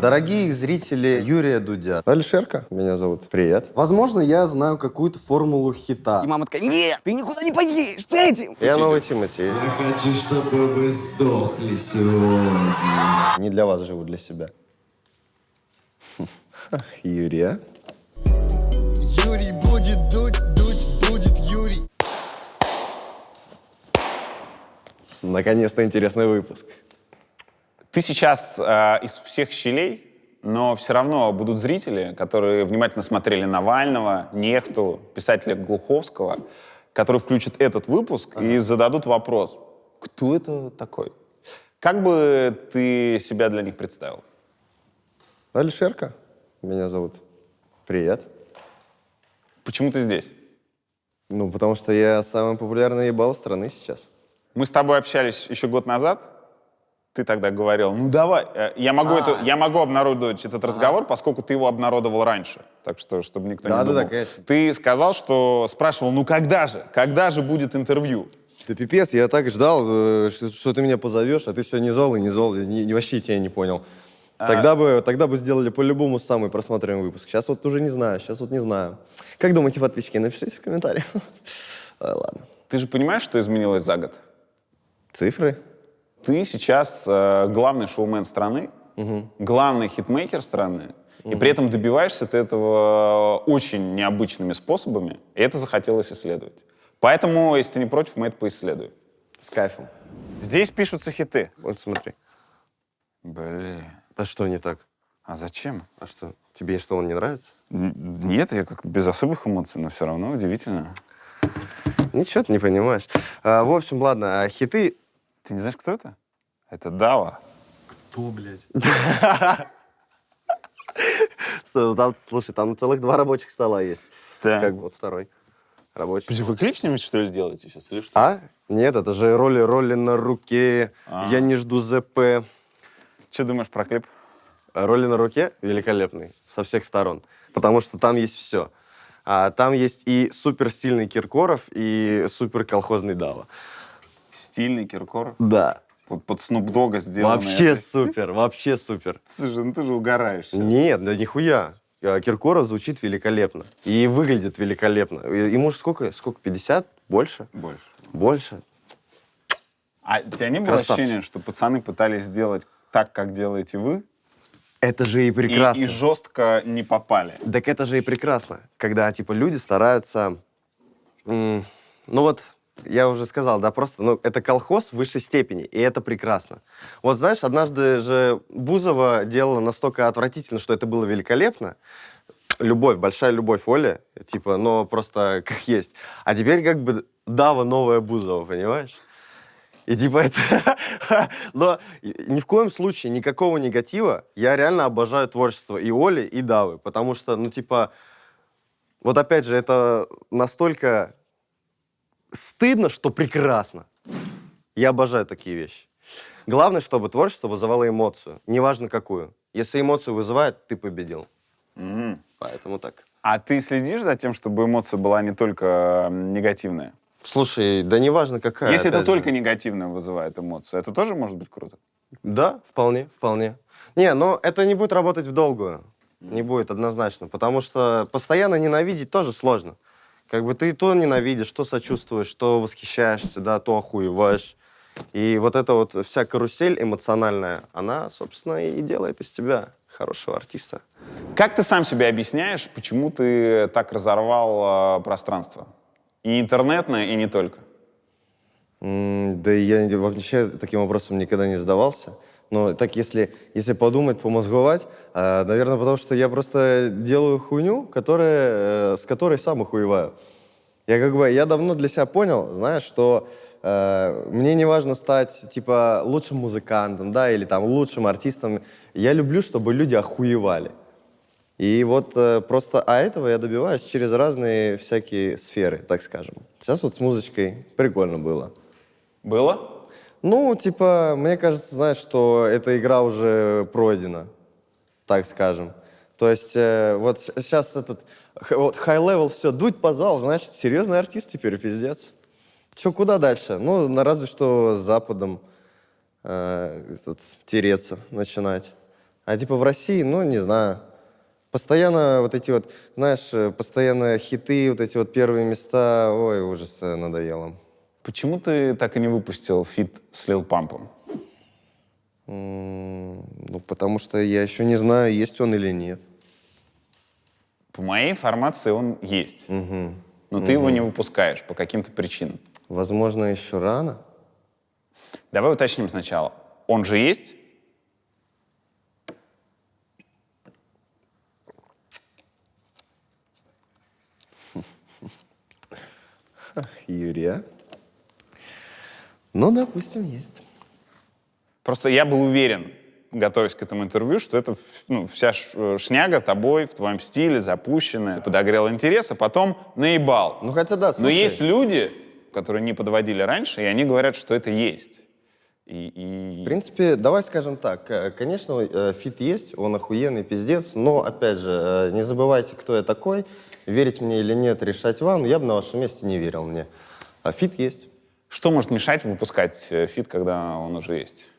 Дорогие зрители Юрия Дудя. Алишерка меня зовут. Привет. Возможно, я знаю какую-то формулу хита. И мама такая: нет, ты никуда не поедешь с этим. Я новый Тимати. Я хочу, чтобы вы сдохли сегодня. Не для вас живу, для себя. Юрия. Юрий будет дуть, дуть будет Юрий. Наконец-то интересный выпуск. Ты сейчас из всех щелей, но все равно будут зрители, которые внимательно смотрели Навального, Нехту, писателя Глуховского, которые включат этот выпуск и зададут вопрос: кто это такой? Как бы ты себя для них представил? Алишерка меня зовут. Привет. Почему ты здесь? Ну, потому что я самый популярный ебал страны сейчас. Мы с тобой общались еще год назад. Ты тогда говорил: ну давай, я могу обнародовать этот разговор, поскольку ты его обнародовал раньше. Так что, чтобы никто не думал. Да, конечно. Ты сказал, что спрашивал: ну когда же будет интервью? Ты пипец, я так ждал, что ты меня позовешь, а ты все не звал и не звал. Вообще тебя не понял. Тогда бы сделали по-любому самый просматриваемый выпуск. Сейчас вот уже не знаю, Как думаете, подписчики, напишите в комментариях. Ладно. Ты же понимаешь, что изменилось за год? Цифры? Ты сейчас главный шоумен страны, главный хитмейкер страны, и при этом добиваешься ты этого очень необычными способами, и это захотелось исследовать. Поэтому, если ты не против, мы это поисследуем. С кайфом. Здесь пишутся хиты. Вот смотри. Блин, А что не так? а зачем? А что, тебе что, он не нравится? Нет, я как-то без особых эмоций, но все равно удивительно. Ничего ты не понимаешь. В общем, ладно, хиты... Ты не знаешь, кто это? Это Дава. Кто, блядь? Слушай, там целых 2 рабочих стола есть. Да. Как бы вот второй рабочий. Подожди, вы клип с ними, что ли, делаете сейчас, или что? А? Нет, это же роли на руке, я не жду ЗП. Что думаешь про клип? Роли на руке великолепный, со всех сторон. Потому что там есть все. Там есть и супер стильный Киркоров, и супер колхозный Дава. Стильный Киркоров? Да. Под Снуп Дога сделанный. Вообще супер, вообще супер. Слушай, ну ты же угораешь. Нет, да нихуя. Киркоров звучит великолепно. И выглядит великолепно. Ему же сколько? 50? Больше? Больше. А у тебя не было Красавчик. ощущения, что пацаны пытались сделать так, как делаете вы, Это же и прекрасно. и жестко не попали? Так это же и прекрасно, когда, типа, люди стараются... ну вот, я уже сказал, да, просто, это колхоз в высшей степени, и это прекрасно. Вот, знаешь, однажды же Бузова делала настолько отвратительно, что это было великолепно. Любовь, большая любовь Оли, типа, но просто как есть. А теперь как бы Дава новая Бузова, понимаешь? И типа это... Но ни в коем случае никакого негатива. Я реально обожаю творчество и Оли, и Давы. Потому что, вот опять же, это настолько стыдно, что прекрасно. Я обожаю такие вещи. Главное, чтобы творчество вызывало эмоцию. Неважно какую. Если эмоцию вызывает, ты победил. Поэтому так. А ты следишь за тем, чтобы эмоция была не только негативная? Слушай, да неважно какая. Если это опять же. только негативная вызывает эмоцию, это тоже может быть круто? Да, вполне, вполне. Не, но это не будет работать в долгую. Не будет однозначно. Потому что постоянно ненавидеть тоже сложно. Как бы ты то ненавидишь, то сочувствуешь, то восхищаешься, да, то охуеваешь. И вот эта вот вся карусель эмоциональная, она, собственно, и делает из тебя хорошего артиста. Как ты сам себе объясняешь, почему ты так разорвал пространство? И интернетное, и не только. Да я вообще таким вопросом никогда не задавался. Но так, если подумать, помозговать, наверное, потому что я просто делаю хуйню, с которой сам охуеваю. Я давно для себя понял, знаешь, что мне не важно стать, типа, лучшим музыкантом, да, или там лучшим артистом. Я люблю, чтобы люди охуевали. И вот просто этого я добиваюсь через разные всякие сферы, так скажем. Сейчас вот с музычкой прикольно было. Было? Ну, типа, мне кажется, знаешь, что эта игра уже пройдена, так скажем. То есть вот сейчас вот High Level все, Дудь позвал, значит, серьезный артист теперь, пиздец. Че, куда дальше? Ну, разве что с Западом тереться, начинать. А типа в России, ну, не знаю. Постоянно вот эти вот, знаешь, постоянно хиты, вот эти вот первые места. Ой, ужас, надоело. Почему ты так и не выпустил фит с Лил Пампом? Ну, потому что я еще не знаю, есть он или нет. По моей информации, он есть. Но ты его не выпускаешь по каким-то причинам. Возможно, еще рано. Давай уточним сначала. Он же есть? Юрия. Ну, допустим, есть. Просто я был уверен, готовясь к этому интервью, что это вся шняга тобой в твоем стиле запущенная. Ты подогрел интерес, а потом наебал. Ну, хотя да, слушай. Но есть люди, которые не подводили раньше, и они говорят, что это есть. В принципе, давай скажем так. Конечно, фит есть, он охуенный, пиздец, но, опять же, не забывайте, кто я такой. Верить мне или нет, решать вам. Я бы на вашем месте не верил мне. А фит есть. Что может мешать выпускать фит, когда он уже есть?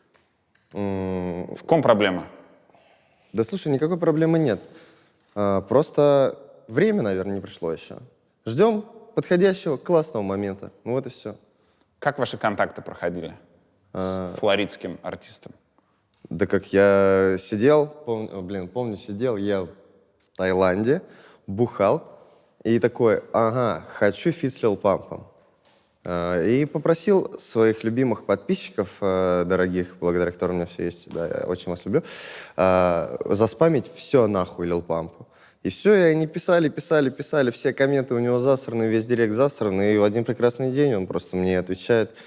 В ком проблема? Да слушай, никакой проблемы нет. Просто время, наверное, не пришло еще. Ждем подходящего, классного момента. Ну вот и все. Как ваши контакты проходили с флоридским артистом? Да как я сидел, помню, сидел я в Таиланде, бухал, и такой, ага, хочу фит с Лил Пампом. И попросил своих любимых подписчиков, дорогих, благодаря которым у меня все есть, да, я очень вас люблю, заспамить все нахуй Лил Пампу. И все, и они писали, все комменты у него засраны, весь директ засран, и в один прекрасный день он просто мне отвечает,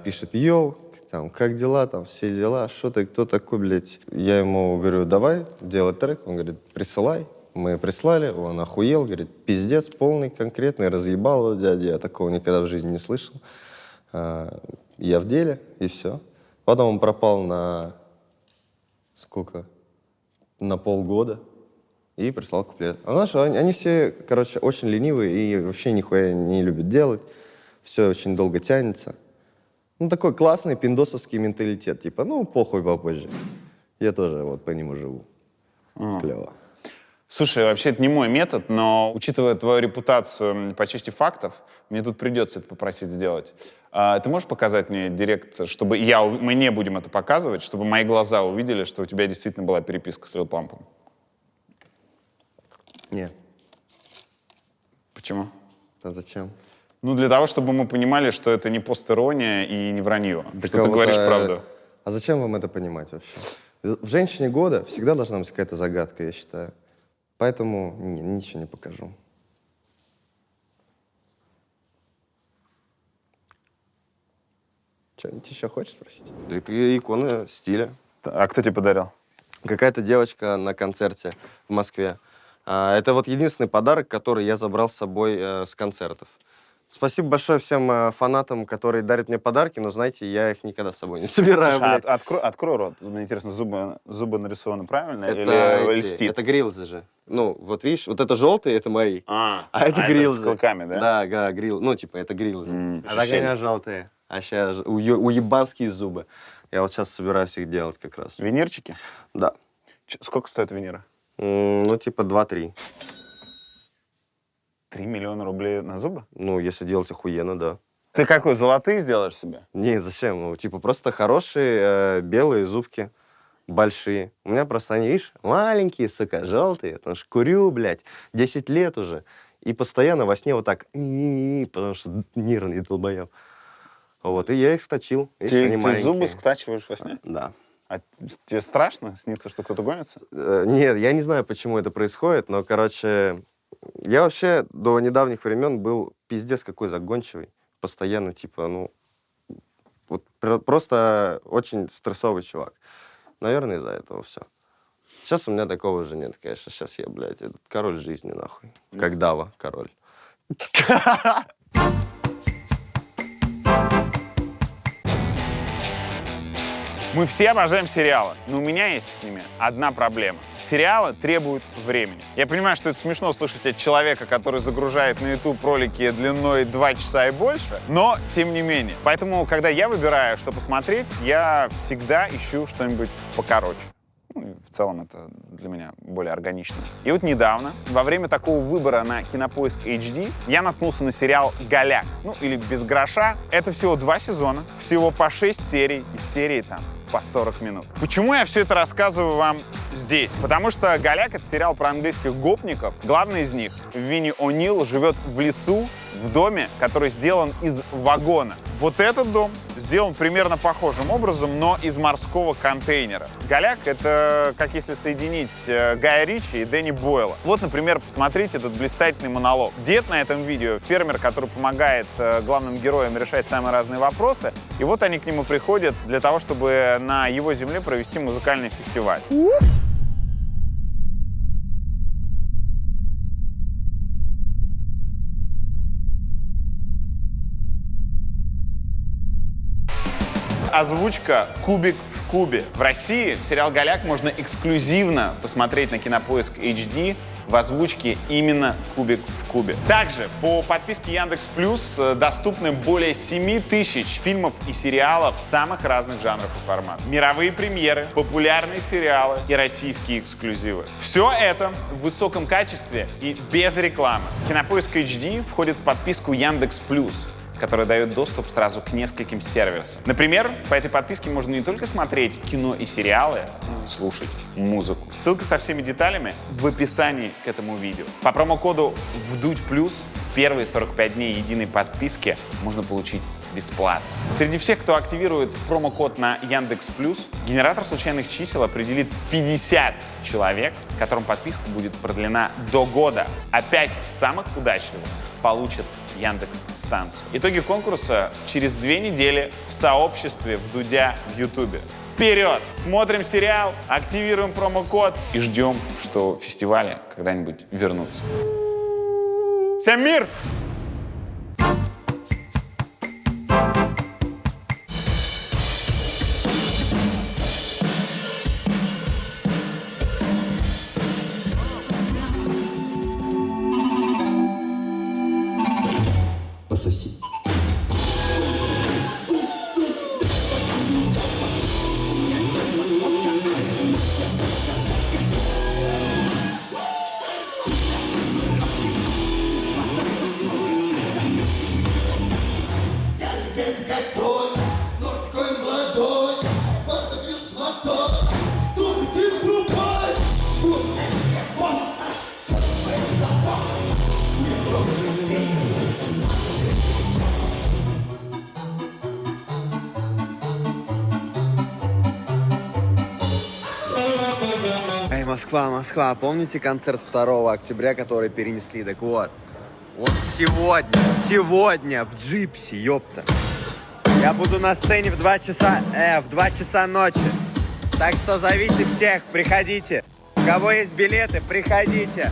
пишет, йоу, там, как дела, там, все дела, что ты, кто такой, блядь. Я ему говорю, давай, делай трек, он говорит, присылай. Мы прислали, он охуел, говорит, пиздец полный, конкретный, разъебал дядя, я такого никогда в жизни не слышал. Я в деле, и все. Потом он пропал на сколько? На полгода и прислал куплет. А знаешь, они все, короче, очень ленивые и вообще нихуя не любят делать. Все очень долго тянется. Ну, такой классный пиндосовский менталитет, типа, ну, похуй попозже. Я тоже вот по нему живу. Клево. Слушай, вообще это не мой метод, но учитывая твою репутацию по части фактов, мне тут придется это попросить сделать. Ты можешь показать мне директ, чтобы мы не будем это показывать, чтобы мои глаза увидели, что у тебя действительно была переписка с Лил Пампом? Нет. Почему? А зачем? Ну, для того, чтобы мы понимали, что это не постерония и не вранье, Так что ты говоришь правду. А зачем вам это понимать вообще? В «Женщине года» всегда должна быть какая-то загадка, я считаю. Поэтому ничего не покажу. Что-нибудь еще хочешь спросить? Да это икона стиля. А кто тебе подарил? Какая-то девочка на концерте в Москве. Это вот единственный подарок, который я забрал с собой с концертов. Спасибо большое всем фанатам, которые дарят мне подарки, но, знаете, я их никогда с собой не собираю. Слушай, открой рот. Мне интересно, зубы нарисованы правильно Это или льстит? Это грилзы же. Ну, вот видишь, вот это желтые, это мои. А это это грилзы. с клыками, да? Да, грил. Ну, типа, это грилзы. А так ощущение. они желтые. А сейчас уебанские зубы. Я вот сейчас собираюсь их делать как раз. Винирчики? Да. Сколько стоят виниры? Ну, типа 2-3. 3 миллиона рублей на зубы? Ну, если делать охуенно, да. Ты какой, золотые сделаешь себе? Не, зачем? Ну, типа, просто хорошие белые зубки. Большие. У меня просто они, видишь, маленькие, сука, желтые. Потому что курю, блядь, 10 лет уже. И постоянно во сне вот так, потому что нервный долбоеб. Вот, и я их сточил. Видишь, они Ты маленькие. зубы стачиваешь во сне? Да. А тебе страшно? Снится, что кто-то гонится? Нет, я не знаю, почему это происходит, но, короче, я вообще до недавних времен был пиздец какой загончивый. Постоянно, типа, ну, вот просто очень стрессовый чувак. Наверное, из-за этого все. Сейчас у меня такого уже нет, конечно. Сейчас я, блядь, этот король жизни, нахуй. Как Дава, король. Мы все обожаем сериалы, но у меня есть с ними одна проблема. Сериалы требуют времени. Я понимаю, что это смешно слышать от человека, который загружает на YouTube ролики длиной 2 часа и больше, но тем не менее. Поэтому, когда я выбираю, что посмотреть, я всегда ищу что-нибудь покороче. Ну, и в целом это для меня более органично. И вот недавно, во время такого выбора на Кинопоиск HD, я наткнулся на сериал «Голяк», ну или «Без гроша». Это всего 2 сезона, всего по 6 серий, и серии там по 40 минут. Почему я все это рассказываю вам здесь? Потому что «Голяк» — это сериал про английских гопников. Главный из них, Винни О'Нил, живет в лесу, в доме, который сделан из вагона. Вот этот дом сделан примерно похожим образом, но из морского контейнера. «Голяк» — это как если соединить Гая Ричи и Дэнни Бойла. Вот, например, посмотрите этот блистательный монолог. Дед на этом видео — фермер, который помогает главным героям решать самые разные вопросы. И вот они к нему приходят для того, чтобы на его земле провести музыкальный фестиваль. Озвучка «Кубик в кубе». В России сериал «Голяк» можно эксклюзивно посмотреть на Кинопоиск HD в озвучке именно «Кубик в кубе». Также по подписке Яндекс.Плюс доступны более 7000 фильмов и сериалов самых разных жанров и форматов. Мировые премьеры, популярные сериалы и российские эксклюзивы. Все это в высоком качестве и без рекламы. Кинопоиск HD входит в подписку Яндекс.Плюс, которая дает доступ сразу к нескольким сервисам. Например, по этой подписке можно не только смотреть кино и сериалы, но и слушать музыку. Ссылка со всеми деталями в описании к этому видео. По промокоду ВДУТЬ+, первые 45 дней единой подписки можно получить бесплатно. Среди всех, кто активирует промокод на Яндекс.Плюс, генератор случайных чисел определит 50 человек, которым подписка будет продлена до года, а 5 самых удачливых получат Яндекс.Станцию. Итоги конкурса через 2 недели в сообществе Вдудя в Ютубе. Вперед! Смотрим сериал, активируем промокод и ждем, что фестивали когда-нибудь вернутся. Всем мир! Пососи. Эй, Москва, помните концерт 2 октября, который перенесли? Так вот сегодня в Джипси, ёпта. Я буду на сцене в 2 часа ночи. Так что зовите всех, приходите. У кого есть билеты, приходите.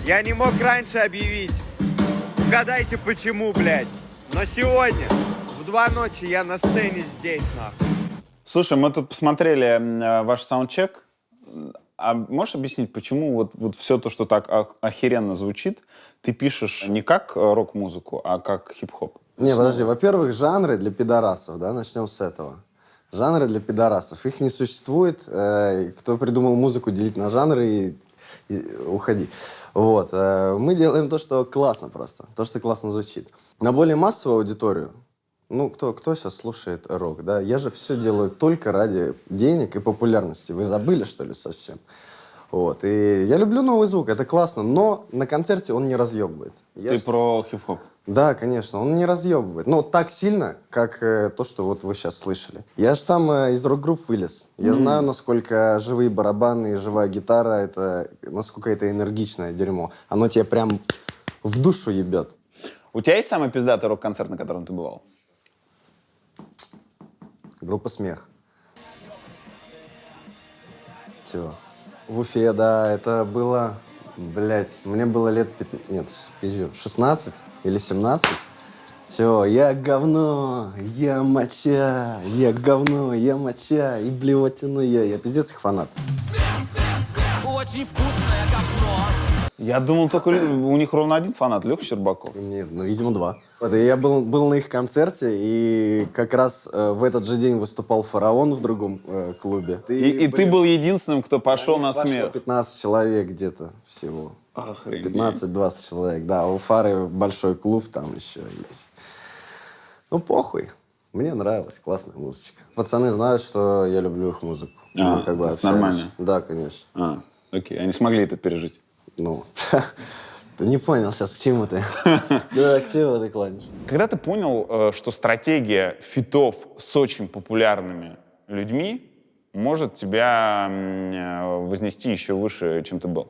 Я не мог раньше объявить. Угадайте почему, блядь. Но сегодня в 2 ночи я на сцене здесь, нахуй. Слушай, мы тут посмотрели ваш саундчек. А можешь объяснить, почему вот все то, что так охеренно звучит, ты пишешь не как рок-музыку, а как хип-хоп? Не, подожди, во-первых, жанры для пидорасов, да, начнем с этого. Жанры для пидорасов, их не существует. Кто придумал музыку делить на жанры и уходи. Вот. Мы делаем то, что классно просто, то, что классно звучит. На более массовую аудиторию, ну, кто сейчас слушает рок, да? Я же все делаю только ради денег и популярности. Вы забыли, что ли, совсем? Вот. И я люблю новый звук, это классно, но на концерте он не разъебывает. Ты про хип-хоп? Да, конечно, он не разъебывает. Но так сильно, как то, что вот вы сейчас слышали. Я же сам из рок-групп вылез. Я знаю, насколько живые барабаны и живая гитара, насколько это энергичное дерьмо. Оно тебе прям в душу ебет. У тебя есть самый пиздатый рок-концерт, на котором ты бывал? Группа «Смех». Все. В Уфе, да, это было, блядь, мне было лет 16 или 17. Все, я говно, я моча, я говно, я моча, и блевотину я пиздец их фанат. очень вкусное говно. Я думал, только у них ровно один фанат, Леха Щербаков. Нет, ну, видимо, два. Вот, и я был на их концерте, и как раз в этот же день выступал «Фараон» в другом клубе. И ты был единственным, кто пошел на Пошло смех. 15 человек где-то всего. Охренеть. 15-20 человек, да. У Фары большой клуб там еще есть. Ну, похуй. Мне нравилась, классная музычка. Пацаны знают, что я люблю их музыку. Мы то есть общались. нормально? Да, конечно. Окей, они смогли это пережить. Ну, ты не понял сейчас, к чему ты. Да, к чему ты клонишь? Когда ты понял, что стратегия фитов с очень популярными людьми может тебя вознести еще выше, чем ты был?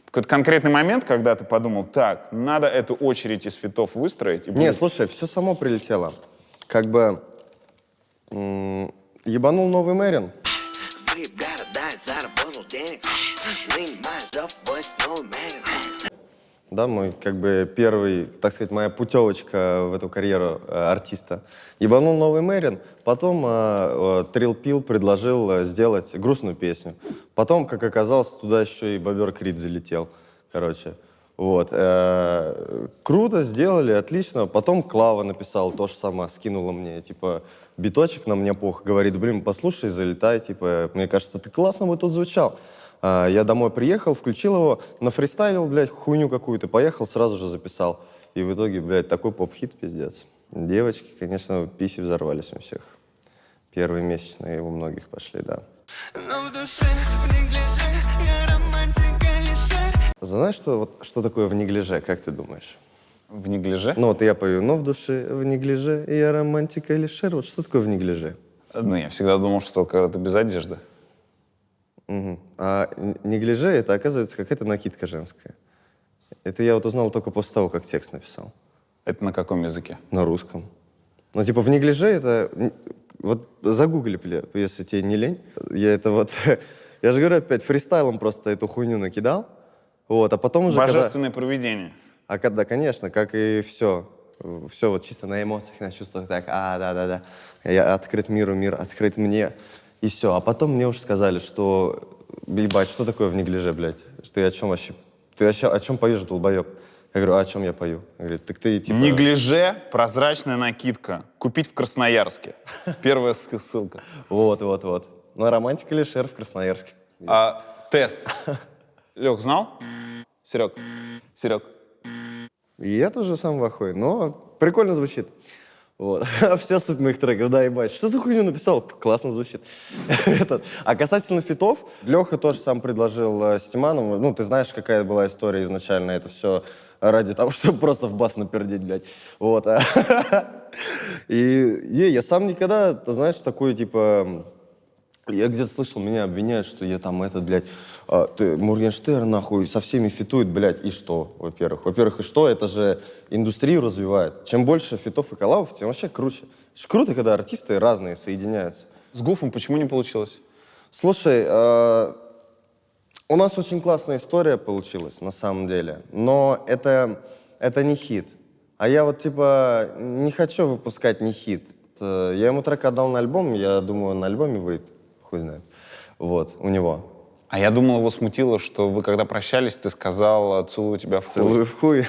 Какой-то конкретный момент, когда ты подумал, так, надо эту очередь из фитов выстроить. И Не, будет- слушай, все само прилетело. Как бы ебанул новый Мэрин. Да, мой, как бы, первый, так сказать, моя путевочка в эту карьеру артиста. Ебанул новый Мэрин, потом Трил Пил предложил сделать грустную песню. Потом, как оказалось, туда еще и Бобер Крид залетел, короче. Вот. Круто, сделали, отлично. Потом Клава написала то же самое, скинула мне, типа, биточек на мне пох. Говорит, блин, послушай, залетай, типа, мне кажется, ты классно бы тут звучал. Я домой приехал, включил его, нафристайлил, блядь, хуйню какую-то, поехал, сразу же записал. И в итоге, блядь, такой поп-хит, пиздец. Девочки, конечно, писи взорвались у всех. Первые месячные у многих пошли, да. Знаешь, что такое в неглиже, как ты думаешь? В неглиже? Ну вот я пою, но в душе в неглиже, я романтика или шер. Вот что такое в неглиже? Ну, я всегда думал, что когда ты без одежды. Угу. А неглиже это, оказывается, какая-то накидка женская. Это я вот узнал только после того, как текст написал. Это на каком языке? На русском. Ну, типа, в неглиже это... Вот загугли, бля, если тебе не лень. Я это вот... Я же говорю, опять фристайлом просто эту хуйню накидал. Вот, а потом уже... Божественное провидение. А когда, конечно, как и все. Все вот чисто на эмоциях, на чувствах. Так, да-да-да. Я открыт миру, мир открыт мне. И все. А потом мне уже сказали, что... Ебать, что такое в неглиже, блядь? Ты о чем вообще... Ты о чем поешь, долбоеб? Я говорю, а о чем я пою? Я говорю, так ты типа... Неглиже, прозрачная накидка. Купить в Красноярске. Первая ссылка. Вот. Ну, романтика или шер в Красноярске. Тест. Лех, знал? Серег. И я тоже сам в ахуе. Но прикольно звучит. Вот. Вся суть моих треков, да, ебать. Что за хуйню написал? Классно звучит. А касательно фитов, Леха тоже сам предложил с Тиманом. Ну, ты знаешь, какая была история изначально. Это все ради того, чтобы просто в бас напердеть, блядь. Вот. И я сам никогда, ты знаешь, такой, типа... Я где-то слышал, меня обвиняют, что я там этот, блядь, Моргенштерн, нахуй, со всеми фитует, блядь, и что, во-первых? Во-первых, и что? Это же индустрию развивает. Чем больше фитов и коллабов, тем вообще круче. Это же круто, когда артисты разные соединяются. С Гуфом почему не получилось? Слушай, у нас очень классная история получилась, на самом деле, но это не хит. А я вот, типа, не хочу выпускать не хит. Я ему трек отдал на альбом, я думаю, на альбоме выйдет. Хуй знает. Вот, у него. А я думал, его смутило, что вы когда прощались, ты сказал «целую тебя в хуй». Целую в хуй.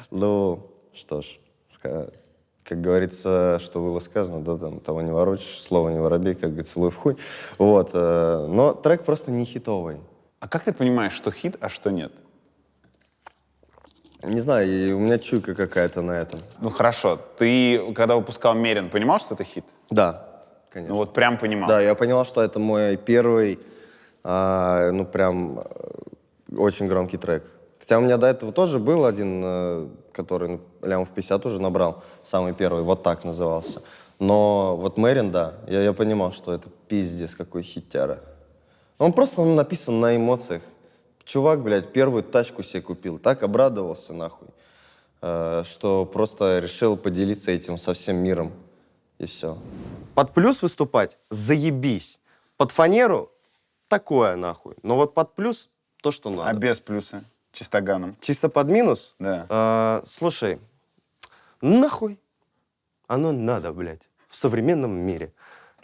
Ну, что ж, как говорится, что было сказано, да, там, того не ворочишь, слова не воробей, как говорится, целую в хуй. Вот, но трек просто не хитовый. А как ты понимаешь, что хит, а что нет? Не знаю, и у меня чуйка какая-то на этом. Ну хорошо, ты, когда выпускал «Мерин», понимал, что это хит? Да, конечно. Ну вот прям понимал. Да, я понял, что это мой первый, ну прям очень громкий трек. Хотя у меня до этого тоже был один, который лямов 50 уже набрал, самый первый, вот так назывался. Но вот Мэрин, да, я понимал, что это пиздец какой хитяра. Он просто написан на эмоциях. Чувак, блядь, первую тачку себе купил, так обрадовался нахуй, что просто решил поделиться этим со всем миром. И все. Под плюс выступать — заебись. Под фанеру — такое нахуй. Но вот под плюс — то, что надо. А без плюса? Чистоганом? Чисто под минус? Да. Слушай, нахуй оно надо, блядь, в современном мире.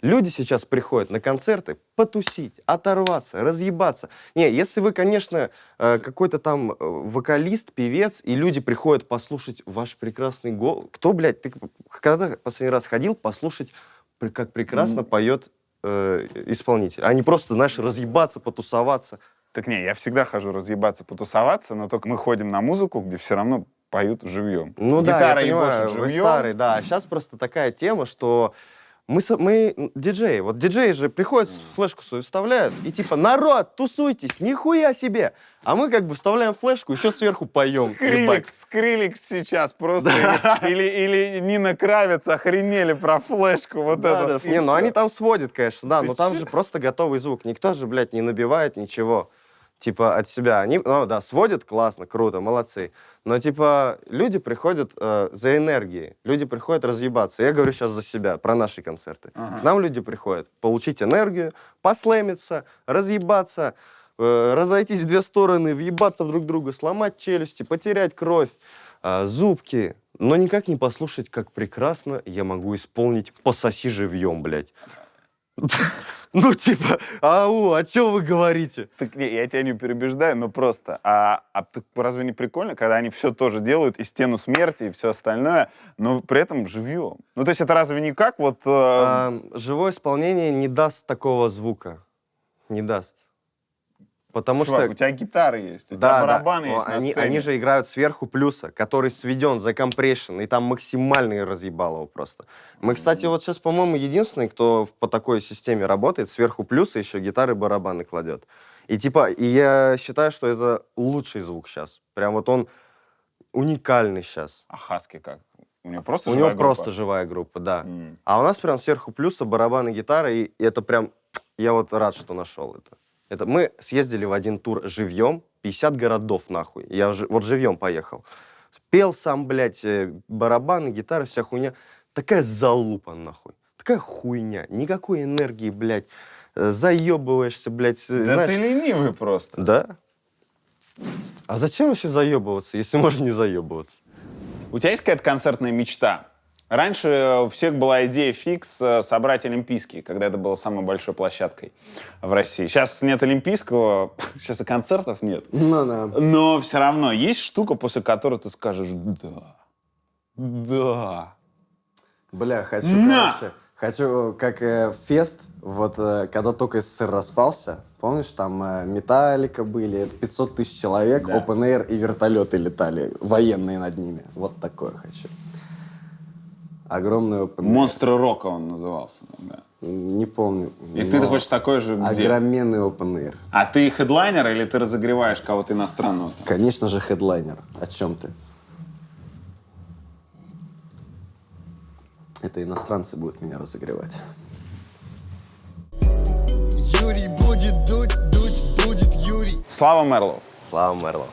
Люди сейчас приходят на концерты потусить, оторваться, разъебаться. Не, если вы, конечно, какой-то там вокалист, певец, и люди приходят послушать ваш прекрасный голос. Кто, блядь, ты когда последний раз ходил послушать, как прекрасно поет исполнитель? А не просто, знаешь, разъебаться, потусоваться. Так не, я всегда хожу разъебаться, потусоваться, но только мы ходим на музыку, где все равно поют живьем. Ну Гитара да, я понимаю, ебошит вы живьем. старый, да. Сейчас просто такая тема, что мы диджеи. Вот диджеи же приходят, флешку свою вставляют, и типа, народ, тусуйтесь, нихуя себе. А мы как бы вставляем флешку, еще сверху поем. ебать. Скриликс сейчас просто. Или Нина Кравец охренели про флешку. Вот Да, это. да. Не, ну они там сводят, конечно, да, Ты но там чё? же просто готовый звук. Никто же, блядь, не набивает ничего, типа, от себя. Они, ну да, сводят, классно, круто, молодцы. Но, типа, люди приходят за энергией, люди приходят разъебаться. Я говорю сейчас за себя, про наши концерты. К нам люди приходят получить энергию, послэмиться, разъебаться, разойтись в две стороны, въебаться в друг друга, сломать челюсти, потерять кровь, зубки. Но никак не послушать, как прекрасно я могу исполнить «Пососи живьем», блядь. Ну, типа, о чем вы говорите? Так, не, я тебя не переубеждаю, но просто. А разве не прикольно, когда они все тоже делают, и «Стену смерти», и все остальное, но при этом живьем? Ну, то есть это разве не как вот... Живое исполнение не даст такого звука. Не даст. Потому чувак, что... у тебя гитары есть, у тебя Да, барабаны да. есть на Они сцене. же играют сверху плюса, который сведен, закомпрессион, и там максимальный разъебалово просто. Мы, кстати, вот сейчас, по-моему, единственный, кто по такой системе работает, сверху плюса еще гитары, барабаны кладет. И типа, и я считаю, что это лучший звук сейчас. Прям вот он уникальный сейчас. А Хаски как? У него просто У живая него группа? просто живая группа, да. А у нас прям сверху плюса барабаны, гитара, и это прям... Я вот рад, что нашел это. Мы съездили в один тур живьем, 50 городов, нахуй. Я вот живьем поехал. Пел сам, блядь, барабаны, гитара, вся хуйня. Такая залупа, нахуй. Такая хуйня. Никакой энергии, блядь. Заебываешься, блядь. Да знаешь... ты ленивый просто. Да? А зачем вообще заебываться, если можно не заебываться? У тебя есть какая-то концертная мечта? Раньше у всех была идея фикс собрать Олимпийский, когда это было самой большой площадкой в России. Сейчас нет Олимпийского, сейчас и концертов нет. Ну да. Но все равно есть штука, после которой ты скажешь «да, да». Бля, хочу, На! короче, хочу, как фест, вот когда только СССР распался, помнишь, там Металлика были, 500 тысяч человек, Да. open air и вертолеты летали, военные над ними. Вот такое хочу. Огромный open air. «Монстры рока» он назывался. Да. Не помню. И ты хочешь такой же где? Огроменный open air. А ты хедлайнер или ты разогреваешь кого-то иностранного? Конечно же, хедлайнер. О чем ты? Это иностранцы будут меня разогревать. Юрий будет дуть, дуть будет Юрий. Слава Мерлоу. Слава Мерлоу.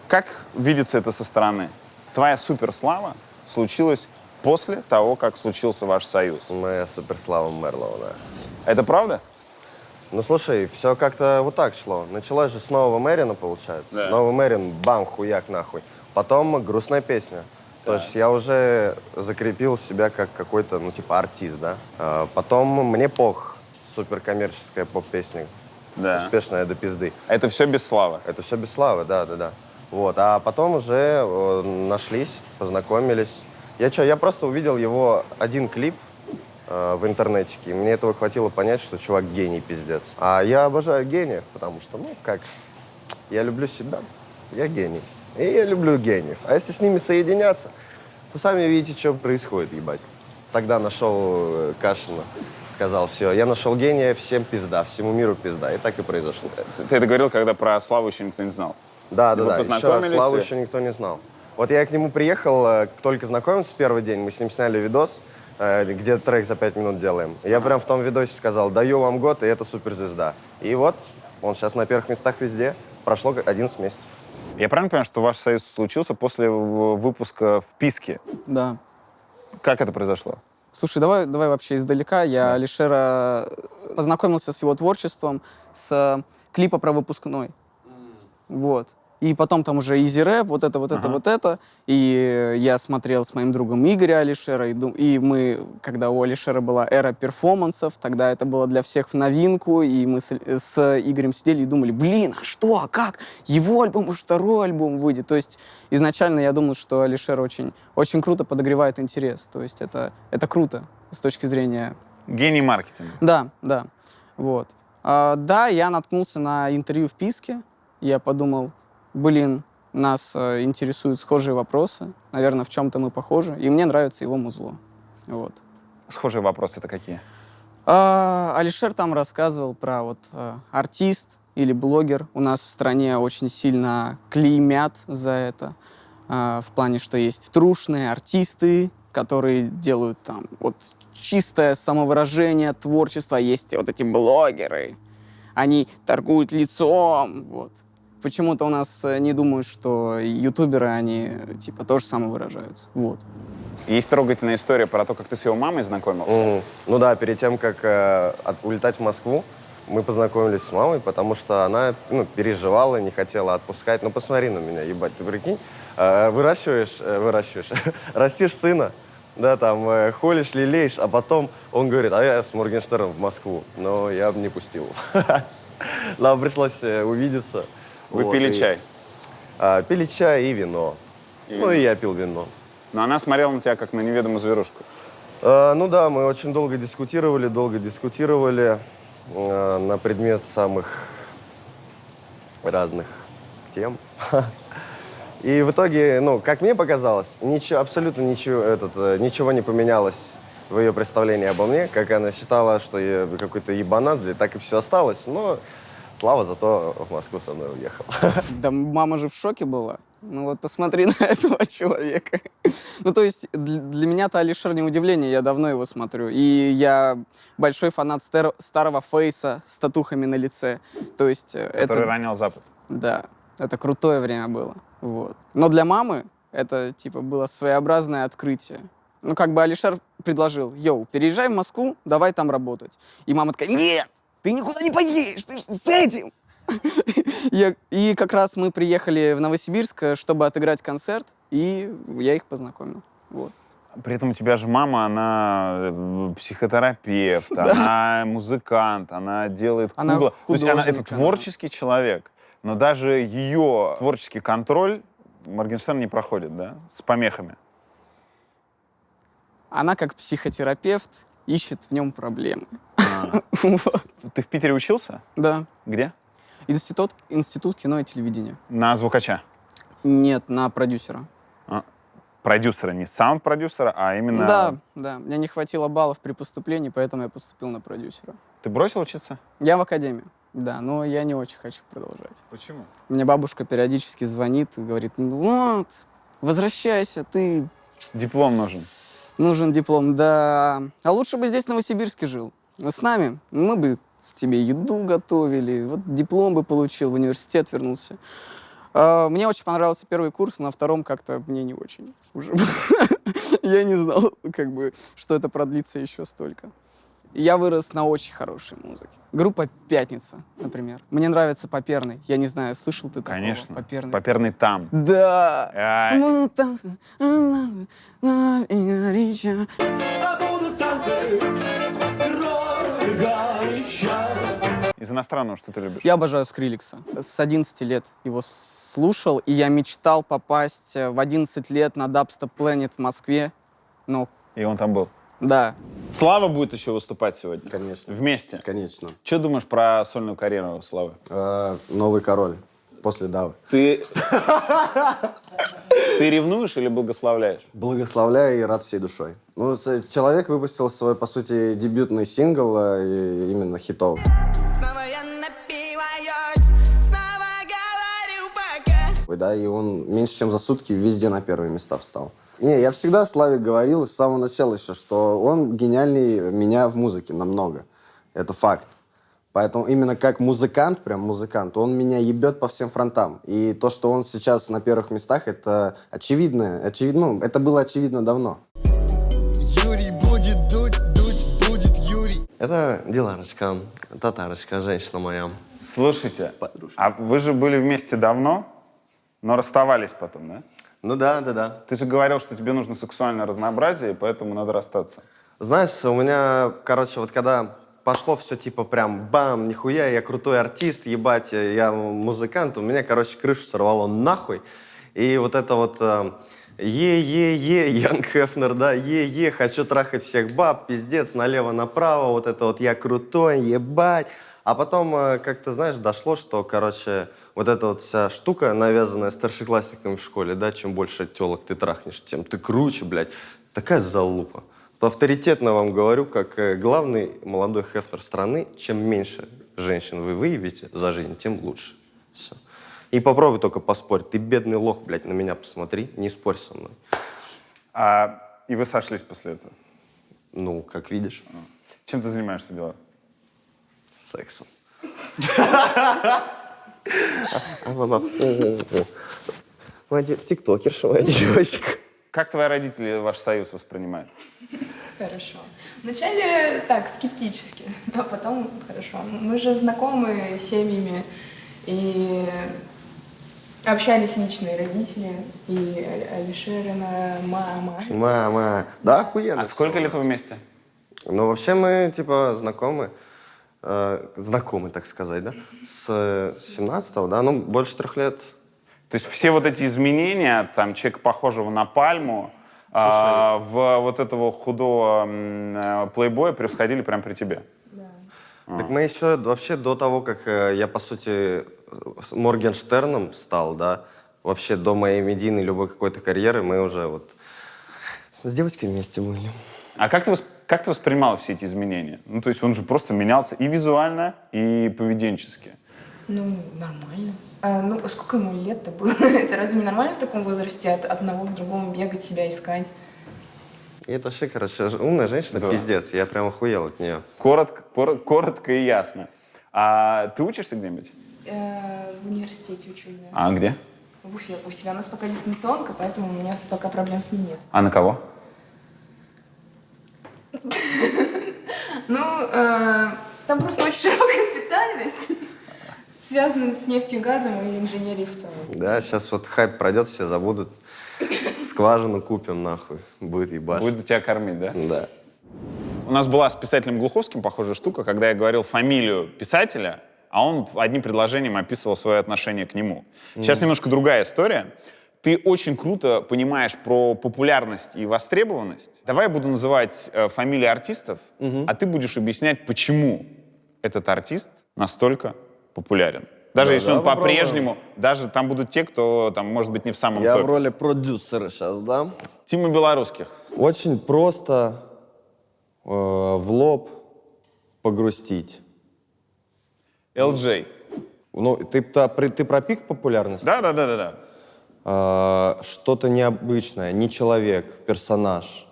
Как видится это со стороны? Твоя суперслава случилась после того, как случился ваш союз. Моя суперслава Мерлоу, да. Это правда? Ну, слушай, все как-то вот так шло. Началось же с Нового Мэрина, получается. Да. Новый Мэрин, бам, хуяк, нахуй. Потом грустная песня. То есть я уже закрепил себя как какой-то, ну, типа, артист, да. Потом «Мне пох», суперкоммерческая поп-песня. Да. Успешная до пизды. Это все без славы. Это все без славы, да. Вот. А потом уже нашлись, познакомились. Я просто увидел его один клип в интернетике, и мне этого хватило понять, что чувак гений, пиздец. А я обожаю гениев, потому что, ну, как, я люблю себя, я гений. И я люблю гениев. А если с ними соединяться, то сами видите, что происходит, ебать. Тогда нашел Кашина, сказал, все, я нашел гения, всем пизда, всему миру пизда. И так и произошло. Ты это говорил, когда про славу еще никто не знал. Да. вы Еще познакомились Славу и- еще никто не знал. Вот я к нему приехал, только знакомиться первый день, мы с ним сняли видос, где трек за 5 минут делаем. Я прям в том видосе сказал, даю вам год, и это суперзвезда. И вот, он сейчас на первых местах везде, прошло 11 месяцев. Я правильно понимаю, что ваш союз случился после выпуска «Вписки»? Да. Как это произошло? Слушай, давай вообще издалека. Я Алишера познакомился с его творчеством, с клипа про выпускной. Вот. И потом там уже Easy Rap, вот это. И я смотрел с моим другом Игоря Алишера, и мы, когда у Алишера была эра перформансов, тогда это было для всех в новинку, и мы с Игорем сидели и думали, блин, а что, а как? Его альбом, может, второй альбом выйдет. То есть изначально я думал, что Алишер очень, очень круто подогревает интерес. То есть это круто с точки зрения... Гений маркетинга. Да. Вот. Да, я наткнулся на интервью в Писке. Я подумал, блин, нас интересуют схожие вопросы. Наверное, в чем-то мы похожи. И мне нравится его музло. Вот. Схожие вопросы это какие? Алишер там рассказывал про артист или блогер. У нас в стране очень сильно клеймят за это. В плане, что есть трушные артисты, которые делают там чистое самовыражение, творчество. Есть вот эти блогеры. Они торгуют лицом. Вот. Почему-то у нас не думают, что ютуберы, они типа тоже самовыражаются. Вот. Есть трогательная история про то, как ты с его мамой знакомился. Ну да, перед тем, как улетать в Москву, мы познакомились с мамой, потому что она переживала, не хотела отпускать. Ну посмотри на меня, ебать, ты прикинь, выращиваешь, растишь сына, да, там, холишь, лелеешь, а потом он говорит, а я с Моргенштерном в Москву. Но я бы не пустил. Нам пришлось увидеться. Вы пили чай? Пили чай и вино. Ну и я пил вино. Но она смотрела на тебя, как на неведомую зверушку. Ну да, мы очень долго дискутировали на предмет самых разных тем. И в итоге, как мне показалось, абсолютно ничего не поменялось в ее представлении обо мне. Как она считала, что я какой-то ебанат, так и все осталось. Но Слава зато в Москву со мной уехал. Да мама же в шоке была. Ну вот посмотри на этого человека. Ну то есть для меня-то Алишер не удивление, я давно его смотрю. И я большой фанат старого Фейса с татухами на лице. То есть Который ронял Запад. Да, это крутое время было. Вот. Но для мамы это типа было своеобразное открытие. Ну как бы Алишер предложил, йоу, переезжай в Москву, давай там работать. И мама такая, нет, Ты никуда не поедешь, ты ж с этим. И как раз мы приехали в Новосибирск, чтобы отыграть концерт, и я их познакомил. Вот. При этом у тебя же мама, она психотерапевт, она музыкант, она делает Она куклы. То есть это художник, творческий человек. Но даже ее творческий контроль Моргенштерн не проходит, да? С помехами. Она как психотерапевт ищет в нем проблемы. Вот. Ты в Питере учился? Да. Где? Институт кино и телевидения. На звукача? Нет, на продюсера. Продюсера, не саунд-продюсера, а именно... Да. Мне не хватило баллов при поступлении, поэтому я поступил на продюсера. Ты бросил учиться? Я в академии, да, но я не очень хочу продолжать. Почему? Мне бабушка периодически звонит и говорит, ну вот, возвращайся, ты... Диплом нужен. Нужен диплом, да. А лучше бы здесь в Новосибирске жил. С нами мы бы тебе еду готовили, вот диплом бы получил, в университет вернулся. Мне очень понравился первый курс, на втором как-то мне не очень уже. Я не знал, что это продлится еще столько. Я вырос на очень хорошей музыке. Группа «Пятница», например. Мне нравится Поперный. Я не знаю, слышал ты такого? Конечно. Поперный. Поперный там. Да. Из иностранного что ты любишь? Я обожаю Скриллекса. С 11 лет его слушал, и я мечтал попасть в 11 лет на Dubstep Planet в Москве. Но, И он там был. да. Слава будет еще выступать сегодня? Конечно. Вместе? Конечно. Что думаешь про сольную карьеру Славы? Новый король. После Давы. Ты ревнуешь или благословляешь? Благословляю и рад всей душой. Ну, человек выпустил свой, по сути, дебютный сингл, именно хитовый. Снова я напиваюсь, снова говорю пока. Да, и он меньше чем за сутки везде на первые места встал. Не, я всегда Славе говорил с самого начала еще, что он гениальнее меня в музыке намного. Это факт. Поэтому именно как музыкант, прям музыкант, он меня ебет по всем фронтам. И то, что он сейчас на первых местах, это очевидно, это было очевидно давно. Юрий будет дуть будет Юрий. Это Диларочка, татарочка, женщина моя. Слушайте, а вы же были вместе давно? Но расставались потом, да? Ну да, да, да. Ты же говорил, что тебе нужно сексуальное разнообразие, и поэтому надо расстаться. Знаешь, у меня, короче, вот когда пошло все типа прям бам, нихуя, я крутой артист, ебать, я музыкант, у меня, короче, крышу сорвало нахуй. И вот это вот Янг Хефнер, да, хочу трахать всех баб, пиздец, налево-направо, вот это вот я крутой, ебать. А потом, как-то, знаешь, дошло, что, короче, вот эта вот вся штука, навязанная старшеклассниками в школе, да, чем больше телок ты трахнешь, тем ты круче, блядь. Такая залупа. Авторитетно вам говорю, как главный молодой Хефнер страны, чем меньше женщин вы выявите за жизнь, тем лучше. Все. И попробуй только поспорить. Ты бедный лох, блядь, на меня посмотри, не спорь со мной. И вы сошлись после этого? Ну, как видишь, Чем ты занимаешься, Дилар? сексом. Тиктокерша моя девочка. Как твои родители ваш союз воспринимают? Хорошо. Вначале так, скептически, а потом хорошо. Мы же знакомы с семьями и общались личные родители, и Алишерина мама. Мама. Да, охуенно. А сколько лет вы вместе? Ну, вообще мы, типа, знакомы. Знакомы, так сказать, да? С 17-го, да? Ну, больше 3 лет. То есть все вот эти изменения, там, человека, похожего на пальму, в вот этого худого плейбоя происходили прямо при тебе? Так мы еще вообще до того, как я, по сути, с Моргенштерном стал, да, вообще до моей медийной любой какой-то карьеры, мы уже вот с девочкой вместе были. А как ты воспринимал все эти изменения? Ну, то есть он же просто менялся и визуально, и поведенчески. Ну, нормально. Ну, сколько ему лет-то было? Это разве не нормально в таком возрасте от одного к другому бегать, себя искать? И это вообще, короче, умная женщина, Да. Пиздец, я прям охуел от нее. Коротко и ясно. А ты учишься где-нибудь? В университете учусь, да. А где? В Уфе. У себя у нас пока дистанционка, поэтому у меня пока проблем с ним нет. А на кого? Ну, там просто очень широкая специальность, связанная с нефтью, газом и инженерией в целом. Да, сейчас вот хайп пройдет, все забудут. Скважину купим, нахуй. Будет ебашь. Будет тебя кормить, да? Да. У нас была с писателем Глуховским похожая штука, когда я говорил фамилию писателя, а он одним предложением описывал свое отношение к нему. Сейчас немножко другая история. Ты очень круто понимаешь про популярность и востребованность. Давай я буду называть фамилии артистов, а ты будешь объяснять, почему этот артист настолько популярен. Даже Да, если да, он попробуем. по-прежнему, даже там будут те, кто, там, может быть, не в самом Я топе. в роли продюсера сейчас, да? Тима Белорусских. Очень просто в лоб погрустить. LJ. Ну, ты про пик популярности? Да. Что-то необычное, не человек, персонаж.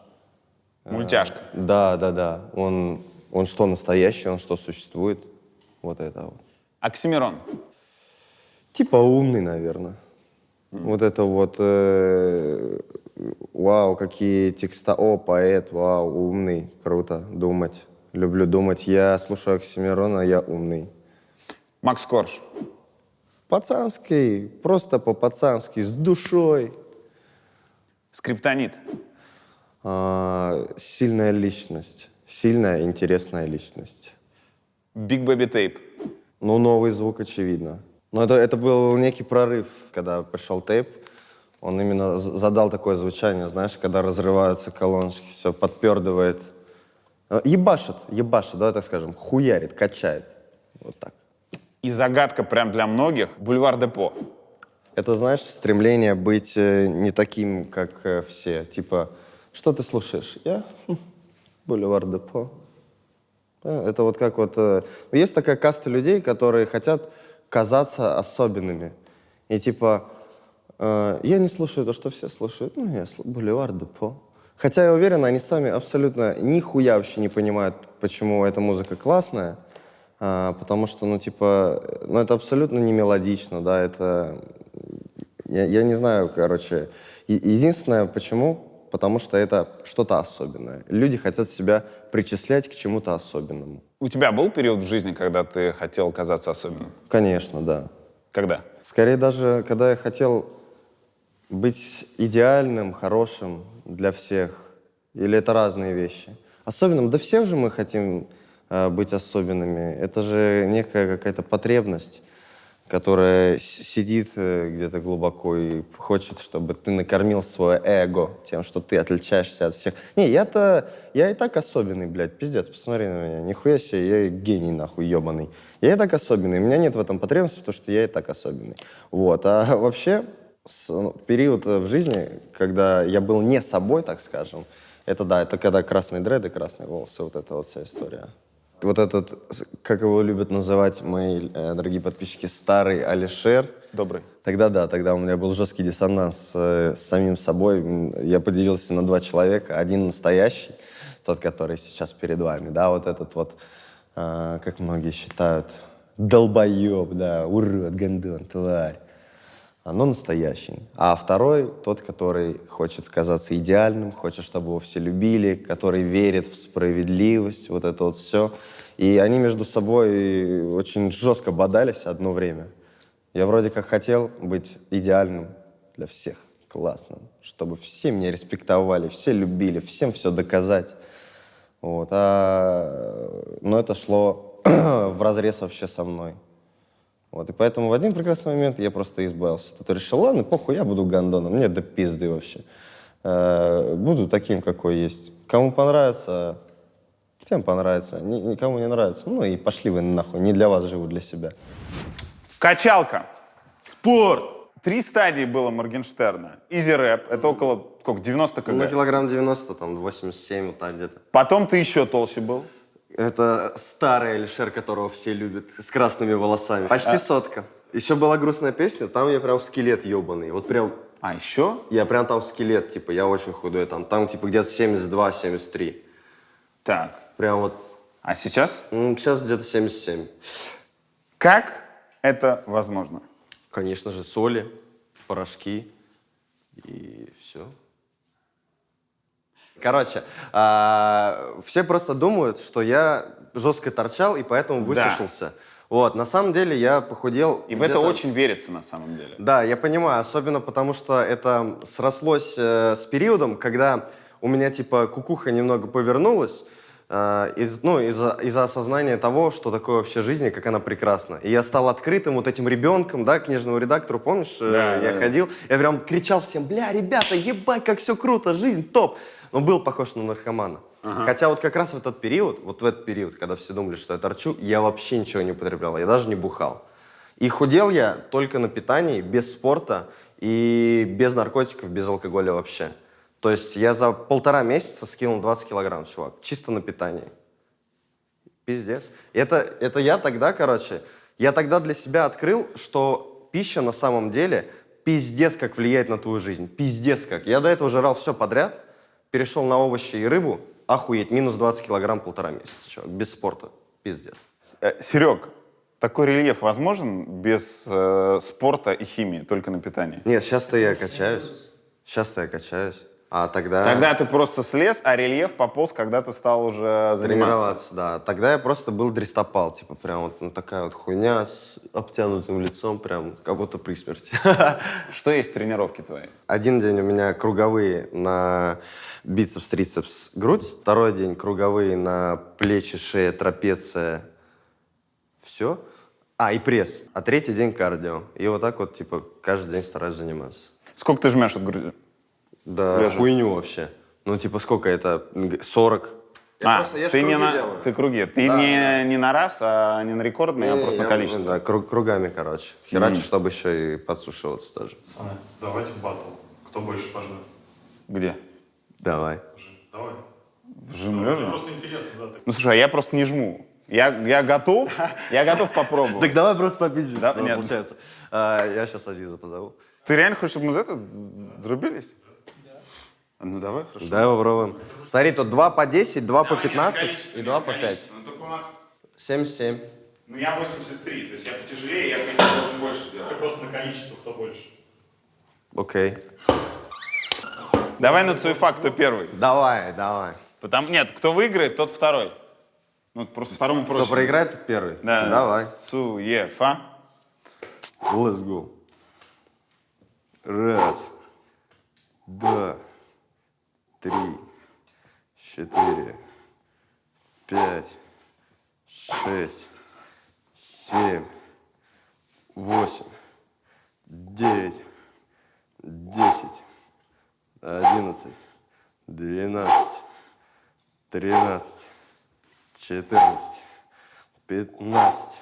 Мультяшка. Да. Он что, настоящий, он что, существует? Вот это вот. Оксимирон. Типа умный, наверное. Вот это вот, вау, какие текста, о, поэт, вау, умный, круто, думать. Люблю думать. Я слушаю Оксимирона, я умный. Макс Корж. Пацанский, просто по-пацански, с душой. Скриптонит. Сильная личность, сильная, интересная личность. Big Baby Tape. Ну, новый звук, очевидно. Но это был некий прорыв, когда пришел тейп. Он именно задал такое звучание, знаешь, когда разрываются колоночки, все подпердывает. Ебашит, давай так скажем, хуярит, качает. Вот так. И загадка прям для многих. Бульвар Депо. Это, знаешь, стремление быть не таким, как все. Типа, что ты слушаешь? Я? Бульвар Депо. Это вот как вот... Есть такая каста людей, которые хотят казаться особенными. И типа, я не слушаю то, что все слушают. Ну, я Бульвар Депо. Хотя я уверен, они сами абсолютно нихуя вообще не понимают, почему эта музыка классная. Потому что, это абсолютно не мелодично, да, это... Я не знаю, короче. Единственное, почему... Потому что это что-то особенное. Люди хотят себя причислять к чему-то особенному. У тебя был период в жизни, когда ты хотел казаться особенным? Конечно, да. Когда? Скорее даже, когда я хотел быть идеальным, хорошим для всех? Или это разные вещи? Особенным? Да все же мы хотим быть особенными. Это же некая какая-то потребность, которая сидит где-то глубоко и хочет, чтобы ты накормил свое эго тем, что ты отличаешься от всех. Не, я и так особенный, блядь, пиздец, посмотри на меня. Нихуя себе, я гений, нахуй, ебаный. Я и так особенный, у меня нет в этом потребности, потому что я и так особенный. Вот, а вообще, период в жизни, когда я был не собой, так скажем, это да, это когда красные дреды, красные волосы, вот эта вот вся история. Вот этот, как его любят называть мои дорогие подписчики, старый Алишер. Добрый. Тогда да, тогда у меня был жесткий диссонанс с самим собой. Я поделился на 2 человека. Один настоящий, тот, который сейчас перед вами, да, вот этот вот, как многие считают, долбоеб, да, урод, гандон, тварь. Но настоящий. А второй, тот, который хочет казаться идеальным, хочет, чтобы его все любили, который верит в справедливость, вот это вот все. И они между собой очень жестко бодались одно время. Я вроде как хотел быть идеальным для всех, классным, чтобы все меня респектовали, все любили, всем все доказать. Вот. Но это шло вразрез вообще со мной. Вот, и поэтому в один прекрасный момент я просто избавился. Тут решил, ладно, похуй, я буду гандоном, мне до пизды вообще. Буду таким, какой есть. Кому понравится, тем понравится. Никому не нравится, ну и пошли вы нахуй, не для вас живу, для себя. Качалка. Спорт. 3 стадии было Моргенштерна. Изи рэп, это около, сколько, 90 кг. Ну, килограмм 90, там, 87, вот так где-то. Потом ты еще толще был. Это старый Алишер, которого все любят, с красными волосами. Почти 100. Еще была грустная песня, там я прям скелет ебаный. Вот прям, А, еще? я прям там скелет, типа, я очень худой. Там типа где-то 72-73. Так. Прям вот, А сейчас? сейчас где-то 77. Как это возможно? Конечно же, соли, порошки и все. Короче, все просто думают, что я жестко торчал и поэтому высушился. Вот, на самом деле я похудел. И в это очень верится на самом деле. Да, я понимаю, особенно потому что это срослось с периодом, когда у меня типа кукуха немного повернулась из-за осознания того, что такое вообще жизнь и как она прекрасна. И я стал открытым вот этим ребенком, да, книжному редактору, помнишь, я ходил, я прям кричал всем, бля, ребята, ебать, как все круто, жизнь топ. Но был похож на наркомана. Хотя вот как раз в этот период, когда все думали, что я торчу, я вообще ничего не употреблял, я даже не бухал. И худел я только на питании, без спорта и без наркотиков, без алкоголя вообще. То есть я за 1,5 месяца скинул 20 килограмм, чувак, чисто на питании. Пиздец. Это я тогда, я тогда для себя открыл, что пища на самом деле пиздец как влияет на твою жизнь. Пиздец как. Я до этого жрал все подряд, перешел на овощи и рыбу, охуеть, минус 20 килограмм 1,5 месяца, чувак, без спорта. Пиздец. Серег, такой рельеф возможен без спорта и химии, только на питании? Нет, сейчас-то я качаюсь. А тогда... Тогда ты просто слез, а рельеф пополз, когда ты стал уже заниматься. Тренироваться, да. Тогда я просто был дрестопал, типа прям вот такая вот хуйня с обтянутым лицом, прям как будто при смерти. Что есть тренировки твои? Один день у меня круговые на бицепс, трицепс, грудь. Второй день круговые на плечи, шея, трапеция. Все. И пресс. А третий день кардио. И вот так вот, типа, каждый день стараюсь заниматься. Сколько ты жмешь от груди? Да, Лежа. хуйню вообще. Ну, типа, сколько это? 40. Я ж ты круги не на... делаю. Ты круги. Ты Да, не на раз, а не на рекордный, а просто на количество. Да, кругами, короче. Херачу, чтобы еще и подсушиваться тоже. Пацаны, давайте в батл. Кто больше пожмет? Где? Давай. Давай. В жим лежа? Просто интересно, да. Ну, слушай, а я просто не жму. Я готов попробовать. Так давай просто попиздимся, Да, да, нет. получается. Я сейчас Азиза позову. Ты реально хочешь, чтобы мы за это зарубились? Да. Ну, давай, хорошо. Давай попробуем. Смотри, тут 2 по 10, 2 по 15 и 2 по 5. Ну, только у нас... 77. Ну, я 83, то есть я потяжелее, я должен больше делать. Это просто на количество, кто больше. Окей. Давай на цуефа, кто первый. Давай. Нет, кто выиграет, тот второй. Ну, просто второму проще. Кто проиграет, тот первый? Да. Давай. Цуефа. Let's go. Раз. 2, 3, 4, 5, 6, 7, 8, 9, 10, 11, 12, 13, 14, 15,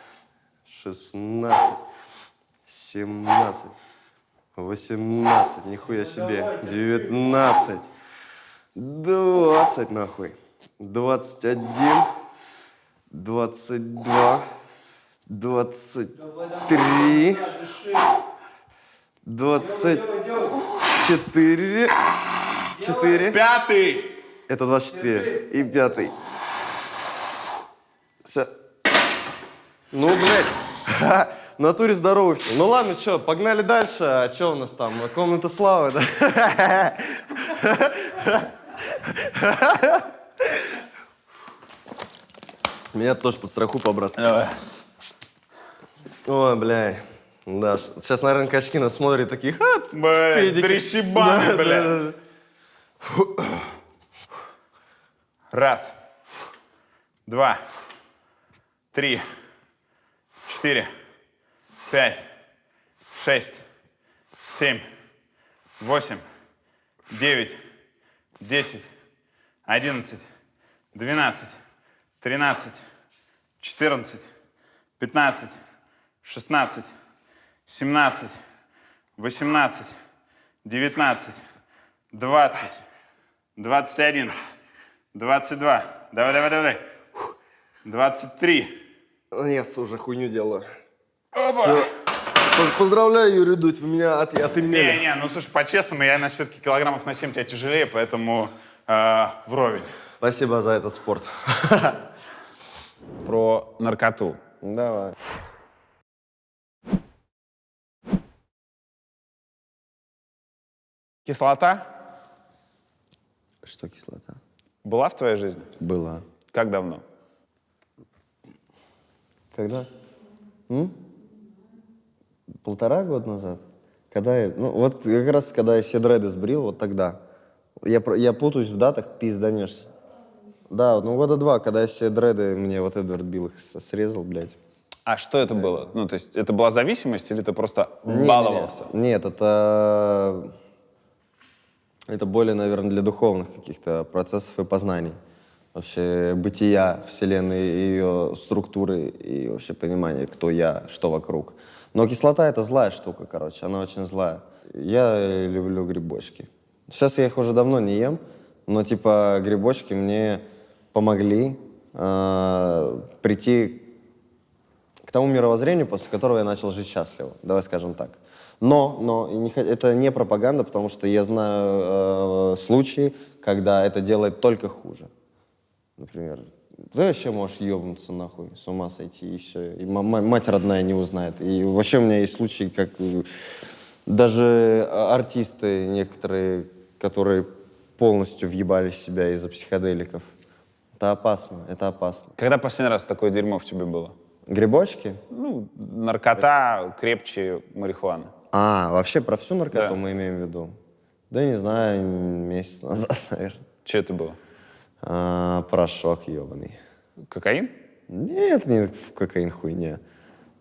16, 17, 18, нихуя себе, 19, 20, нахуй, 21, 22, 23, 24, 4. Пятый! Это 24. И пятый. Все. Ну, блядь. В натуре здоровый все. Ну ладно, что, погнали дальше. А что у нас там? Комната славы, да? Меня тоже под страху по-братски. Давай. Ой, бля. Да, сейчас, наверное, качки нас смотрят такие, Бля, педики. трещибаны, Да, бля. да, да. Раз, 2, 3, 4, 5, 6, 7, 8, 9, 10, 11, 12, 13, 14, 15, 16, 17, 18, 19, 20, 21, 22, давай, 23. Я уже хуйню делаю. Всё. Поздравляю, Юрий Дудь, вы меня отымели. Не, ну слушай, по-честному, я на все-таки килограммов на 7 тебя тяжелее, поэтому вровень. Спасибо за этот спорт. Про наркоту. Давай. Кислота Что кислота? была в твоей жизни? Была. Как давно? Когда? 1,5 года назад. Когда я, ну вот как раз когда я все дреды сбрил, вот тогда. Я путаюсь в датах, пизданешься. Да, вот, ну 2 года, когда я все дреды, мне вот Эдвард Билл их срезал, блядь. А что это было? Ну, то есть это была зависимость или ты просто Не, баловался? Нет, это более, наверное, для духовных каких-то процессов и познаний. Вообще бытия Вселенной, ее структуры и вообще понимание, кто я, что вокруг. Но кислота — это злая штука, короче, она очень злая. Я люблю грибочки. Сейчас я их уже давно не ем, но типа грибочки мне помогли прийти к тому мировоззрению, после которого я начал жить счастливо, давай скажем так. Но это не пропаганда, потому что я знаю случаи, когда это делает только хуже. Например, ты вообще можешь ебнуться нахуй, с ума сойти, и все. И мать родная не узнает. И вообще у меня есть случаи, как даже артисты некоторые, которые полностью въебали себя из-за психоделиков. Это опасно, это опасно. Когда последний раз такое дерьмо в тебе было? Грибочки? Ну, наркота крепче марихуаны. Вообще про всю наркоту Да. мы имеем в виду? Да не знаю, месяц назад, наверное. Что это было? Порошок ебаный. Кокаин? Нет, не кокаин хуйня.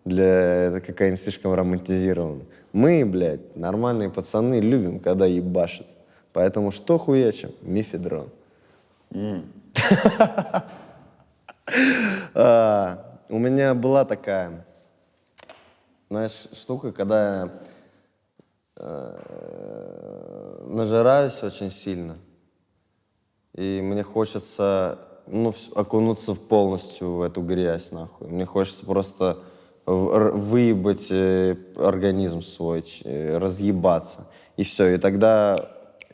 Это кокаин слишком романтизирован. Мы, блядь, нормальные пацаны, любим, когда ебашат. Поэтому что хуячим? Мефедрон. У меня была такая, знаешь, штука, когда я нажираюсь очень сильно, и мне хочется, окунуться полностью в эту грязь, нахуй. Мне хочется просто выебать организм свой, разъебаться. И все. И тогда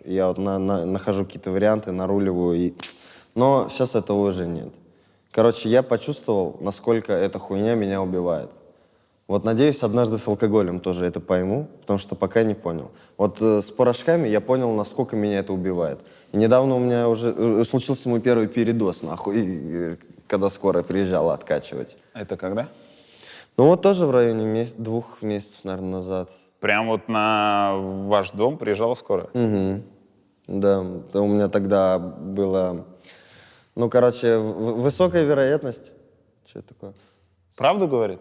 я вот нахожу какие-то варианты, наруливаю. Но сейчас этого уже нет. Короче, я почувствовал, насколько эта хуйня меня убивает. Вот надеюсь, однажды с алкоголем тоже это пойму, потому что пока не понял. Вот с порошками я понял, насколько меня это убивает. И недавно у меня уже случился мой первый передоз, нахуй, когда скорая приезжала откачивать. Это когда? Ну вот тоже в районе 2 месяцев, наверное, назад. Прям вот на ваш дом приезжала скорая? Угу. Да, это у меня тогда было... Ну, короче, высокая вероятность. Что это такое? Правду говорит?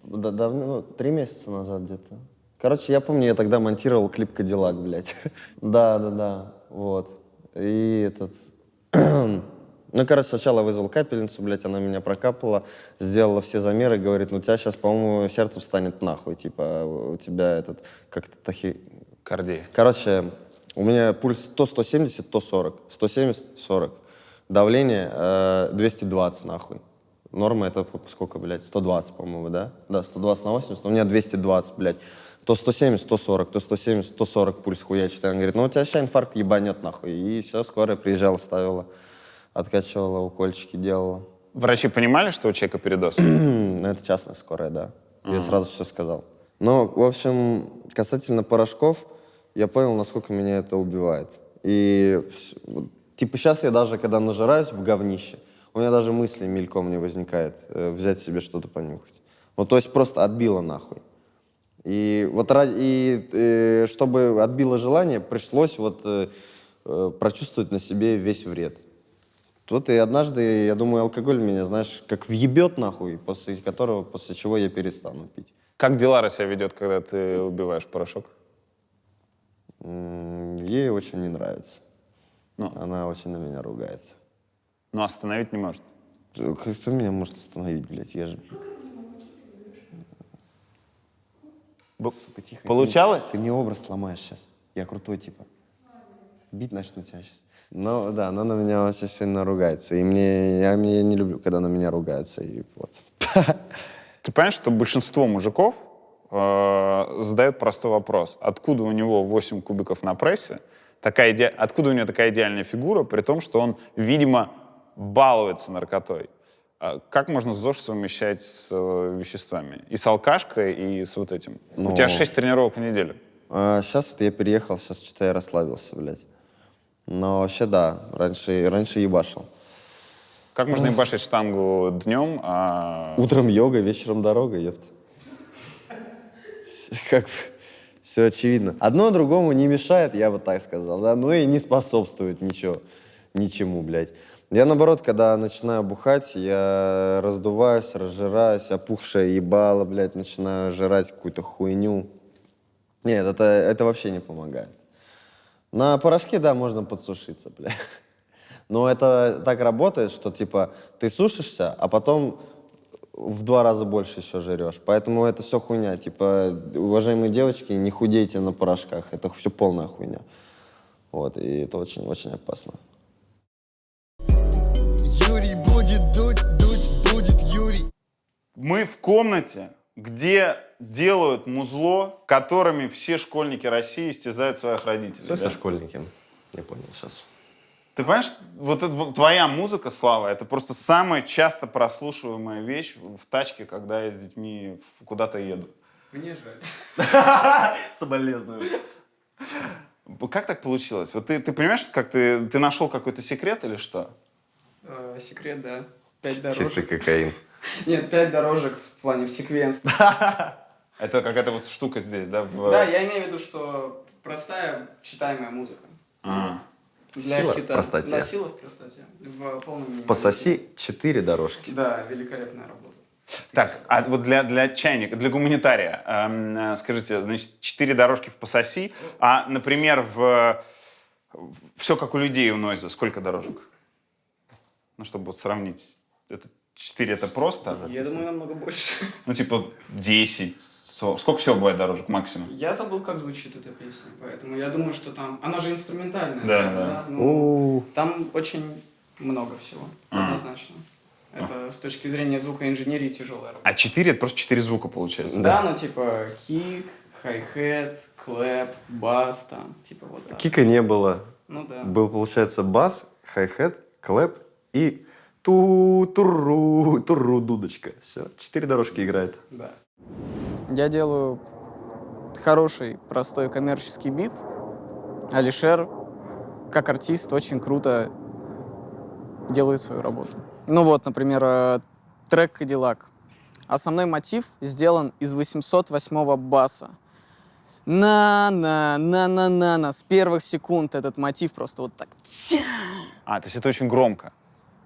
Давно, ну, 3 месяца назад где-то. Короче, я помню, я тогда монтировал клип «Кадиллак», блядь. Да, вот. И этот... Ну, короче, сначала вызвал капельницу, блядь, она меня прокапала, сделала все замеры, говорит, ну, у тебя сейчас, по-моему, сердце встанет нахуй, типа, у тебя этот, как-то Кардия. Короче, у меня пульс то 170, то 40. 170, 40. Давление 220, нахуй. Норма это сколько, блядь? 120, по-моему, да? Да, 120 на 80, но у меня 220, блядь. То 170, то 40, то 170, то 40 пульс хуячит. Он говорит, ну у тебя сейчас инфаркт ебанет, нахуй. И все, скорая приезжала, ставила, откачивала, укольчики делала. Врачи понимали, что у человека передоз? Это частная скорая, да. Я сразу все сказал. Но, в общем, касательно порошков, я понял, насколько меня это убивает. И, типа, сейчас я даже, когда нажираюсь в говнище, у меня даже мысли мельком не возникает взять себе что-то понюхать. Вот, то есть просто отбило нахуй. И вот чтобы отбило желание, пришлось вот прочувствовать на себе весь вред. Вот и однажды, я думаю, алкоголь меня, знаешь, как въебет нахуй, после чего я перестану пить. Как Дилара себя ведет, когда ты убиваешь порошок? Ей очень не нравится. Ну. Она очень на меня ругается. Но остановить не может. Кто меня может остановить, блядь? Я же... Сука, тихо. Получалось? Ты мне образ сломаешь сейчас. Я крутой, типа. Бить начну тебя сейчас. Ну, да, она на меня очень сильно ругается. И я не люблю, когда на меня ругаются. И вот. Ты понимаешь, что большинство мужиков задают простой вопрос. Откуда у него 8 кубиков на прессе? Откуда у него такая идеальная фигура, при том, что он, видимо, балуется наркотой? Как можно ЗОЖ совмещать с веществами? И с алкашкой, и с вот этим? У тебя 6 тренировок в неделю. Сейчас вот я переехал, сейчас что-то я расслабился, блядь. Но вообще, да, раньше ебашил. Как можно ебашить штангу днем, Утром йога, вечером дорога, ёпта. Как бы все очевидно. Одно другому не мешает, я бы так сказал, да, но и не способствует ничему, блядь. Я, наоборот, когда начинаю бухать, я раздуваюсь, разжираюсь, опухшее ебало, блядь, начинаю жрать какую-то хуйню. Нет, это вообще не помогает. На порошке, да, можно подсушиться, блядь. Но это так работает, что, типа, ты сушишься, а потом в 2 раза больше еще жрешь. Поэтому это все хуйня. Типа, уважаемые девочки, не худейте на порошках. Это все полная хуйня. Вот, и это очень-очень опасно. Юрий будет дуть будет Юрий. Мы в комнате, где делают музло, которыми все школьники России истязают своих родителей. Все да? школьники. Я понял сейчас. Ты понимаешь, вот это, твоя музыка, Слава, это просто самая часто прослушиваемая вещь в тачке, когда я с детьми куда-то еду. Мне жаль. Соболезную. Как так получилось? Вот ты понимаешь, как ты нашел какой-то секрет или что? Секрет, да. 5 дорожек. Чистый кокаин. Нет, 5 дорожек в плане в секвенс. Это какая-то вот штука здесь, да? Да, я имею в виду, что простая читаемая музыка. Для Сила в хита. простоте. Да, сила в простоте. В полном минимализме. Пососи 4 дорожки. Да, великолепная работа. Так, а вот для чайника, для гуманитария, скажите, значит, 4 дорожки в пососи, а, например, все как у людей у Нойза, сколько дорожек? Ну, чтобы вот сравнить. 4 это просто? Я думаю, намного больше. Ну, типа 10, 40. Сколько всего бывает дорожек максимум? Я забыл, как звучит эта песня, поэтому я думаю, что там... Она же инструментальная. Да. Ну, там очень много всего, однозначно. Это с точки зрения звукоинженерии тяжелая работа. А 4 это просто 4 звука получается? Да, ну типа кик, хай-хет, клэп, бас, там, типа вот так. Кика не было. Ну да. Был, получается, бас, хай-хет, клэп и турру, дудочка. Все, 4 дорожки играет. Да. Я делаю хороший, простой коммерческий бит. Алишер, как артист, очень круто делает свою работу. Ну вот, например, трек «Кадиллак». Основной мотив сделан из 808-го баса. На-на-на-на-на-на. С первых секунд этот мотив просто вот так. А, то есть это очень громко.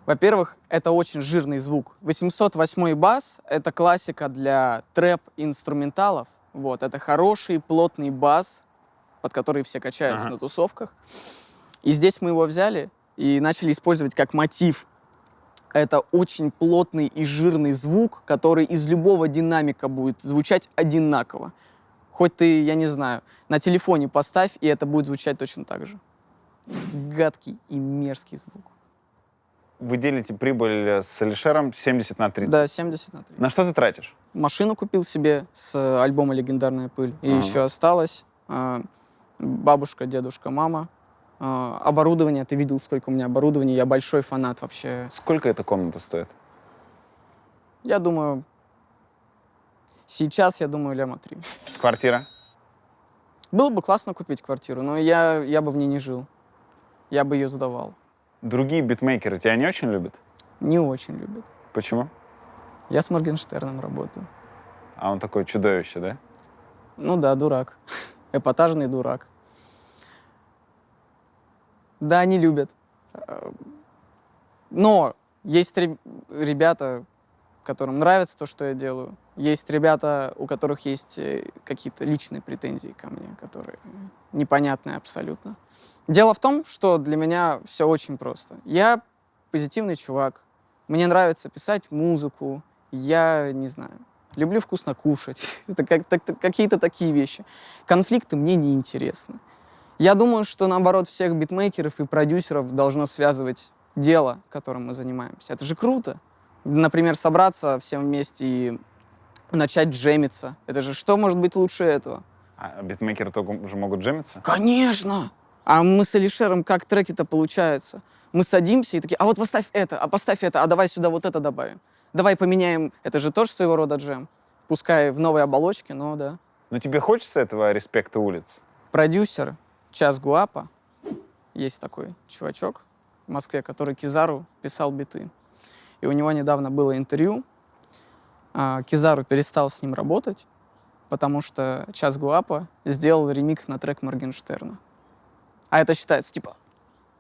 Во-первых, это очень жирный звук. 808 бас — это классика для трэп-инструменталов. Вот, это хороший, плотный бас, под который все качаются на тусовках. И здесь мы его взяли и начали использовать как мотив. Это очень плотный и жирный звук, который из любого динамика будет звучать одинаково. Хоть ты, я не знаю, на телефоне поставь, и это будет звучать точно так же. Гадкий и мерзкий звук. Вы делите прибыль с Алишером 70 на 30. Да, 70 на 3. На что ты тратишь? Машину купил себе с альбома «Легендарная пыль». И еще осталось бабушка, дедушка, мама. Оборудование. Ты видел, сколько у меня оборудования. Я большой фанат вообще. Сколько эта комната стоит? Я думаю, сейчас, я думаю, ляма 3. Квартира? Было бы классно купить квартиру, но я бы в ней не жил. Я бы ее сдавал. Другие битмейкеры тебя не очень любят? Не очень любят. Почему? Я с Моргенштерном работаю. А он такое чудовище, да? Ну да, дурак. Эпатажный дурак. Да, не любят. Но есть ребята, которым нравится то, что я делаю. Есть ребята, у которых есть какие-то личные претензии ко мне, которые непонятные абсолютно. Дело в том, что для меня все очень просто. Я позитивный чувак. Мне нравится писать музыку. Я, не знаю, люблю вкусно кушать. Это какие-то такие вещи. Конфликты мне не интересны. Я думаю, что, наоборот, всех битмейкеров и продюсеров должно связывать дело, которым мы занимаемся. Это же круто. Например, собраться всем вместе и начать джемиться. Это же что может быть лучше этого? А битмейкеры только уже могут джемиться? Конечно! А мы с Алишером как треки-то получаются? Мы садимся и такие, а вот поставь это, а давай сюда вот это добавим. Давай поменяем, это же тоже своего рода джем. Пускай в новой оболочке, но да. Но тебе хочется этого респекта улиц? Продюсер Час Гуапа, есть такой чувачок в Москве, который Кизару писал биты. И у него недавно было интервью. Кизару перестал с ним работать, потому что Час Гуапа сделал ремикс на трек Моргенштерна. А это считается, типа,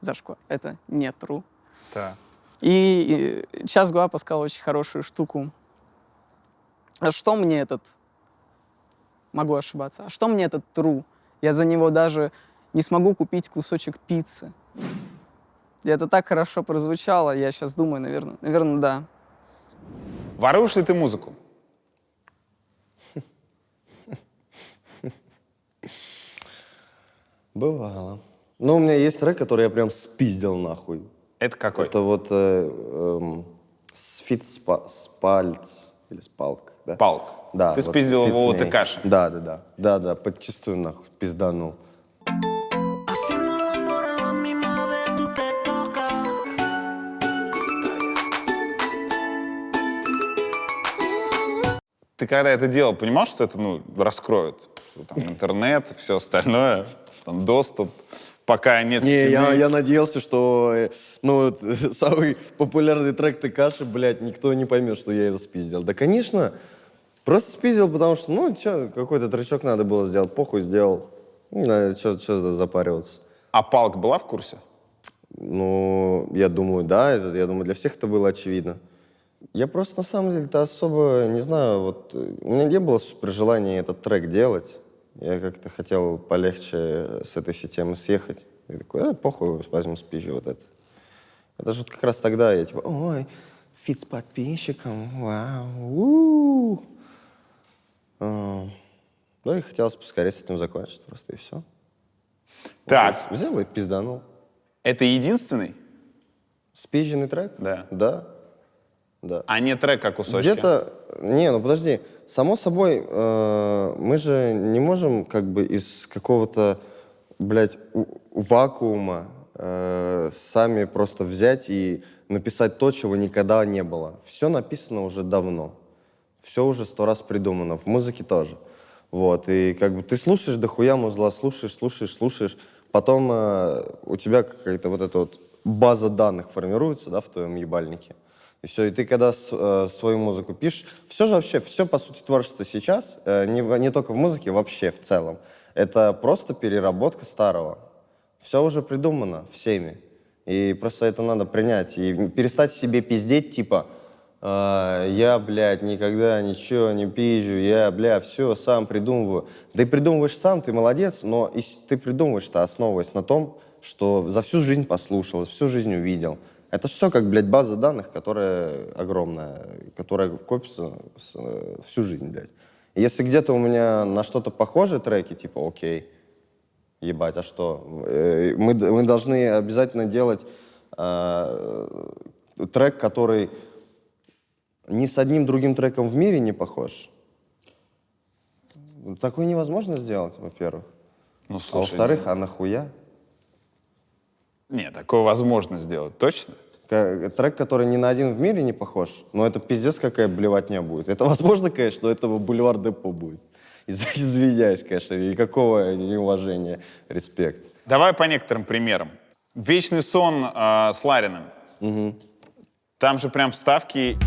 зашквар. Это не true. Да. И Час Гуапа сказал очень хорошую штуку. А что мне этот... Могу ошибаться. А что мне этот true? Я за него даже не смогу купить кусочек пиццы. И это так хорошо прозвучало. Я сейчас думаю, наверное, да. Воруешь ли ты музыку? Бывало. Ну, у меня есть трек, который я прям спиздил нахуй. Это какой? Это вот фит Спальц или Спалк. Да? Палк. Да. Ты вот спиздил фит его у с ней. ТКши. Да, подчистую нахуй пизданул. Ты когда это делал, понимал, что это, раскроют? Что там интернет, все остальное, там доступ, пока нет Не, стены. я надеялся, что самый популярный трек ТКши, блядь, никто не поймет, что я это спиздил. Да, конечно, просто спиздил, потому что, какой-то тречок надо было сделать, похуй сделал. Что запариваться. А Палк была в курсе? Ну, я думаю, да, я думаю, для всех это было очевидно. Я просто, на самом деле-то особо, не знаю, у меня не было супер желания этот трек делать. Я как-то хотел полегче с этой всей темы съехать. Я такой, похуй, возьму спизжу вот это. Это же как раз тогда я типа, ой, фит с подписчиком, вау, Да, и хотелось поскорее с этим закончить просто, и все. Так, Взял и пизданул. это единственный? Спизженный трек? Да. Да. А не трек, как кусочки? Где-то... Не, подожди. Само собой, мы же не можем как бы из какого-то, блядь, вакуума сами просто взять и написать то, чего никогда не было. Все написано уже давно. Все уже 100 раз придумано. В музыке тоже. Вот. И как бы ты слушаешь дохуя музла, слушаешь. Потом у тебя какая-то вот эта вот база данных формируется, да, в твоем ебальнике. И все, и ты когда свою музыку пишешь, все же вообще, все, по сути, творчество сейчас, не только в музыке, вообще в целом, Это просто переработка старого. Все уже придумано всеми. И просто это надо принять. И перестать себе пиздеть, типа, я, блядь, никогда ничего не пизжу, я, бля, все сам придумываю. Да и придумываешь сам, ты молодец, но ты придумываешь-то, основываясь на том, что за всю жизнь послушал, за всю жизнь увидел. Это все как, блядь, база данных, которая огромная, которая копится всю жизнь, блядь. И если где-то у меня на что-то похожие треки, типа, окей, ебать, а что? Мы должны обязательно делать трек, который ни с одним другим треком в мире не похож. Такое невозможно сделать, во-первых. Ну, А слушай, во-вторых, а нахуя? нет, такое возможно сделать, точно? Трек, который ни на один в мире не похож, но это пиздец какая блевотня будет. Это возможно, конечно, но этого бульвар Депо будет. Извиняюсь, конечно, и какого неуважения, респект. Давай по некоторым примерам. «Вечный сон» с Лариным. Там же прям вставки...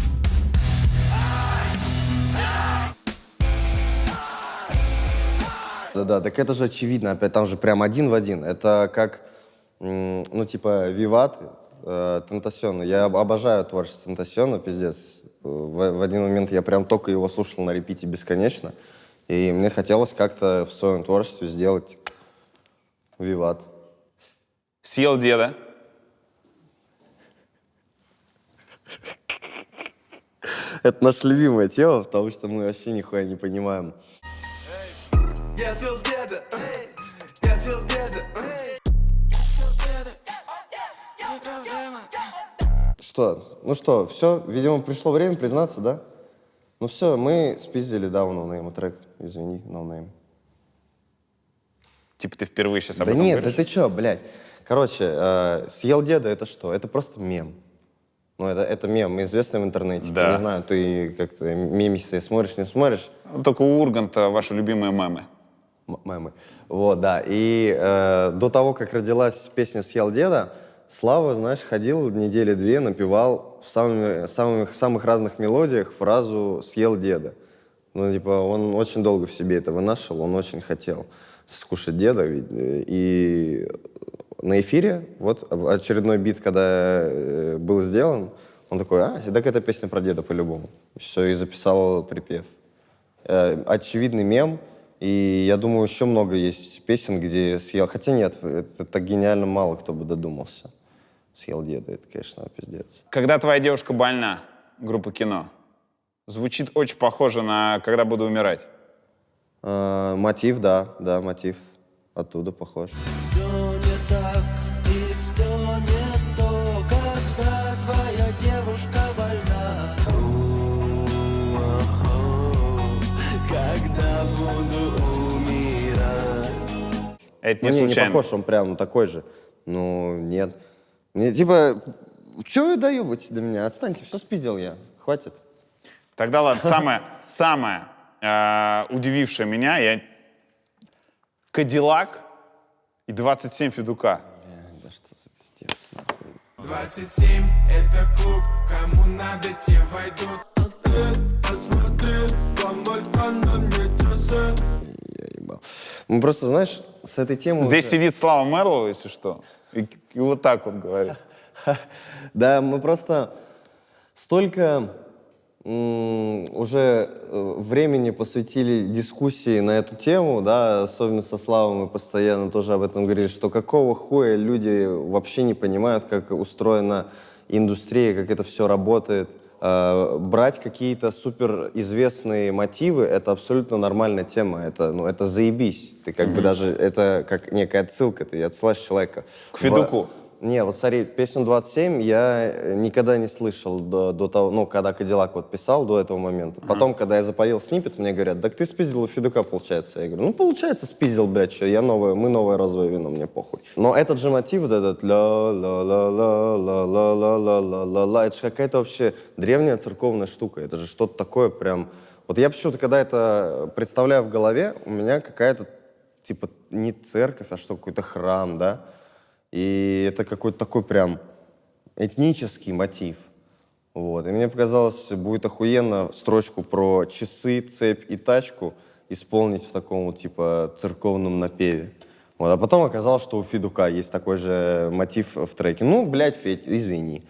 Да-да, так это же очевидно, опять там же прям один в один. Это как, ну, типа, Виват, Тентасиона. Я обожаю творчество Тентасиона, пиздец. В один момент я прям только его слушал на репите бесконечно. И мне хотелось как-то в своем творчестве сделать Виват. «Съел деда». Это наша любимая тема, потому что мы вообще нихуя не понимаем. Я съел деда, я съел деда. Что? Ну что, все, видимо, пришло время признаться, да? Ну все, мы спиздили, да, у NoName трек. Извини, NoName. Типа ты впервые сейчас об Да этом нет, да говоришь? ты чё, блядь. Короче, «Съел деда» — это что? Это просто мем. Ну, это мем, известный в интернете. Да. Не знаю, ты как-то мемисы смотришь, не смотришь? Ну, только у Урганта ваши любимые мемы. Мемы. Вот, да. И до того, как родилась песня «Съел деда», Слава, знаешь, ходил недели две, напевал в самых разных мелодиях фразу «съел деда». Ну, типа, он очень долго в себе это вынашивал, он очень хотел скушать деда. И на эфире, вот, очередной бит, когда был сделан, он такой, так это песня про деда по-любому. Все, и записал припев. Очевидный мем. И я думаю, еще много есть песен, где съел... Хотя нет, это так гениально мало кто бы додумался. «Съел деда», это, конечно, пиздец. «Когда твоя девушка больна» группа «Кино». Звучит очень похоже на «Когда буду умирать». Мотив, да, мотив. Оттуда похож. Все не так и все не то, когда твоя девушка больна. Когда буду умирать. Это не Не случайно. похож, он прям такой же. Ну, нет. Мне, типа, чего вы доебаете до меня? Отстаньте, все спиздил я. Хватит. Тогда ладно, самое удивившее меня, я «Кадиллак» и 27 Федука. Да что за пиздец, нахуй. 27 это клуб, кому надо, те войдут. Я ебал. Ну, просто, знаешь, с этой темой... Здесь сидит Слава Мерлоу, если что, и вот так вот говорит. Да, мы просто столько уже времени посвятили дискуссии на эту тему, да, особенно со Славой мы постоянно тоже об этом говорили, что какого хуя люди вообще не понимают, как устроена индустрия, как это все работает. Брать какие-то суперизвестные мотивы — это абсолютно нормальная тема, это заебись. Ты как бы даже, это как некая отсылка, ты отсылаешь человека. К Федуку. Не, вот смотри, песню 27 я никогда не слышал до того, ну, когда Кадиллак вот писал, до этого момента. Потом, когда я запалил сниппет, мне говорят, так ты спиздил у Федука, получается. Я говорю, ну, получается, спиздил, блядь, что, мы новое розовое вино, мне похуй. Но этот же мотив, вот этот ла-ла-ла-ла-ла-ла-ла-ла-ла-ла, это же какая-то вообще древняя церковная штука, это же что-то такое прям... Вот я почему-то, когда это представляю в голове, у меня какая-то, типа, не церковь, а что, какой-то храм, да? И это какой-то такой прям этнический мотив. Вот. И мне показалось, будет охуенно строчку про часы, цепь и тачку исполнить в таком вот, типа, церковном напеве. Вот. А потом оказалось, что у Федука есть такой же мотив в треке. Ну, блядь, Федь, извини.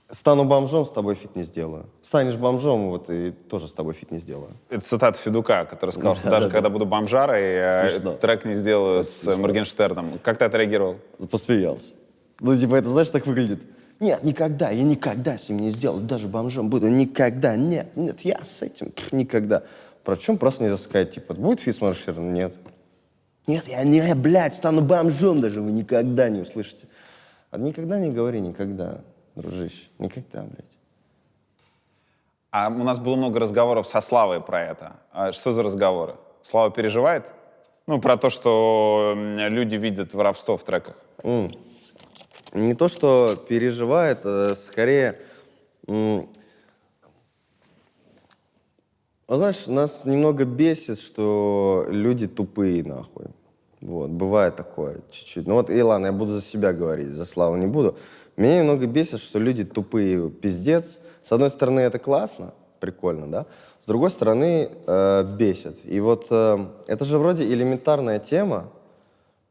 Стану бомжом, с тобой фит не сделаю. Станешь бомжом, вот, и тоже с тобой фит не сделаю. Это цитата Федука, который сказал, что даже когда буду бомжарой, Смешно. трек не сделаю с Моргенштерном. Как ты отреагировал? Посмеялся. Ну, типа, это, знаешь, так выглядит. Нет, никогда, я никогда с ним не сделаю, даже бомжом буду, никогда, нет, я с этим, никогда. Причем просто нельзя сказать, типа, будет фит с Моргенштерном? Нет. Нет, я не, блядь, стану бомжом даже, вы никогда не услышите. А никогда не говори никогда, дружище, никогда, блядь. А у нас было много разговоров со Славой про это. А что за разговоры? Слава переживает? Ну, про то, что люди видят воровство в треках. Не то, что переживает, а скорее... знаешь, нас немного бесит, что люди тупые, нахуй. Вот, бывает такое чуть-чуть. Ну вот, и ладно, я буду за себя говорить, за Славу не буду. Меня немного бесит, что люди тупые, пиздец. С одной стороны, это классно, прикольно, да? С другой стороны, бесит. И вот это же вроде элементарная тема,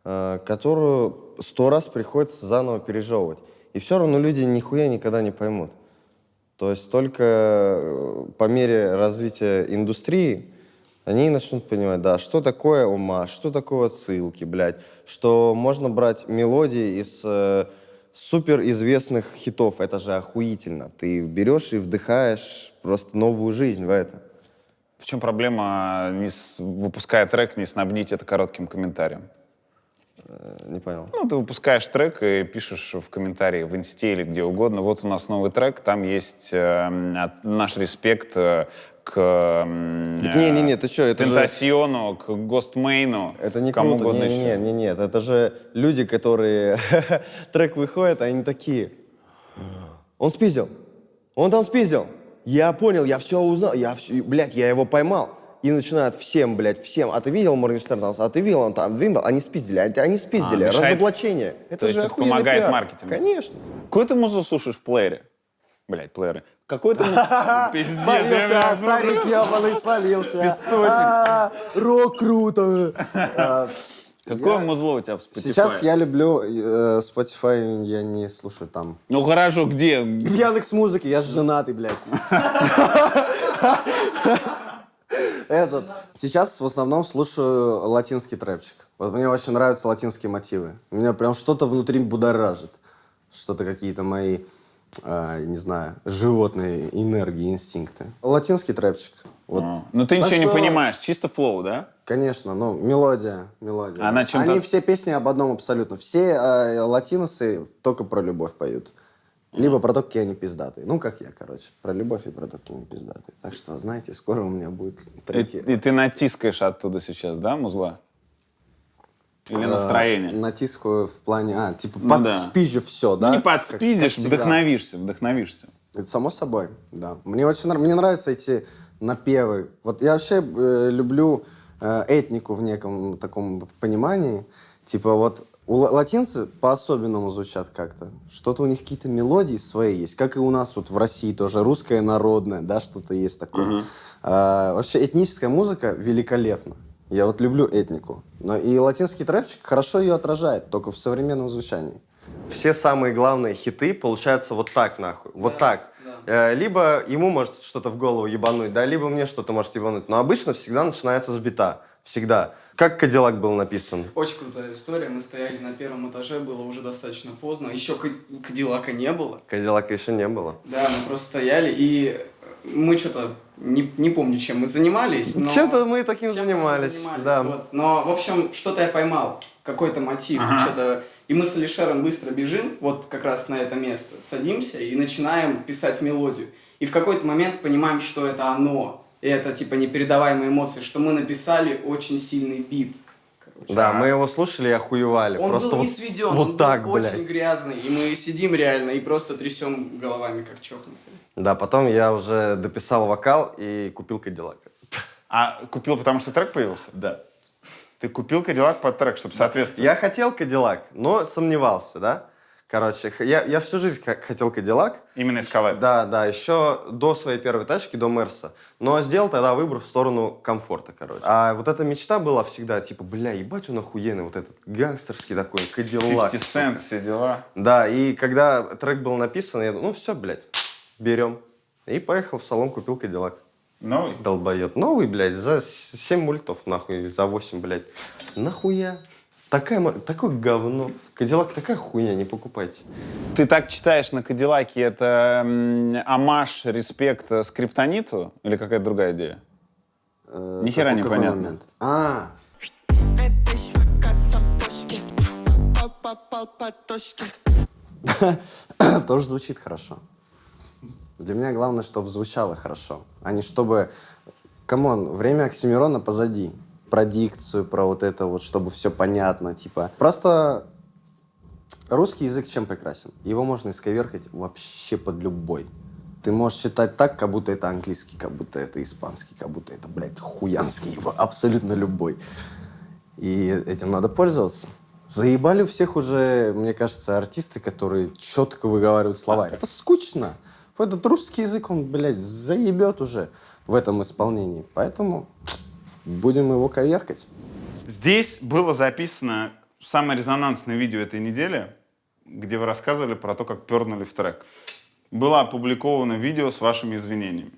которую 100 раз приходится заново пережевывать. И все равно люди нихуя никогда не поймут. То есть только по мере развития индустрии они начнут понимать, да, что такое ума, что такое отсылки, блядь, что можно брать мелодии из суперизвестных хитов. Это же охуительно. Ты берешь и вдыхаешь просто новую жизнь в это. В чем проблема, выпуская трек, не снабдить это коротким комментарием? Не понял. Ну, ты выпускаешь трек и пишешь в комментарии в инсте или где угодно. Вот у нас новый трек, там есть наш респект к Не-не-не, ты что, это же... Тентасиону, к Гостмейну, Это не кому круто. угодно еще. Нет, это же люди, которые... трек выходит, они такие... Он спиздил. Он там спиздил. Я понял, я все узнал. Блядь, я его поймал. И начинают всем, блядь, всем. А ты видел Моргенштерна? А ты видел, он там, видел? Они спиздили. Они спиздили. Мешает. Разоблачение. Это То же есть это охуенный помогает пиар. маркетингу? Конечно. Какую ты музыку слушаешь в плеере? Блядь, плееры. Какой ты Пиздец. Спалился, старик ебаный, спалился. Рок круто. Какое музло у тебя в Spotify? Сейчас я люблю Spotify, я не слушаю там. Ну хорошо, где? В Яндекс.Музыке, я же женатый, блядь. Сейчас в основном слушаю латинский трэпчик. Вот мне очень нравятся латинские мотивы. Меня прям что-то внутри будоражит. Что-то какие-то мои, не знаю, животные энергии, инстинкты. Латинский трэпчик. Вот. Ну ты Так ничего не что- понимаешь, чисто флоу, да? Конечно, ну, мелодия. Она чем-то- Они все песни об одном абсолютно. Все латиносы только про любовь поют. Либо про то, какие они пиздатые. Ну, как я, короче. Про любовь и про то, какие они пиздатые. Так что, знаете, скоро у меня будет треки. И ты натискаешь оттуда сейчас, да, музла? Или настроение? Натискаю в плане, типа, Ну да. подспизжу все, да? Ну, не Как подспиздишь, всегда. вдохновишься. Это само собой, да. Мне очень мне нравятся эти напевы. Вот я вообще люблю этнику в неком таком понимании. Типа вот латинцы по-особенному звучат как-то. Что-то у них какие-то мелодии свои есть. Как и у нас вот в России тоже русское народное, да, что-то есть такое. Вообще этническая музыка великолепна. Я вот люблю этнику. Но и латинский трэпчик хорошо ее отражает, только в современном звучании. Все самые главные хиты получаются вот так, нахуй. Вот так. Либо ему может что-то в голову ебануть, да, либо мне что-то может ебануть. Но обычно всегда начинается с бита. Всегда. Как «Кадиллак» был написан? Очень крутая история. Мы стояли на первом этаже, было уже достаточно поздно. Еще Кадиллака не было. «Кадиллака» еще не было. Да, мы просто стояли, и мы что-то, не помню, чем мы занимались, но... Что-то мы таким чем-то занимались. мы Да. вот. Но, в общем, что-то я поймал, какой-то мотив, что-то... И мы с Алишером быстро бежим, вот как раз на это место, садимся и начинаем писать мелодию. И в какой-то момент понимаем, что это оно. И это, типа, непередаваемые эмоции, что мы написали очень сильный бит. Короче. Да, мы его слушали и охуевали. Он просто был вот, не сведен, вот он так, был блядь. очень грязный. И мы сидим реально и просто трясем головами, как чокнутые. Да, потом я уже дописал вокал и купил «Кадиллак». А купил, потому что трек появился? Да. Ты купил Кадиллак под трек, чтобы соответствовать? Я хотел «Кадиллак», но сомневался, да? Короче, я всю жизнь хотел Кадиллак. Именно Эскалад. Да, еще до своей первой тачки, до Мерса. Но сделал тогда выбор в сторону комфорта, короче. А вот эта мечта была всегда, типа, бля, ебать он охуенный, вот этот гангстерский такой Кадиллак. 50 Cent, все дела. Да, и когда трек был написан, я думал, ну все, блядь, берем. И поехал в салон, купил Кадиллак. Новый? Долбоеб. Новый, блядь, за 7 мультов, нахуй, за 8, блядь. Нахуя? Такое говно. Кадиллак такая хуйня, не покупайте. Ты так читаешь на Кадиллаке, это омаж, респект скриптониту? Или какая-то другая идея? Ни хера не Какой понятно. момент? Тоже звучит хорошо. Для меня главное, чтобы звучало хорошо, а не чтобы... Камон, время Оксимирона позади. Про дикцию, про вот это вот, чтобы все понятно, типа. Просто русский язык чем прекрасен? Его можно исковеркать вообще под любой. Ты можешь читать так, как будто это английский, как будто это испанский, как будто это, блядь, хуянский, абсолютно любой. И этим надо пользоваться. Заебали у всех уже, мне кажется, артисты, которые четко выговаривают слова. Это скучно. Этот русский язык, он, блядь, заебет уже в этом исполнении. Поэтому будем его коверкать. Здесь было записано самое резонансное видео этой недели, где вы рассказывали про то, как пернули в трек. Было опубликовано видео с вашими извинениями.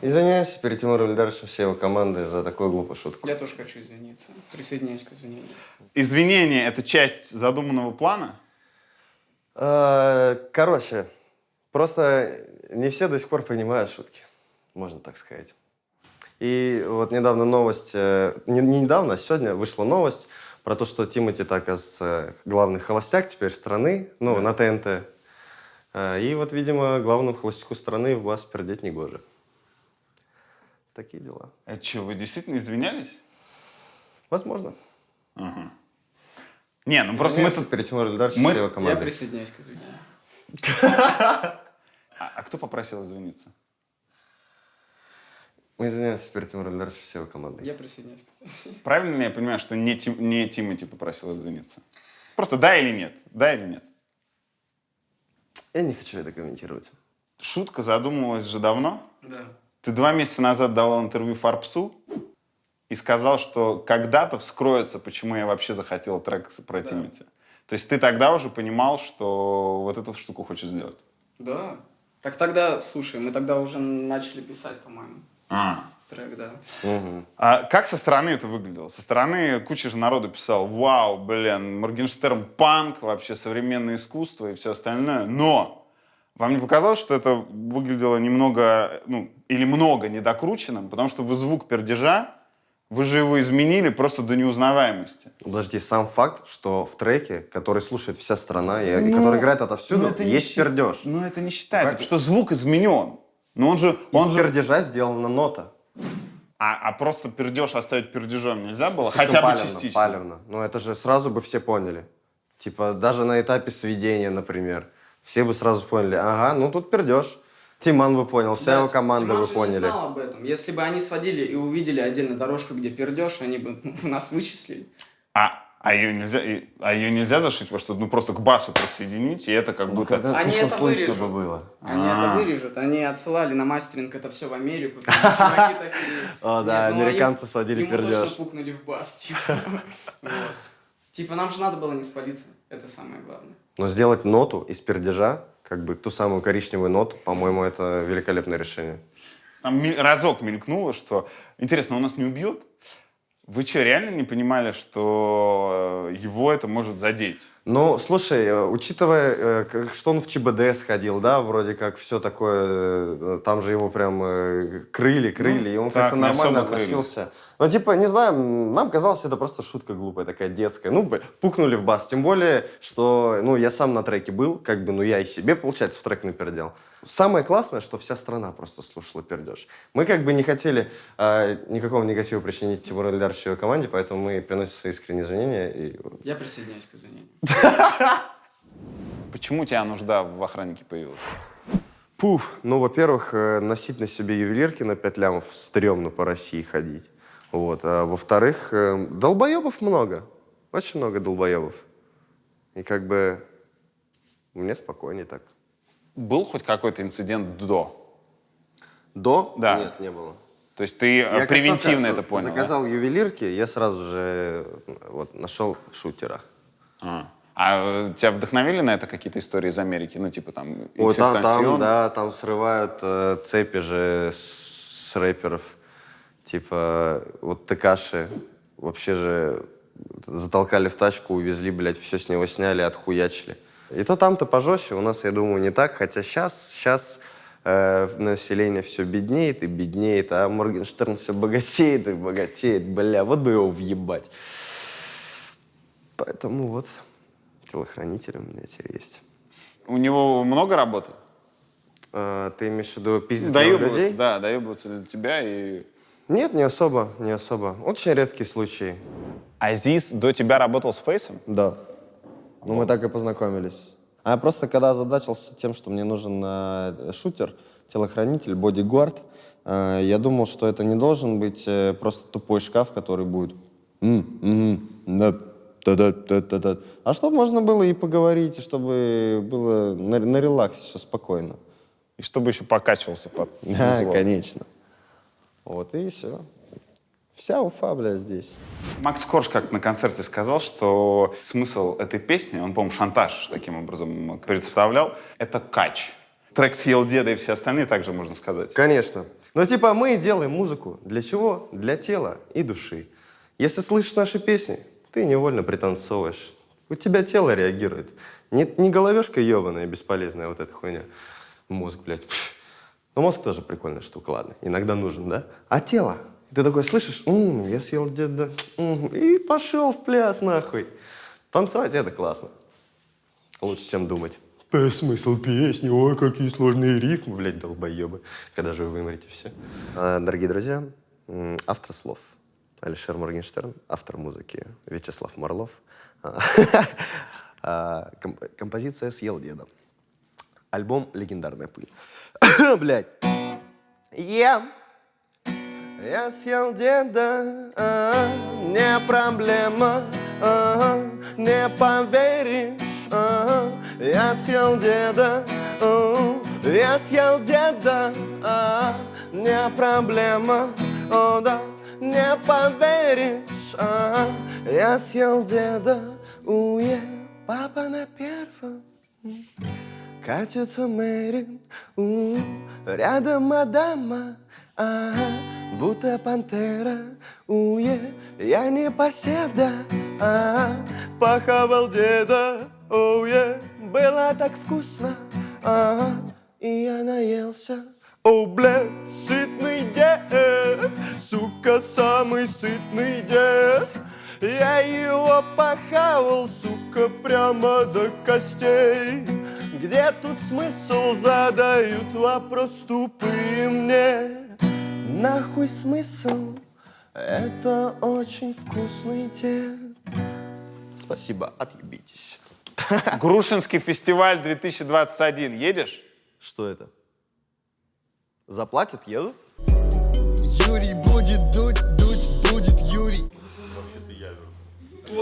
Извиняюсь перед Тимуром Ильдаровичем, всей его команды за такую глупую шутку. Я тоже хочу извиниться. Присоединяюсь к извинениям. Извинения — это часть задуманного плана? Короче, просто не все до сих пор понимают шутки, можно так сказать. И вот недавно новость, не недавно, а сегодня вышла новость про то, что Тимати, так, оказывается, главный холостяк теперь страны, ну, на ТНТ. И вот, видимо, главному холостяку страны в бас пердеть негоже. Такие дела. Это что, вы действительно извинялись? Возможно. Ага. Не, ну просто мы тут... перед Тимуром Ильдаровичем всей его Я командой. присоединяюсь к извинениям. А кто попросил извиниться? Мы извиняемся перед Тимуром Ильдаровичем всей его командой. Я присоединяюсь к извинениям. Правильно ли я понимаю, что не Тимати попросил извиниться? Просто да или нет? Да или нет? Я не хочу это комментировать. Шутка задумывалась же давно. Да. Ты 2 месяца назад давал интервью Фарбсу и сказал, что когда-то вскроется, почему я вообще захотел трек про Тимати. То есть ты тогда уже понимал, что вот эту штуку хочешь сделать? Да. Так тогда, слушай, мы тогда уже начали писать, по-моему, трек, да. Угу. А как со стороны это выглядело? Со стороны куча же народу писал: вау, блин, Моргенштерн панк, вообще современное искусство и все остальное. Но вам не показалось, что это выглядело немного, ну, или много недокрученным? Потому что вы звук пердежа, вы же его изменили просто до неузнаваемости. Подожди, сам факт, что в треке, который слушает вся страна и который играет отовсюду, есть пердеж. Ну, это не считается, потому что звук изменен. Но он же... Из пердежа сделана нота. А просто пердеж оставить пердежом нельзя было? Хотя бы частично. Палевно. Ну, это же сразу бы все поняли. Типа, даже на этапе сведения, например. Все бы сразу поняли, ага, ну тут пердеж. Тиман бы понял, вся его команда бы поняли. Тиман же не знал об этом. Если бы они сводили и увидели отдельно дорожку, где пердеж, они бы нас вычислили. А ее нельзя зашить во что-то, ну просто к басу присоединить, и это как будто... Они это вырежут. Было. Они это вырежут. Они отсылали на мастеринг это все в Америку. Там чуваки такие. О, да, Нет, ну, американцы сводили ему точно пердеж. пукнули в бас. Типа. Вот. Типа нам же надо было не спалиться. Это самое главное. Но сделать ноту из пердежа, как бы ту самую коричневую ноту, по-моему, это великолепное решение. Там разок мелькнуло, что... Интересно, он нас не убьет? Вы что, реально не понимали, что его это может задеть? Ну, слушай, учитывая, что он в ЧБД сходил, да, вроде как все такое, там же его прям крыли, и он так, как-то не нормально особо относился. Ну, типа, не знаю, нам казалось, это просто шутка глупая, такая детская. Ну, пукнули в бас. Тем более, что, ну, я сам на треке был, как бы, ну, я и себе, получается, в трек напердел. Самое классное, что вся страна просто слушала пердеж. Мы как бы не хотели никакого негатива причинить Тимуру Ильдаровичу и его команде, поэтому мы приносим свои искренние извинения. И... Я присоединяюсь к извинениям. Почему у тебя нужда в охраннике появилась? Ну, во-первых, носить на себе ювелирки на 5 лямов стрёмно по России ходить. Вот. А во-вторых, долбоебов много. Очень много долбоебов. И как бы мне спокойнее так. Был хоть какой-то инцидент до? До? Да. Нет, не было. То есть ты Я как превентивно только это понял, заказал ювелирки, я сразу же вот, нашел шутера. да? Тебя вдохновили на это какие-то истории из Америки? Ну, типа там... Ой, там, XXXTentacion? да, там срывают цепи же с рэперов. Типа, вот Текаши вообще же затолкали в тачку, увезли, блядь, все с него сняли, отхуячили. И то там-то пожестче, у нас, я думаю, не так. Хотя сейчас население все беднеет и беднеет, а Моргенштерн все богатеет и богатеет. Бля, вот бы его въебать. Поэтому вот телохранитель у меня теперь есть. У него много работы? Ты имеешь в виду пиздить Доебываться, людей? да, доебываться для тебя и... Нет, не особо, не особо. Очень редкие случаи. Азиз до тебя работал с Фейсом? Да. Ну, мы так и познакомились. А я просто когда озадачился тем, что мне нужен шутер, телохранитель, бодигард, я думал, что это не должен быть просто тупой шкаф, который будет... А чтобы можно было и поговорить, и чтобы было на релаксе все спокойно. И чтобы еще покачивался под Да, музло. конечно. Вот и все. Вся Уфа, бля, здесь. Макс Корж как-то на концерте сказал, что смысл этой песни, он, по-моему, «Шантаж» таким образом представлял, это кач. Трек «Съел деда» и все остальные также можно сказать. Конечно. Но типа мы делаем музыку. Для чего? Для тела и души. Если слышишь наши песни, ты невольно пританцовываешь. У тебя тело реагирует. Не головешка ебаная, бесполезная вот эта хуйня. Мозг, блядь. Ну, мозг тоже прикольная штука, ладно. Иногда нужен, да? А тело? Ты такой слышишь, я съел деда, и пошел в пляс, нахуй. Танцевать — это классно. Лучше, чем думать. Смысл песни, ой, какие сложные рифмы, блядь, долбоебы. Когда же вы вымрете все? Дорогие друзья, автор слов Алишер Моргенштерн, автор музыки Вячеслав Марлов. Композиция «Съел деда». Альбом «Легендарная пыль». Блядь. Я съел деда, не проблема, не поверишь. Я съел деда, не проблема, да, не поверишь. Я съел деда, папа на первом. Катится Мэри, рядом мадама, будто пантера, я не поседа, похавал деда, было так вкусно, и я наелся, блядь, сытный дед, сука, самый сытный дед. Я его похавал, сука, прямо до костей. Где тут смысл, задают вопрос тупые мне. Нахуй смысл, это очень вкусный дед. Спасибо, отъебитесь. Грушинский фестиваль 2021. Едешь? Что это? Заплатят, еду? Юрий будет дуть, дуть будет Юрий. В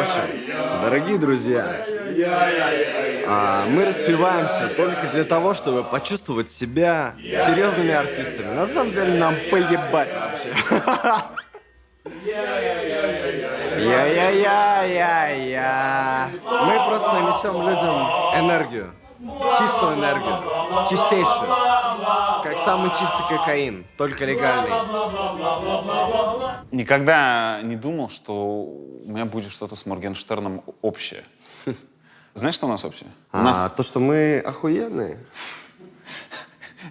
общем, дорогие друзья, мы распеваемся только для того, чтобы почувствовать себя серьезными артистами. На самом деле нам поебать вообще. Я. Мы просто несем людям энергию. Чистую энергию. Чистейшую. Как самый чистый кокаин, только легальный. Никогда не думал, что у меня будет что-то с Моргенштерном общее. Знаешь, что у нас общее? У нас... То, что мы охуенные.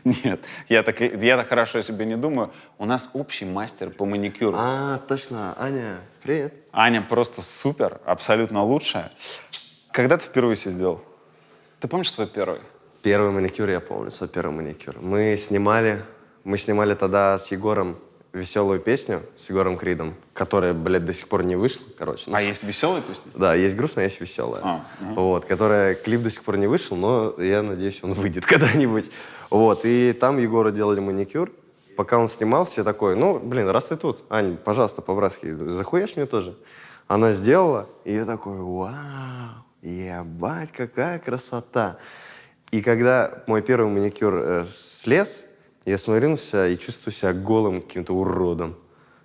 Нет, я так хорошо о себе не думаю. У нас общий мастер по маникюру. Точно. Аня, привет. Аня просто супер, абсолютно лучшая. Когда ты впервые себе сделал? Ты помнишь свой первый? Первый маникюр, я помню, свой первый маникюр. Мы снимали тогда с Егором веселую песню с Егором Кридом, которая, блядь, до сих пор не вышла, короче. Ну, А есть веселые песни? Да, есть грустная, есть веселая. Ага. Вот, которая клип до сих пор не вышел, но я надеюсь, он выйдет когда-нибудь. Вот, и там Егору делали маникюр. Пока он снимался, я такой, ну, блин, раз ты тут, Ань, пожалуйста, по-братски, захуешь мне тоже? Она сделала, и я такой, вау, ебать, какая красота. И когда мой первый маникюр слез, я смотрю на себя и чувствую себя голым каким-то уродом.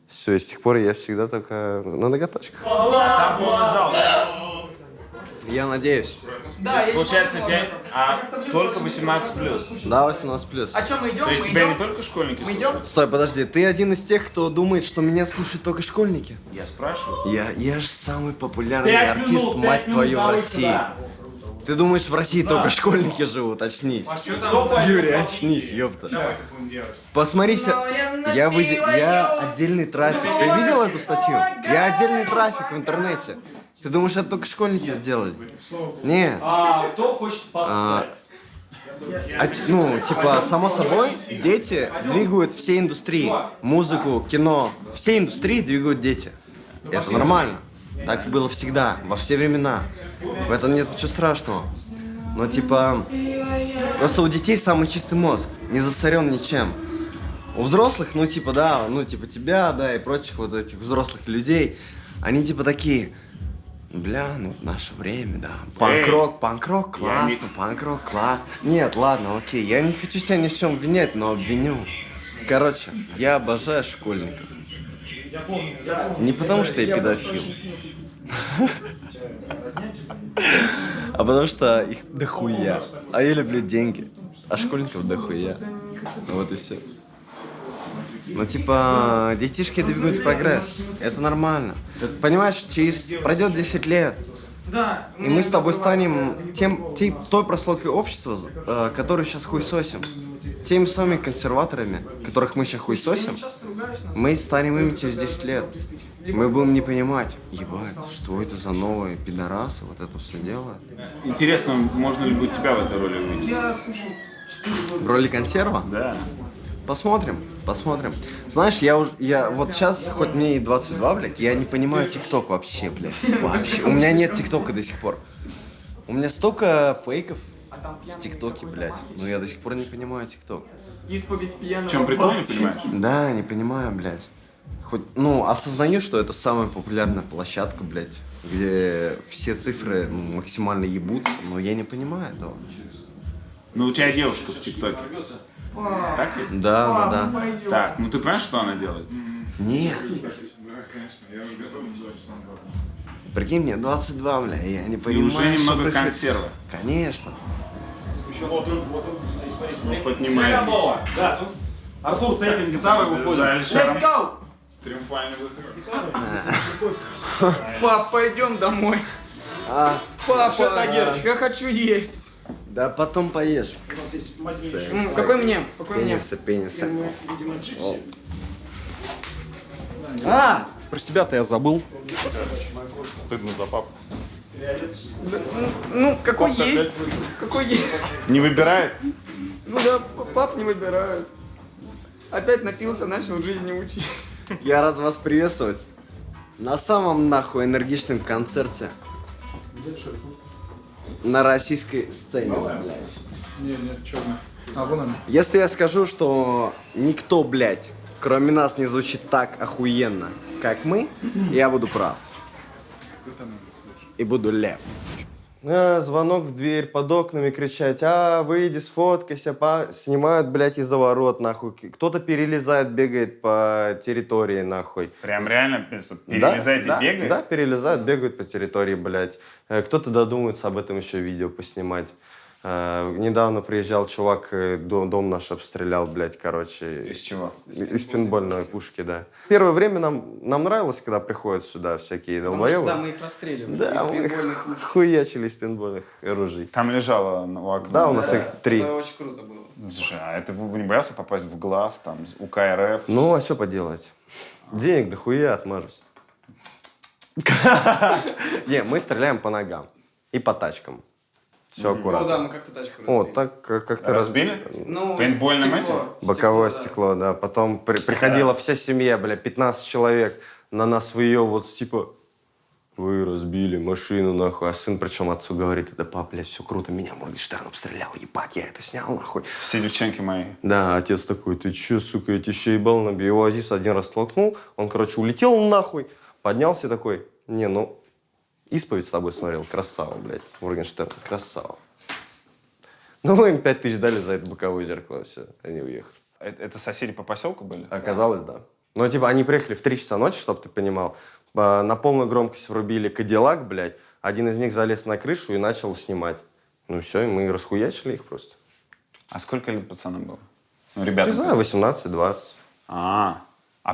Все, и с тех пор я всегда только на ноготочках. Там полный зал, да? Я надеюсь. Получается, тебе только 18+. Да, 18+. А что, мы идем? То есть тебя не только школьники слушают? Стой, подожди, ты один из тех, кто думает, что меня слушают только школьники? Я спрашиваю. Я же самый популярный артист, мать твою, в России. Ты думаешь, в России только школьники живут? Очнись. Юрий, очнись, ёпта. Посмотри я отдельный трафик. Ты видел эту статью? Я отдельный трафик в интернете. Ты думаешь, это только школьники сделали? Нет. Кто хочет поссать? Ну, типа, само собой, дети двигают все индустрии. Музыку, кино. Все индустрии двигают дети. Это нормально. Так было всегда, во все времена. В этом нет ничего страшного. Но, типа, просто у детей самый чистый мозг. Не засорен ничем. У взрослых, ну, типа, да, ну, типа, тебя, да, и прочих вот этих взрослых людей, они, типа, такие... Бля, ну в наше время, да. Панк-рок классно, панк-рок класс. Нет, ладно, окей, я не хочу себя ни в чем обвинять, но обвиню. Короче, я обожаю школьников. Не потому что я педофил. А потому что их дохуя. А я люблю деньги. А школьников дохуя. Вот и все. Ну, типа, детишки двигают прогресс. Это нормально. Ты понимаешь, пройдет 10 лет, Да. и мы с тобой станем той прослойкой общества, которую сейчас хуесосим. Теми самыми консерваторами, которых мы сейчас хуесосим, мы станем ими через 10 лет. Мы будем не понимать, ебать, что это за новые пидорасы, вот это все делают. Интересно, можно ли будет тебя в этой роли увидеть? В роли консерва? Да. Посмотрим. Знаешь, я вот сейчас, хоть мне и 22, блядь, я не понимаю ТикТок вообще, блядь. Вообще. У меня нет ТикТока до сих пор. У меня столько фейков в ТикТоке, блядь. Но я до сих пор не понимаю ТикТок. Исповедь пьяного. В чем прикол, не понимаешь? Да, не понимаю, блядь. Хоть, осознаю, что это самая популярная площадка, блядь, где все цифры максимально ебутся, но я не понимаю этого. Ну, у тебя девушка в ТикТоке. Так ведь? Да. Так, ну ты понимаешь, что она делает? Нет. Прикинь, мне 22, бля, я не И понимаю, уже что немного происходит. консерва. Конечно. Смотри. Поднимает. Да, тут Артур тэппинг гитару выходит. За Алишером. Let's go! Триумфальный выход. Пап, пойдем домой. Папа, я хочу есть. Да потом поешь. Какой мне? Пенисы. Про себя-то я забыл. Стыдно за папу. Ну, какой есть? Какой есть? Не выбирает? Ну да, пап не выбирают. Опять напился, начал жизни учить. Я рад вас приветствовать на самом нахуй энергичном концерте на российской сцене, блядь. Нет, черный. А, вон он. Если я скажу, что никто, блядь, кроме нас не звучит так охуенно, как мы, я буду прав. И буду лев. Звонок в дверь, под окнами кричать: выйди, сфоткайся, снимают, блядь, из-за ворот, нахуй. Кто-то перелезает, бегает по территории, нахуй. Прям реально перелезает и бегает? Да, перелезают, бегают по территории, блядь. Кто-то додумается об этом еще видео поснимать. Недавно приезжал чувак, дом наш обстрелял, блядь, короче. Из чего? Из пейнтбольной пушки, да. Первое время нам нравилось, когда приходят сюда всякие долбоебы. Да, мы их расстреливали. Да, из мы пейнтбольных пушек. хуячили из пейнтбольных оружий. Там лежало у окна. Да, у нас их 3. Это очень круто было. Слушай, а это вы не боялся попасть в глаз, там, у КРФ? Ну, а что поделать? Денег дохуя отмажусь. Не, мы стреляем по ногам и по тачкам. Все аккуратно. Ну да, мы как-то тачку разбили. Вот, так как-то Разбили? Ну, Пейнтбольным стекло. этим? Боковое стекло, да. Потом приходила вся семья, бля, 15 человек. На нас выебываться, типа, вы разбили машину, нахуй. А сын, причем отцу говорит, да, пап, блядь, все круто, меня Моргенштерн обстрелял, ебать, я это снял, нахуй. Все девчонки мои. Да, отец такой, ты че, сука, я тебе еще ебал, набил. Его Азиз один раз толкнул, он, короче, улетел нахуй, поднялся такой, не, ну, исповедь с тобой смотрел, красава, блядь, Моргенштерн, красава. Ну, мы им 5 тысяч дали за это боковое зеркало, все, они уехали. Это соседи по поселку были? Оказалось, да. Ну, типа, они приехали в 3 часа ночи, чтобы ты понимал. На полную громкость врубили Кадиллак, блядь. Один из них залез на крышу и начал снимать. Ну, все, и мы расхуячили их просто. А сколько лет пацанам было? Ну, ребята. Не знаю, 18-20. А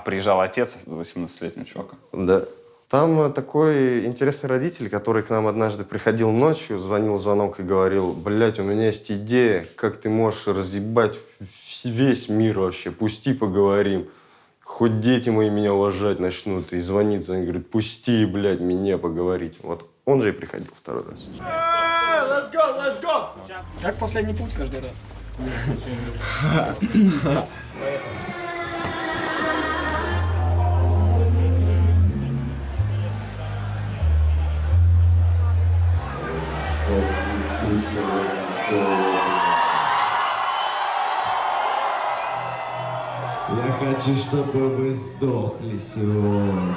приезжал отец 18-летнего чувака? Да. Там такой интересный родитель, который к нам однажды приходил ночью, звонил звонок и говорил, блядь, у меня есть идея, как ты можешь разъебать весь мир вообще, пусти поговорим. Хоть дети мои меня уважать начнут. И звонит, говорит, пусти, блядь, меня поговорить. Вот он же и приходил второй раз. Как последний путь каждый раз. Я хочу, чтобы вы сдохли сегодня.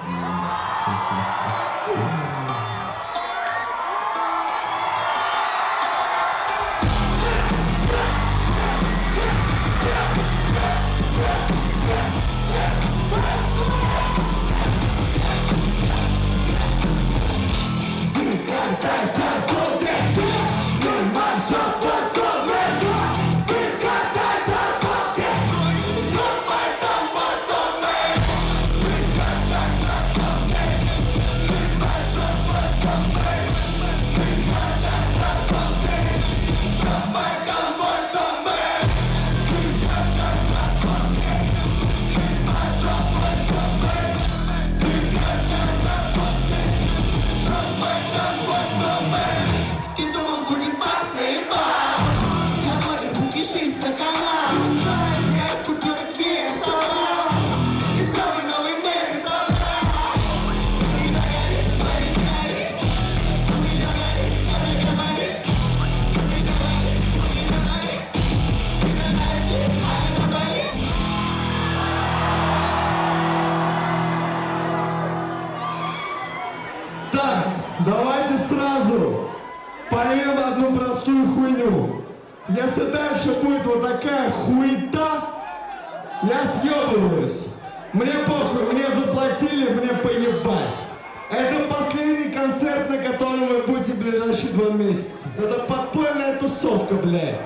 Так, давайте сразу поймем одну простую хуйню. Если дальше будет вот такая хуета, я съебываюсь. Мне похуй, мне заплатили, мне поебать. Это последний концерт, на котором вы будете в ближайшие 2 месяца. Это подпольная тусовка, блядь.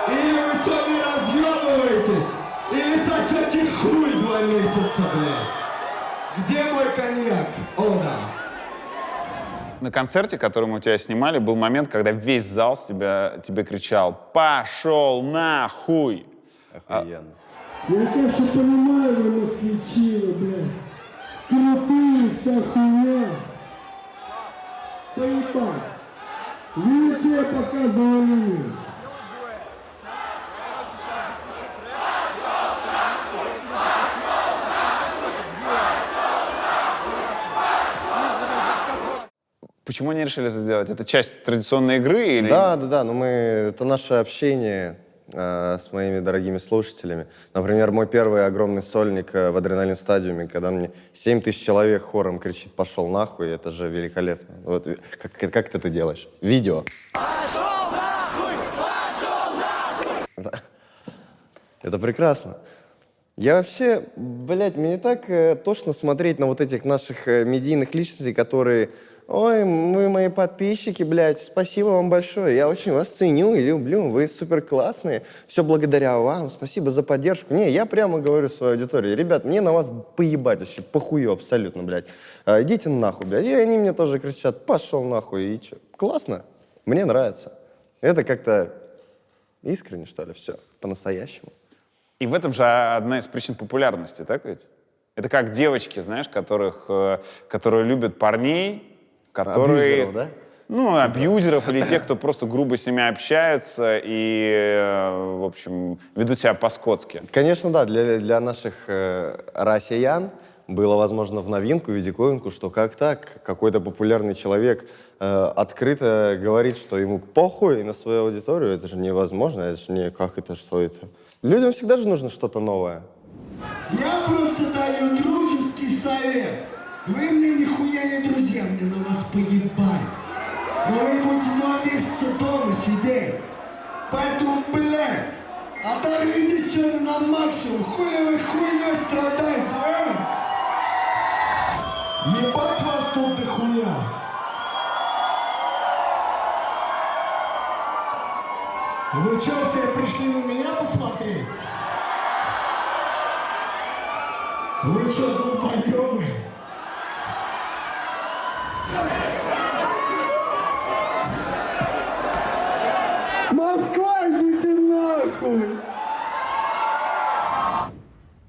Или вы сегодня разъебываетесь, или сосете хуй 2 месяца, блядь. Где мой коньяк? О, да. На концерте, который мы у тебя снимали, был момент, когда весь зал тебе кричал «Пошел нахуй!» Охуенно. Я, конечно, понимаю, вы нас лечили, блядь. Крутые, вся хуйня. Поебать. Видите, я показывал мир. Почему они решили это сделать? Это часть традиционной игры? Или... Да, но это наше общение с моими дорогими слушателями. Например, мой первый огромный сольник в «Адреналин стадиуме», когда мне 7 тысяч человек хором кричит «пошел нахуй», это же великолепно. Вот, как ты это делаешь? Видео. Пошел нахуй! Пошел нахуй! Да. Это прекрасно. Я вообще, блядь, мне так тошно смотреть на вот этих наших медийных личностей, которые... Ой, вы мои подписчики, блядь, спасибо вам большое. Я очень вас ценю и люблю. Вы супер классные. Все благодаря вам. Спасибо за поддержку. Не, я прямо говорю своей аудитории. Ребят, мне на вас поебать вообще, похую абсолютно, блядь. Идите нахуй, блядь. И они мне тоже кричат, пошел нахуй. И что? Классно. Мне нравится. Это как-то искренне, что ли, все. По-настоящему. И в этом же одна из причин популярности, так ведь? Это как девочки, знаешь, которые любят парней, которые... Абьюзеров, да? Ну, абьюзеров или тех, кто просто грубо с ними общаются и, в общем, ведут себя по-скотски. Конечно, да, для наших россиян было, возможно, в новинку, в диковинку, что как так какой-то популярный человек открыто говорит, что ему похуй на свою аудиторию. Это же невозможно, это же не как это, что это. Людям всегда же нужно что-то новое. Я просто даю дружеский совет. Вы мне нихуя не друзья, мне на вас поебать. Но вы будете 2 месяца дома сидеть. Поэтому, блядь, оторвитесь сегодня на максимум. Хули вы хуйней страдаете, Ебать вас тут дохуя. Вы что, все пришли на меня посмотреть? Вы что, долбоёбы? Москва, идите нахуй!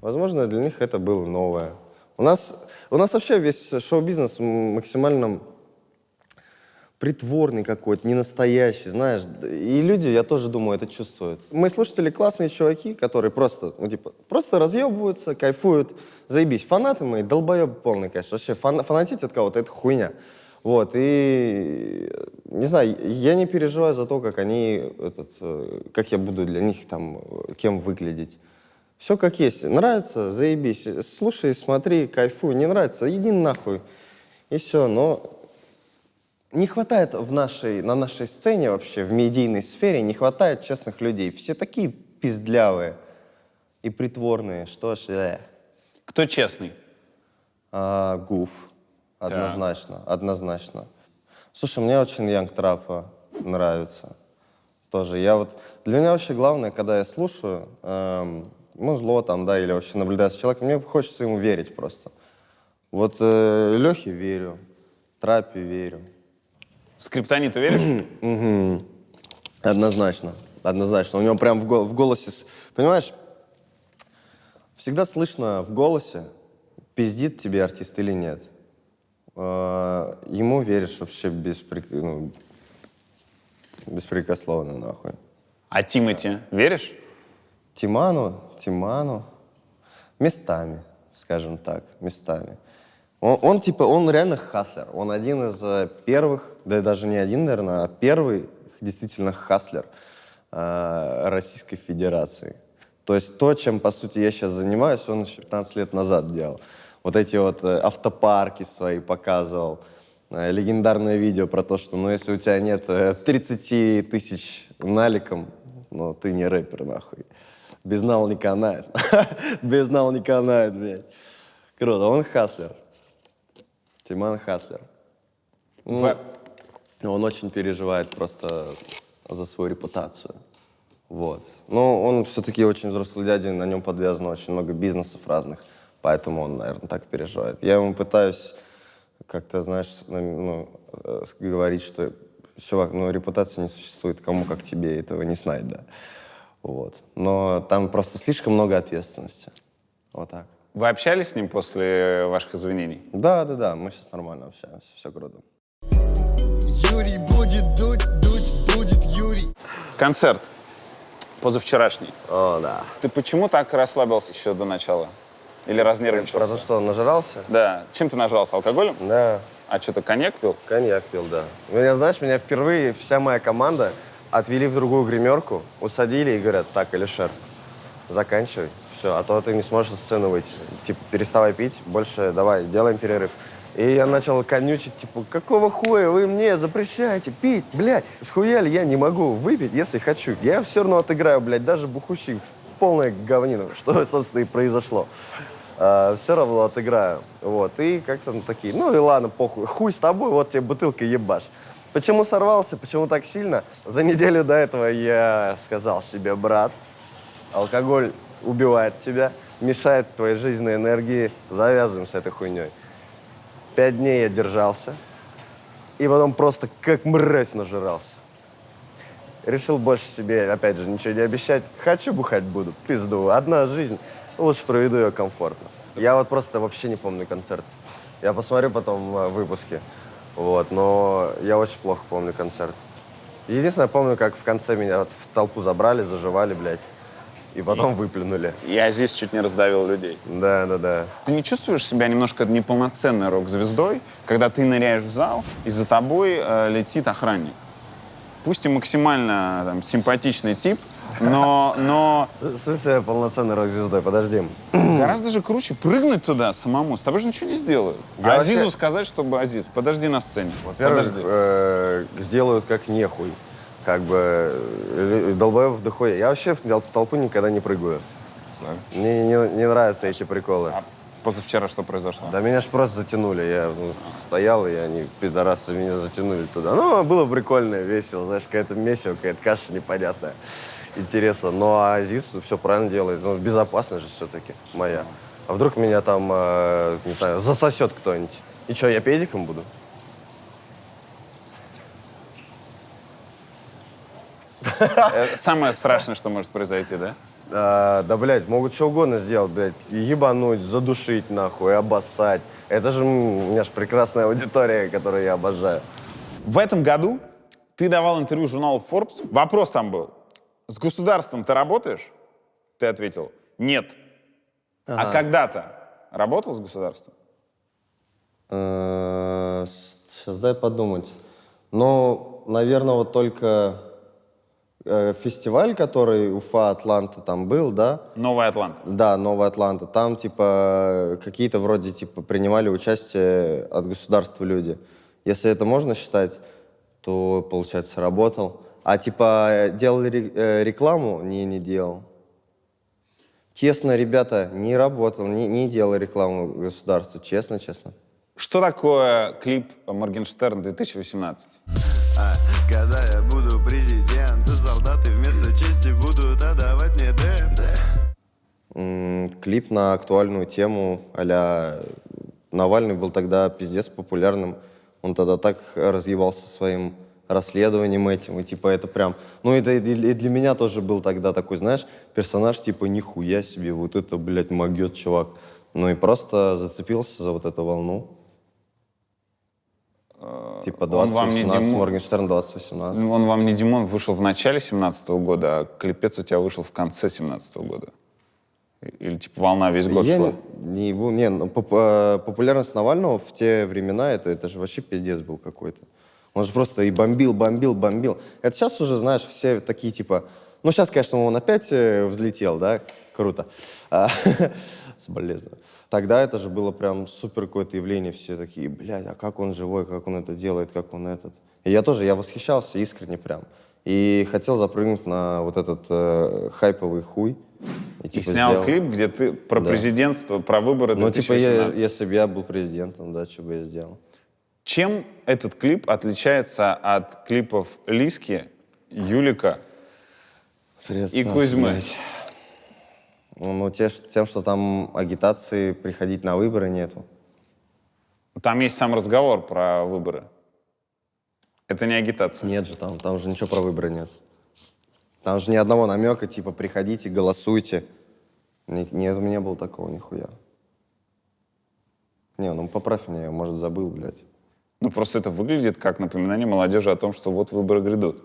Возможно, для них это было новое. У нас вообще весь шоу-бизнес максимально притворный какой-то, ненастоящий, знаешь. И люди, я тоже думаю, это чувствуют. Мои слушатели классные чуваки, которые просто, просто разъебываются, кайфуют, заебись. Фанаты мои, долбоебы полные, конечно. Вообще фанатить от кого-то — это хуйня. Вот, и, не знаю, я не переживаю за то, как они, как я буду для них там, кем выглядеть. Все как есть. Нравится — заебись. Слушай, смотри, кайфуй. Не нравится — иди нахуй. И все. Но не хватает на нашей сцене вообще, в медийной сфере, не хватает честных людей. Все такие пиздлявые и притворные, что ж... Кто честный? Гуф. Однозначно, однозначно. Слушай, мне очень Янг Трапа нравится. Тоже. Для меня вообще главное, когда я слушаю музло там, да, или вообще наблюдаю за человеком, мне хочется ему верить просто. Вот Лехе верю, Трапе верю. Скриптониту веришь? Однозначно, однозначно. У него прям в голосе, понимаешь, всегда слышно в голосе, пиздит тебе артист или нет. Ему веришь вообще беспрекословно, нахуй. А Тимати веришь? Тиману местами, скажем так, местами. Он реально хаслер. Он один из первых, да даже не один, наверное, а первый действительно хаслер Российской Федерации. То есть то, чем, по сути, я сейчас занимаюсь, он еще 15 лет назад делал. Вот эти вот автопарки свои показывал. Легендарное видео про то, что, если у тебя нет 30 тысяч наликом, ты не рэпер, нахуй. Без нал не канает. Без нал не канает, блядь. Круто, он хаслер. Тиман хаслер. Он очень переживает просто за свою репутацию. Вот. Но он все-таки очень взрослый дядя, на нем подвязано очень много бизнесов разных. Поэтому он, наверное, так переживает. Я ему пытаюсь как-то, знаешь, говорить, что, чувак, репутации не существует, кому как тебе этого не знать, да. Вот. Но там просто слишком много ответственности. Вот так. Вы общались с ним после ваших извинений? Да, мы сейчас нормально общаемся, все круто. Юрий будет дуть будет Юрий. Концерт позавчерашний. О, да. Ты почему так расслабился еще до начала? Или разнервничался? Про то, что он нажрался? Да. Чем ты нажрался? Алкоголем? Да. А что, ты коньяк пил? Коньяк пил, да. Меня впервые вся моя команда отвели в другую гримерку, усадили и говорят: так, Алишер, заканчивай, все, а то ты не сможешь на сцену выйти. Типа, переставай пить, больше давай, делаем перерыв. И я начал конючить, типа, какого хуя вы мне запрещаете пить, блядь? Схуяли, я не могу выпить, если хочу. Я все равно отыграю, блядь, даже бухущий в полное говнину, что, собственно, и произошло. Все равно отыграю. Вот, и как-то такие, и ладно, похуй, хуй с тобой, вот тебе бутылка ебашь. Почему сорвался, почему так сильно? За неделю до этого я сказал себе: брат, алкоголь убивает тебя, мешает твоей жизненной энергии, завязываем с этой хуйней. 5 дней я держался, и потом просто как мразь нажирался. Решил больше себе, опять же, ничего не обещать. Хочу бухать — буду, пизду. Одна жизнь, лучше проведу ее комфортно. Я вот просто вообще не помню концерт. Я посмотрю потом выпуски. Вот, но я очень плохо помню концерт. Единственное, помню, как в конце меня вот в толпу забрали, заживали, блядь, и потом выплюнули. Я здесь чуть не раздавил людей. Да. Ты не чувствуешь себя немножко неполноценной рок-звездой, когда ты ныряешь в зал, и за тобой летит охранник? Пусть и максимально там, симпатичный тип, но В смысле полноценной рок-звездой? Подожди. гораздо же круче прыгнуть туда самому. С тобой же ничего не сделают. Я А Азизу вообще- сказать, чтобы Азиз, подожди на сцене. Во-первых, Подожди. сделают как нехуй. Как бы долбоебов дохуя. Я вообще в толпу никогда не прыгаю. Мне не нравятся эти приколы. А позавчера что произошло? Да меня ж просто затянули. Я стоял, и они, пидорасы, меня затянули туда. Ну, было прикольно, весело. Знаешь, какая-то месиво, какая-то каша непонятная. Интересно. Ну, а Азиз все правильно делает. Ну, безопасность же все-таки моя. А вдруг меня там, не знаю, засосет кто-нибудь? И что, я педиком буду? Самое страшное, что может произойти, да? Да, блядь, могут что угодно сделать, блядь. Ебануть, задушить, нахуй, обоссать. Это же у меня ж прекрасная аудитория, которую я обожаю. В этом году ты давал интервью журналу Forbes. Вопрос там был. С государством ты работаешь? Ты ответил, нет. А когда-то работал с государством? Сейчас дай подумать. Ну, наверное, вот только фестиваль, который Уфа, Атланта там был, да? Новая Атланта. Да, Новая Атланта. Там, типа, какие-то вроде, типа, принимали участие от государства люди. Если это можно считать, то, получается, работал. А, типа, делал рекламу? Не делал. Честно, ребята, не работал, не делал рекламу государству. Честно. Что такое клип «Моргенштерн 2018»? Когда я буду президент, солдаты вместо чести будут отдавать мне Клип на актуальную тему а-ля Навальный был тогда пиздец популярным. Он тогда так разъебался своим расследованием этим. И типа это прям... Ну это и для меня тоже был тогда такой, знаешь, персонаж типа нихуя себе, вот это, блядь, могет чувак. Ну и просто зацепился за вот эту волну. Типа Он вам не 2018, Димон? Моргенштерн 2018. Он вам не Димон вышел в начале 2017 года, а клипец у тебя вышел в конце 2017 года. Или типа волна весь год Я шла? популярность Навального в те времена, это же вообще пиздец был какой-то. Он же просто и бомбил. Это сейчас уже, знаешь, все такие типа... Ну, сейчас, конечно, он опять взлетел, да? Круто. Соболезную. Тогда это же было прям супер какое-то явление. Все такие, блядь, а как он живой, как он это делает, как он этот... И я восхищался искренне прям. И хотел запрыгнуть на вот этот хайповый хуй. И типа, снял сделал. клип, где ты про Да. президентство, про выборы Ну, типа, 2018. если бы я был президентом, да, что бы я сделал? Чем этот клип отличается от клипов Лиски, Юлика и Кузьмы? Блядь. Ну, тем, что там агитации приходить на выборы нету. Там есть сам разговор про выборы. Это не агитация. Нет же там же ничего про выборы нет. Там же ни одного намека, типа, приходите, голосуйте. Нет, у меня не было такого нихуя. Не, ну поправь меня, я, может, забыл, блядь. Ну, просто это выглядит как напоминание молодежи о том, что вот выборы грядут.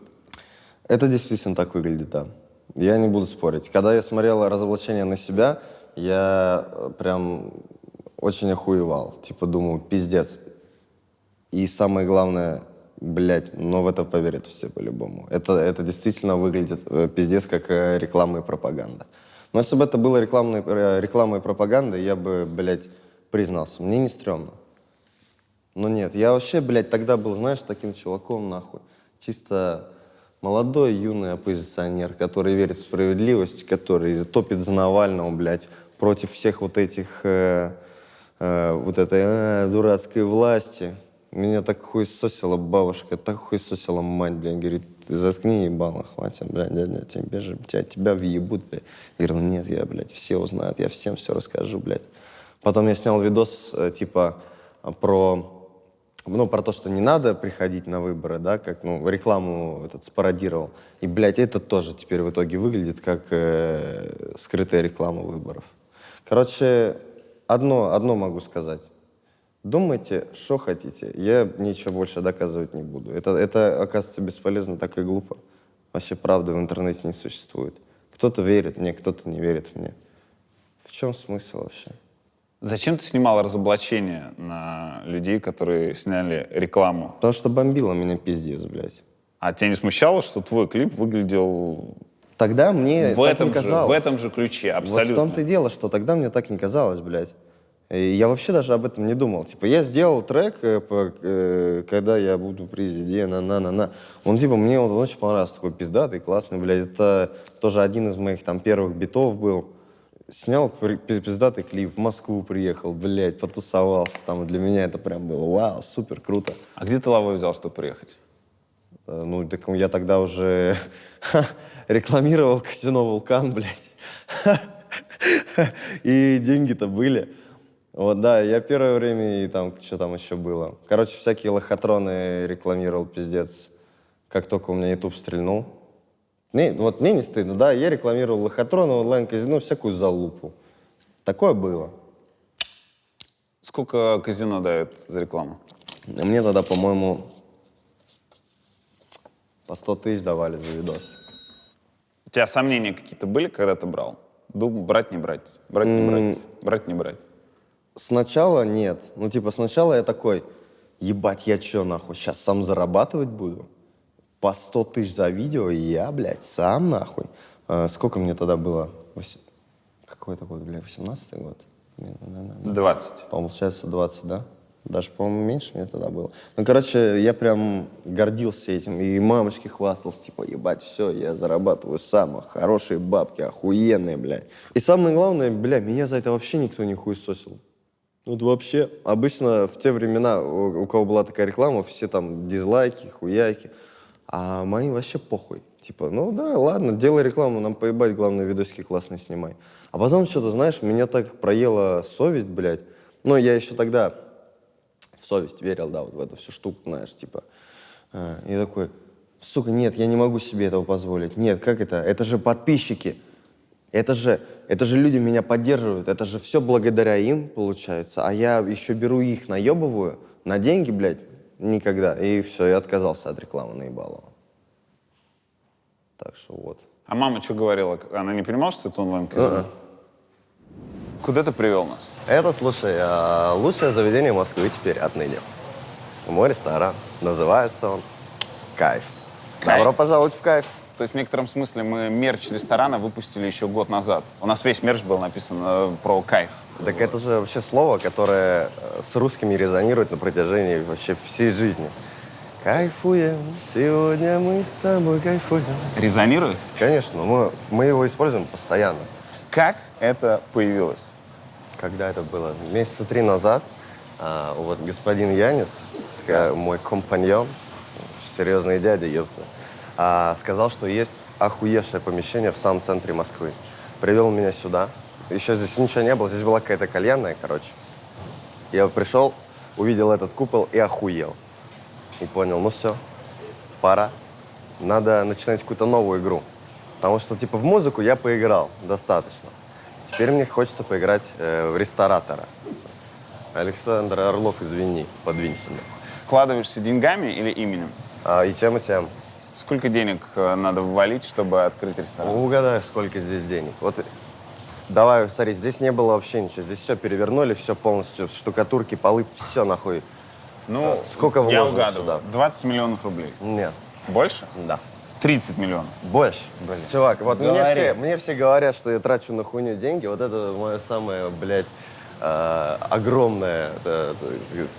Это действительно так выглядит, да. Я не буду спорить. Когда я смотрел «Разоблачение на себя», я прям очень охуевал. Типа думал, пиздец. И самое главное, блядь, но в это поверят все по-любому. Это действительно выглядит пиздец как реклама и пропаганда. Но если бы это было рекламой и пропагандой, я бы, блядь, признался. Мне не стрёмно. Но нет, я вообще, блядь, тогда был, знаешь, таким чуваком, нахуй. Чисто молодой, юный оппозиционер, который верит в справедливость, который топит за Навального, блядь, против всех вот этих, вот этой дурацкой власти. Меня так хуесосила бабушка, так хуесосила мать, блядь, говорит, ты заткни ебало, хватит, блядь, дядя, тебя въебут, блядь. Я говорил, нет, я, блядь, все узнают, я всем все расскажу, блядь. Потом я снял видос, типа, про то, что не надо приходить на выборы, да, как, рекламу спародировал. И, блядь, это тоже теперь в итоге выглядит как скрытая реклама выборов. Короче, одно могу сказать. Думайте, что хотите. Я ничего больше доказывать не буду. Это оказывается, бесполезно, так и глупо. Вообще правды в интернете не существует. Кто-то верит мне, кто-то не верит мне. В чем смысл вообще? Зачем ты снимал разоблачение на людей, которые сняли рекламу? Потому что бомбило меня пиздец, блядь. А тебя не смущало, что твой клип выглядел Тогда мне в так этом не же, казалось. в этом же ключе, абсолютно? Вот в том-то и дело, что тогда мне так не казалось, блядь. И я вообще даже об этом не думал. Типа, я сделал трек, когда я буду президентом, на-на-на. Он, типа, мне он очень понравился, такой пиздатый, классный, блядь. Это тоже один из моих там первых битов был. Снял пиздатый клип, в Москву приехал, блядь, потусовался там. И для меня это прям было вау, супер круто. А где ты лавой взял, чтобы приехать? Ну, так я тогда уже рекламировал казино «Вулкан», блядь. И деньги-то были. Вот, да, я первое время, и там, что там еще было. Короче, всякие лохотроны рекламировал, пиздец, как только у меня YouTube стрельнул. Вот мне не стыдно, да, я рекламировал лохотроны, онлайн-казино, всякую залупу. Такое было. Сколько казино дает за рекламу? Мне тогда, по-моему, по 100 тысяч давали за видос. У тебя сомнения какие-то были, когда ты брал? Думал, брать, не брать, брать, не брать, брать, не брать. Сначала нет. Ну, типа, сначала я такой, ебать, я чё, нахуй, сейчас сам зарабатывать буду? По 100 тысяч за видео, и я, блядь, сам, нахуй. Сколько мне тогда было? Какой это год, блядь, 18-й год? 20. Получается, 20, да? Даже, по-моему, меньше мне тогда было. Ну, короче, я прям гордился этим. И мамочке хвастался, типа, ебать, все, я зарабатываю сам. Хорошие бабки, охуенные, блядь. И самое главное, блядь, меня за это вообще никто не хуесосил. Вот вообще. Обычно в те времена, у кого была такая реклама, все там дизлайки, хуяки. А мои вообще похуй. Типа, ну да, ладно, делай рекламу, нам поебать, главное, видосики классные снимай. А потом что-то, знаешь, меня так проела совесть, блядь. Ну, я еще тогда в совесть верил, да, вот в эту всю штуку, знаешь, типа. И такой, сука, нет, я не могу себе этого позволить. Нет, как это? Это же подписчики. Это же люди меня поддерживают. Это же все благодаря им, получается. А я еще беру их, наебываю на деньги, блядь, никогда. И все, я отказался от рекламы, наебалова. Так что вот. А мама что говорила? Она не понимала, что это онлайн-казино? Куда ты привел нас? Это, слушай, лучшее заведение Москвы теперь отныне. Мой ресторан. Называется он «Кайф». Кайф? Добро пожаловать в «Кайф». То есть в некотором смысле мы мерч ресторана выпустили еще год назад. У нас весь мерч был написан про кайф. Так это же вообще слово, которое с русскими резонирует на протяжении вообще всей жизни. Кайфуем, сегодня мы с тобой кайфуем. Резонирует? Конечно, мы его используем постоянно. Как это появилось? Когда это было? Месяца 3 назад вот господин Янис, мой компаньон, серьезный дядя, ёпта, сказал, что есть охуевшее помещение в самом центре Москвы. Привел меня сюда. Еще здесь ничего не было, здесь была какая-то кальянная, короче. Я пришел, увидел этот купол и охуел. И понял, ну все, пора. Надо начинать какую-то новую игру. Потому что, типа, в музыку я поиграл достаточно. Теперь мне хочется поиграть в ресторатора. Александр Орлов, извини, подвинься мне. Вкладываешься деньгами или именем? И тем, и тем. Сколько денег надо ввалить, чтобы открыть ресторан? Угадай, сколько здесь денег. Вот давай, смотри, здесь не было вообще ничего. Здесь все перевернули, все полностью, штукатурки, полы, все нахуй. Ну, сколько я вложено угадываю. сюда? 20 миллионов рублей. Нет. Больше? Да. 30 миллионов. Больше. Чувак, вот Говори. мне все говорят, что я трачу на хуйню деньги. Вот это моя самая, блядь, огромная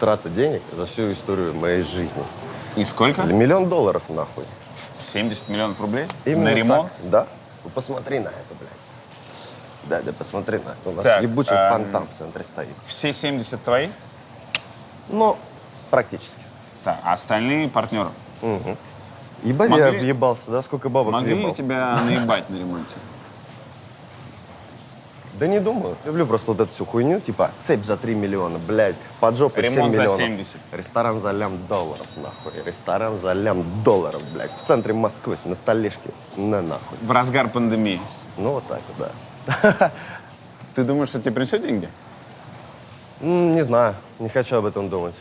трата денег за всю историю моей жизни. И сколько? $1 миллион, нахуй. 70 миллионов рублей? Именно на ремонт? так, да. Ну, посмотри на это, блядь. Да, посмотри на это. У нас Так, ебучий фонтан в центре стоит. Все 70 твои? Ну, практически. Так, а остальные партнеры? Угу. Ебать, Могли- я въебался, да? Сколько бабок Могли въебал? ли тебя наебать на ремонте? Да не думаю. Люблю просто вот эту всю хуйню, типа цепь за 3 миллиона, блядь, под жопой 7 Ремонт за миллионов. 70. Ресторан за $1 000 000, нахуй. Ресторан за $1 000 000, блядь, в центре Москвы, на столешке. На нахуй. В разгар пандемии. Ну вот так вот, да. Ты думаешь, что тебе принесет деньги? Не знаю, не хочу об этом думать.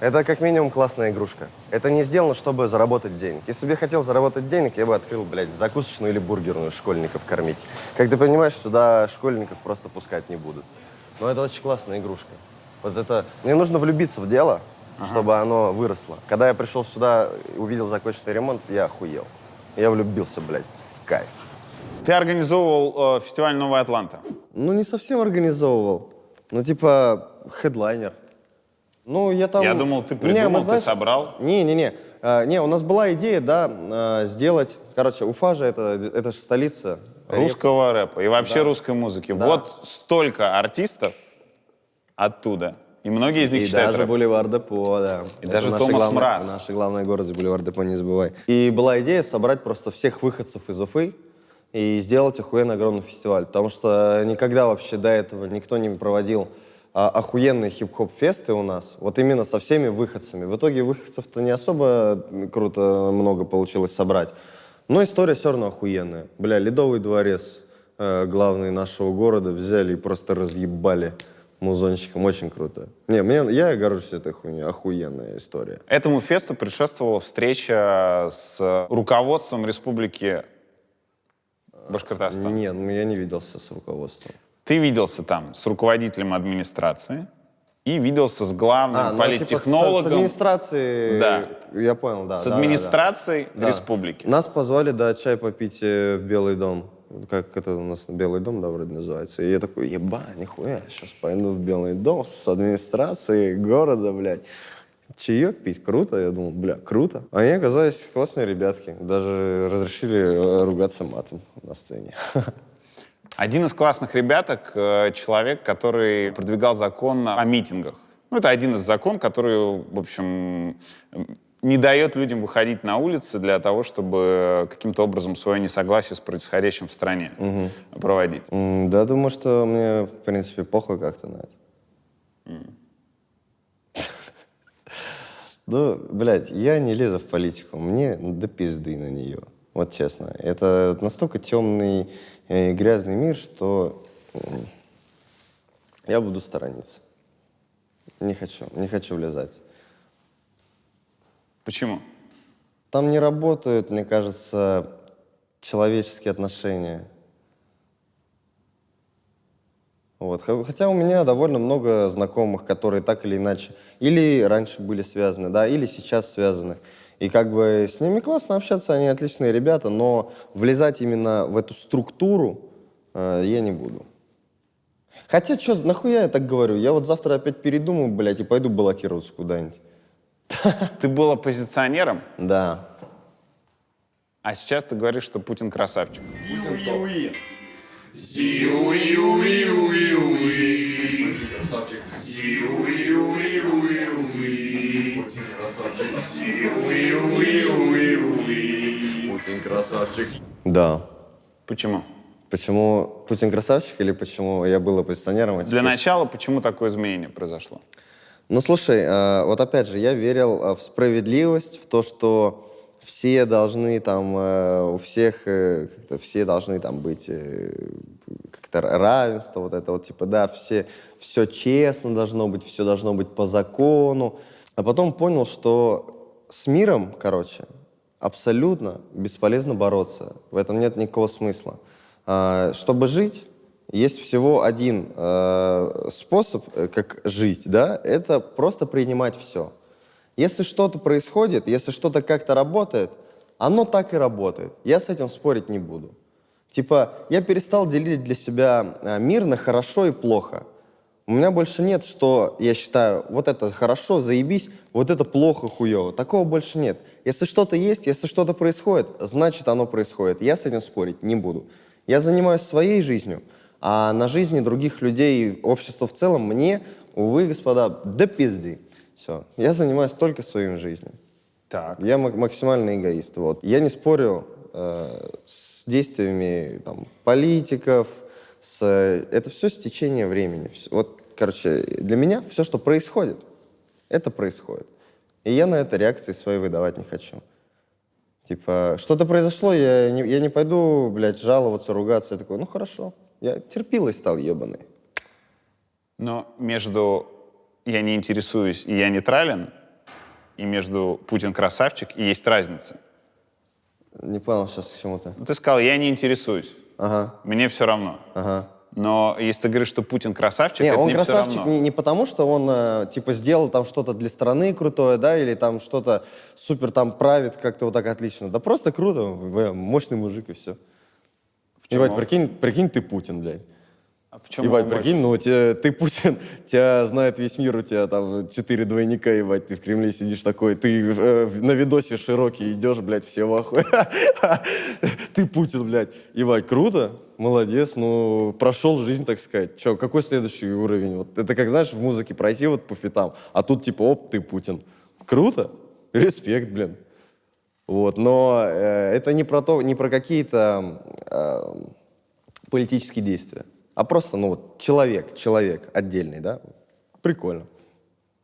Это как минимум классная игрушка. Это не сделано, чтобы заработать денег. Если бы я хотел заработать денег, я бы открыл, блядь, закусочную или бургерную школьников кормить. Как ты понимаешь, сюда школьников просто пускать не будут. Но это очень классная игрушка. Вот это... Мне нужно влюбиться в дело, чтобы оно выросло. Когда я пришел сюда и увидел законченный ремонт, я охуел. Я влюбился, блядь, в кайф. Ты организовывал фестиваль «Новая Атланта». Ну, не совсем организовывал. Ну, типа, хедлайнер. Ну, я там... Я думал, ты придумал, ты собрал. Не, у нас была идея, да, сделать... Короче, Уфа же, это же столица. Русского рэпа и вообще Да. русской музыки. Да. Вот столько артистов оттуда. И многие из них И читают даже рэп. Боливар Депо, да. И Это даже наши Томас главные- Мраз. Наши главные города Боливар Депо, не забывай. И была идея собрать просто всех выходцев из Уфы и сделать охуенно огромный фестиваль. Потому что никогда вообще до этого никто не проводил охуенные хип-хоп-фесты у нас. Вот именно со всеми выходцами. В итоге выходцев-то не особо круто много получилось собрать. Но история все равно охуенная. Бля, Ледовый дворец, главный нашего города, взяли и просто разъебали музончиком. Очень круто. Я горжусь этой хуйней. Охуенная история. Этому фесту предшествовала встреча с руководством Республики Башкортостан. Нет, я не виделся с руководством. Ты виделся там с руководителем администрации и виделся с главным политтехнологом. С администрацией, Да. я понял, да. с да, администрацией да. республики. Нас позвали, да, чай попить в Белый дом. Как это у нас Белый дом, да, вроде называется. И я такой, нихуя, сейчас пойду в Белый дом с администрацией города, блядь. Чаек пить, круто. Я думал, бля, круто. Они оказались классные ребятки. Даже разрешили ругаться матом на сцене. Один из классных ребяток — человек, который продвигал закон о митингах. Ну, это один из законов, который, в общем, не дает людям выходить на улицы для того, чтобы каким-то образом свое несогласие с происходящим в стране проводить. Да, думаю, что мне, в принципе, похуй как-то на это. Ну, блядь, я не лезу в политику. Мне до пизды на нее. Вот честно. Это настолько темный и грязный мир, что я буду сторониться. Не хочу влезать. Почему? Там не работают, мне кажется, человеческие отношения. Вот. Хотя у меня довольно много знакомых, которые так или иначе или раньше были связаны, да, или сейчас связаны. И как бы с ними классно общаться, они отличные ребята, но влезать именно в эту структуру я не буду. Хотя, что, нахуя я так говорю? Я вот завтра опять передумаю, блядь, и пойду баллотироваться куда-нибудь. Ты был оппозиционером, Да. а сейчас ты говоришь, что Путин красавчик. Путин красавчик. Да. Почему? Почему Путин красавчик или почему я был оппозиционером? А Для теперь- начала, почему такое изменение произошло? Ну, слушай, вот опять же, я верил в справедливость, в то, что все должны там, у всех, как-то все должны там быть, как-то равенство, вот это вот, типа, да, все честно должно быть по закону. А потом понял, что с миром, короче, абсолютно бесполезно бороться. В этом нет никакого смысла. Чтобы жить, есть всего один способ, как жить, да, это просто принимать все. Если что-то происходит, если что-то как-то работает, оно так и работает. Я с этим спорить не буду. Типа, я перестал делить для себя мир на хорошо и плохо. У меня больше нет, что я считаю, вот это хорошо, заебись, вот это плохо, хуево. Такого больше нет. Если что-то есть, если что-то происходит, значит оно происходит. Я с этим спорить не буду. Я занимаюсь своей жизнью, а на жизни других людей и общества в целом мне, увы, господа, до пизды. Все. Я занимаюсь только своей жизнью. Так. Я максимальный эгоист. Вот. Я не спорю с действиями там, политиков. Это все стечение времени. Вот, короче, для меня все, что происходит, это происходит. И я на это реакции свои выдавать не хочу. Типа, что-то произошло, я не пойду, блядь, жаловаться, ругаться. Я такой, ну хорошо. Я терпилой стал, ебаный. Но между «я не интересуюсь» и «я нейтрален» и между «Путин красавчик» и есть разница. Не понял сейчас к чему ты. Ты сказал «я не интересуюсь». Ага, Мне все равно. ага. Но если ты говоришь, что Путин красавчик, Не, это он не все красавчик равно. не потому, что он, типа, сделал там что-то для страны крутое, да, или там что-то супер там правит как-то вот так отлично. Да просто круто, мощный мужик и все. чём Ебать, он? прикинь, ты Путин, блядь. А в чем Ебать, его мощь? прикинь, ну ты Путин, тебя знает весь мир, у тебя там 4 двойника, ебать, ты в Кремле сидишь такой, ты на видосе широкий идешь, блядь, все в ахуе. Ты Путин, блядь. Ебать, круто, молодец, ну прошел жизнь, так сказать. Че, какой следующий уровень? Вот это как, знаешь, в музыке пройти вот по фитам, а тут типа, оп, ты Путин. Круто, респект, блин. Вот, но это не про какие-то политические действия. А просто, ну вот, человек отдельный, да? Прикольно.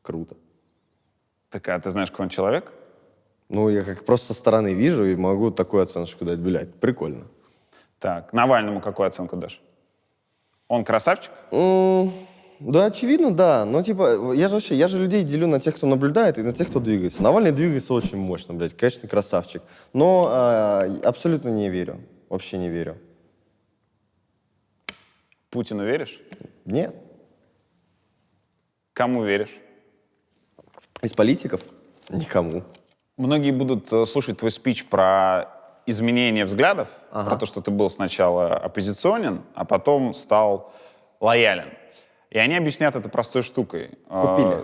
Круто. Так, а ты знаешь, какой он человек? Ну, я как просто со стороны вижу и могу такую оценочку дать. Блядь, прикольно. Так, Навальному какую оценку дашь? Он красавчик? Да, очевидно, да. Но, типа, я же людей делю на тех, кто наблюдает, и на тех, кто двигается. Навальный двигается очень мощно, блядь. Конечно, красавчик. Но абсолютно не верю. Вообще не верю. Путину веришь? Нет. Кому веришь? Из политиков? Никому. Многие будут слушать твой спич про изменение взглядов, про то, что ты был сначала оппозиционен, а потом стал лоялен. И они объяснят это простой штукой. Купили.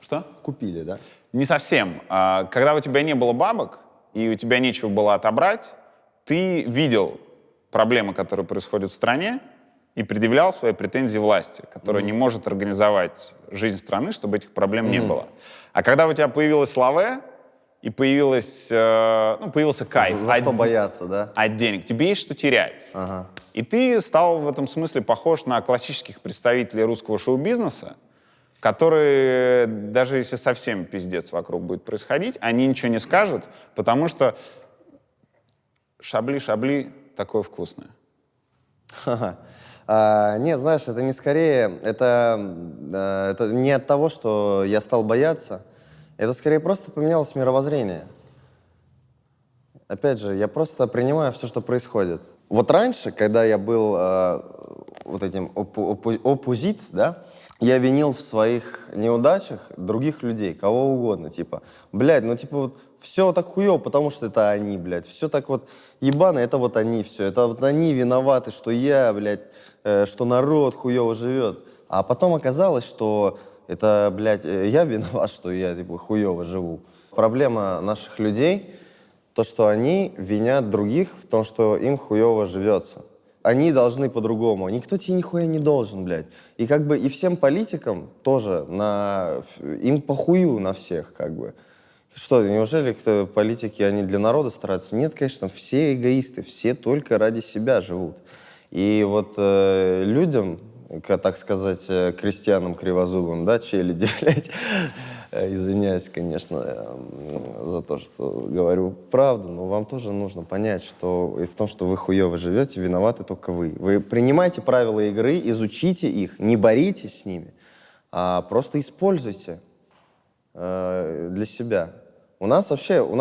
Что? Купили, да? Не совсем. Когда у тебя не было бабок, и у тебя нечего было отобрать, ты видел проблемы, которые происходят в стране, и предъявлял свои претензии власти, которая не может организовать жизнь страны, чтобы этих проблем не было. А когда у тебя появилась лаве, и появился кайф За что бояться, да? от денег, тебе есть что терять. Ага. И ты стал в этом смысле похож на классических представителей русского шоу-бизнеса, которые, даже если совсем пиздец вокруг будет происходить, они ничего не скажут, потому что шабли-шабли такое вкусное. Ха-ха. Нет, знаешь, это не скорее, это не от того, что я стал бояться, это скорее просто поменялось мировоззрение. Опять же, я просто принимаю все, что происходит. Вот раньше, когда я был вот этим оппозит, да, я винил в своих неудачах других людей, кого угодно, типа, блядь, ну типа вот все так хуёво, потому что это они, блядь, все так вот ебано, это вот они все, это вот они виноваты, что я, блядь, что народ хуёво живет. А потом оказалось, что это, блядь, я виноват, что я типа хуёво живу. Проблема наших людей то, что они винят других в том, что им хуёво живется. Они должны по-другому. Никто тебе нихуя не должен, блядь. И как бы и всем политикам тоже им похую на всех, как бы. Что, неужели политики, они для народа стараются? Нет, конечно, все эгоисты, все только ради себя живут. И вот людям, так сказать, крестьянам кривозубым, да, челяди, блядь, извиняюсь, конечно, за то, что говорю правду, но вам тоже нужно понять, что и в том, что вы хуёво живете, виноваты только вы. Вы принимайте правила игры, изучите их, не боритесь с ними, а просто используйте для себя. У нас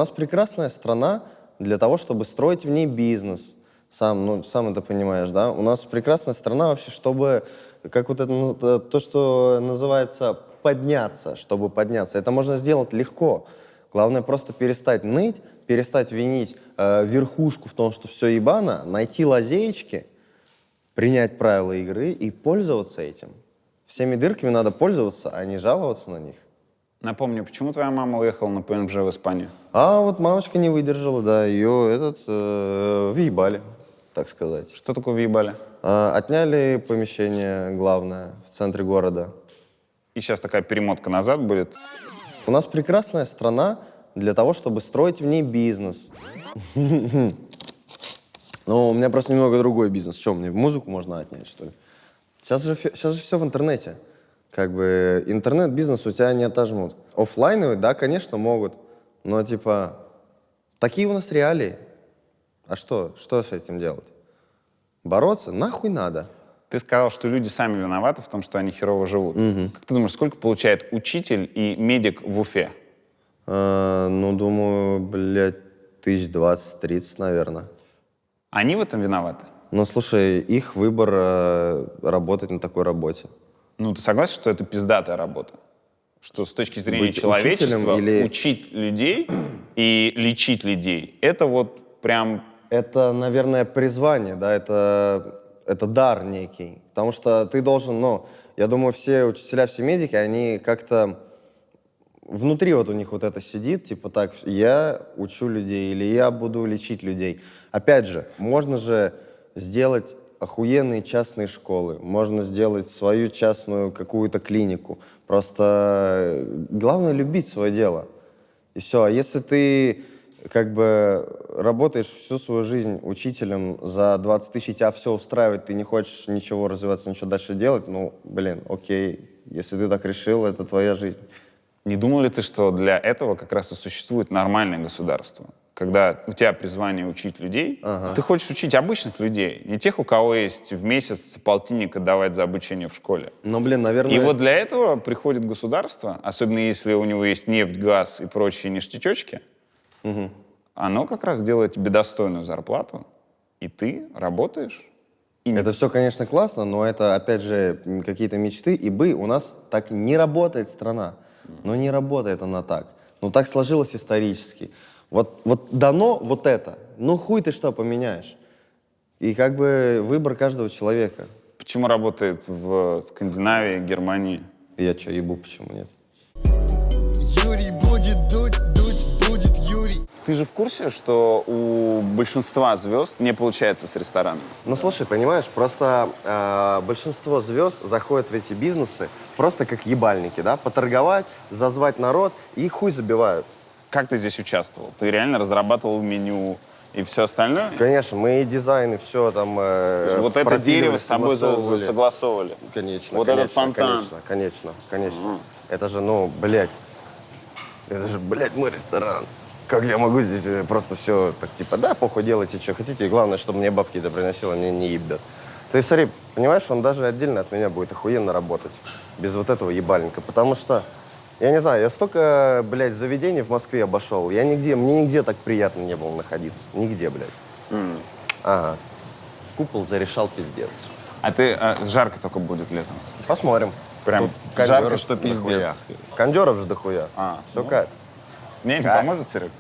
прекрасная страна для того, чтобы строить в ней бизнес. Сам это понимаешь, да? У нас прекрасная страна вообще, чтобы, как вот это, то, что называется подняться, чтобы подняться. Это можно сделать легко. Главное просто перестать ныть, перестать винить верхушку в том, что все ебано, найти лазеечки, принять правила игры и пользоваться этим. Всеми дырками надо пользоваться, а не жаловаться на них. Напомню, почему твоя мама уехала на ПМЖ в Испанию? А вот мамочка не выдержала, да, ее въебали, так сказать. Что такое въебали? Отняли помещение главное в центре города. И сейчас такая перемотка назад будет. У нас прекрасная страна для того, чтобы строить в ней бизнес. Но у меня просто немного другой бизнес. Что, мне музыку можно отнять, что ли? Сейчас же все в интернете. Как бы интернет-бизнес у тебя не отожмут. Оффлайновый, да, конечно, могут. Но типа, такие у нас реалии. А что с этим делать? Бороться? Нахуй надо. Ты сказал, что люди сами виноваты в том, что они херово живут. Как ты думаешь, сколько получает учитель и медик в Уфе? Ну, думаю, блядь, 20-30, наверное. Они в этом виноваты? Ну, слушай, их выбор работать на такой работе. Ну, ты согласен, что это пиздатая работа? Что с точки зрения Быть человечества учителем или- учить людей и лечить людей, это вот прям... Это, наверное, призвание, да, это дар некий. Потому что ты должен, ну, я думаю, все учителя, все медики, они как-то внутри вот у них вот это сидит, типа так, я учу людей или я буду лечить людей. Опять же, можно же сделать охуенные частные школы, можно сделать свою частную какую-то клинику. Просто главное любить свое дело. И все. А если ты как бы работаешь всю свою жизнь учителем за 20 тысяч, и тебя все устраивает, ты не хочешь ничего развиваться, ничего дальше делать, ну, блин, окей, если ты так решил, это твоя жизнь. Не думал ли ты, что для этого как раз и существует нормальное государство? Когда у тебя призвание учить людей, ты хочешь учить обычных людей, не тех, у кого есть в месяц полтинник отдавать за обучение в школе. Ну, блин, наверное... И вот для этого приходит государство, особенно если у него есть нефть, газ и прочие ништячочки, оно как раз делает тебе достойную зарплату, и ты работаешь. И Это все, конечно, классно, но это, опять же, какие-то мечты. И у нас так не работает страна. Но не работает она так. Ну, так сложилось исторически. Вот дано вот это. Ну, хуй ты что поменяешь. И как бы выбор каждого человека. Почему работает в Скандинавии, Германии? Я что, ебу, почему нет? Юрий будет дуть будет Юрий. Ты же в курсе, что у большинства звезд не получается с ресторанами? Ну, слушай, понимаешь, просто большинство звезд заходят в эти бизнесы просто как ебальники, да, поторговать, зазвать народ, и их хуй забивают. Как ты здесь участвовал? Ты реально разрабатывал меню и все остальное? Конечно, мы и дизайн, и все там... Вот это дерево с тобой согласовывали? Конечно, Вот конечно, этот фонтан. Конечно. Это же, ну, блядь, мой ресторан. Как я могу здесь просто все так, типа, да, похуй, делайте, что хотите, и главное, чтобы мне бабки это приносило, мне не ебет. Ты, смотри, понимаешь, он даже отдельно от меня будет охуенно работать, без вот этого ебальника, потому что, я не знаю, я столько, блядь, заведений в Москве обошел, мне нигде так приятно не было находиться, нигде, блядь. Ага. Купол зарешал пиздец. А ты жарко только будет летом? Посмотрим. Прям Тут жарко, кондеров что дохуя. пиздец. Кондеров же дохуя. Все ну. кайф. Не Кайф. поможет, Серег?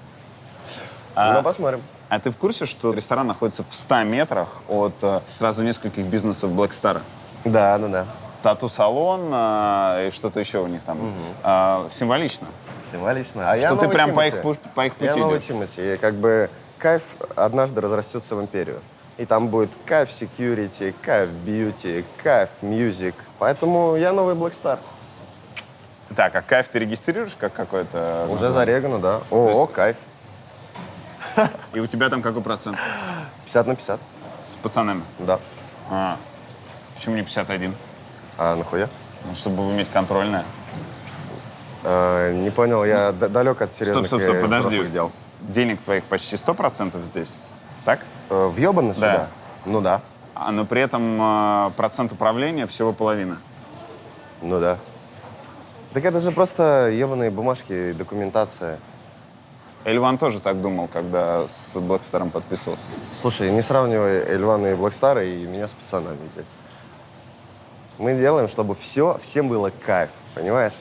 Ну, посмотрим. А ты в курсе, что ресторан находится в 100 метрах от сразу нескольких бизнесов Black Star? Да. Тату-салон и что-то еще у них там. Символично. Символично. А Что я ты новый прям по Тимати. их пути Я новый идешь. Тимати. И как бы кайф однажды разрастется в империю. И там будет кайф security, кайф beauty, кайф music. Поэтому я новый Black Star. Так, а кайф ты регистрируешь как какой-то? Уже зарегано, да. О, кайф. И у тебя там какой процент? 50/50. С пацанами? Да. Почему не 51? А нахуя? Ну, чтобы иметь контрольное. Не понял, я далек от серьезных Стоп, подожди. взрослых дел. Денег твоих почти 100% здесь, так? Въебано сюда? Ну да. Но при этом процент управления всего половина. Ну да. Так это же просто ебаные бумажки, документация. Эльван тоже так думал, когда с Блэкстером подписывался. Слушай, не сравнивай Эльвана и Блэкстара и меня с пацанами, блядь. Мы делаем, чтобы всем было кайф, понимаешь?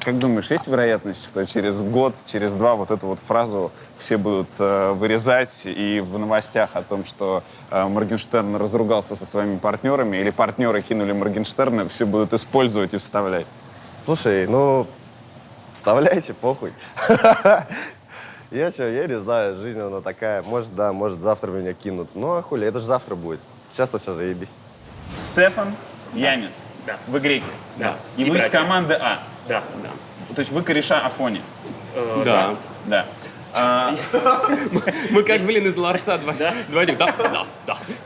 Как думаешь, есть вероятность, что через год, через два вот эту вот фразу все будут вырезать и в новостях о том, что Моргенштерн разругался со своими партнерами или партнеры кинули Моргенштерна, все будут использовать и вставлять? Слушай, ну, вставляйте, похуй. Я не знаю, жизнь она такая. Может, да, может, завтра меня кинут. Ну, а хули, это же завтра будет. Сейчас-то все заебись. Стефан Янис. Да. Вы греки. Да. И вы из братья. команды А. Да. То есть вы кореша Афони. Да. Да. Мы как, блин, из ларца два. Да.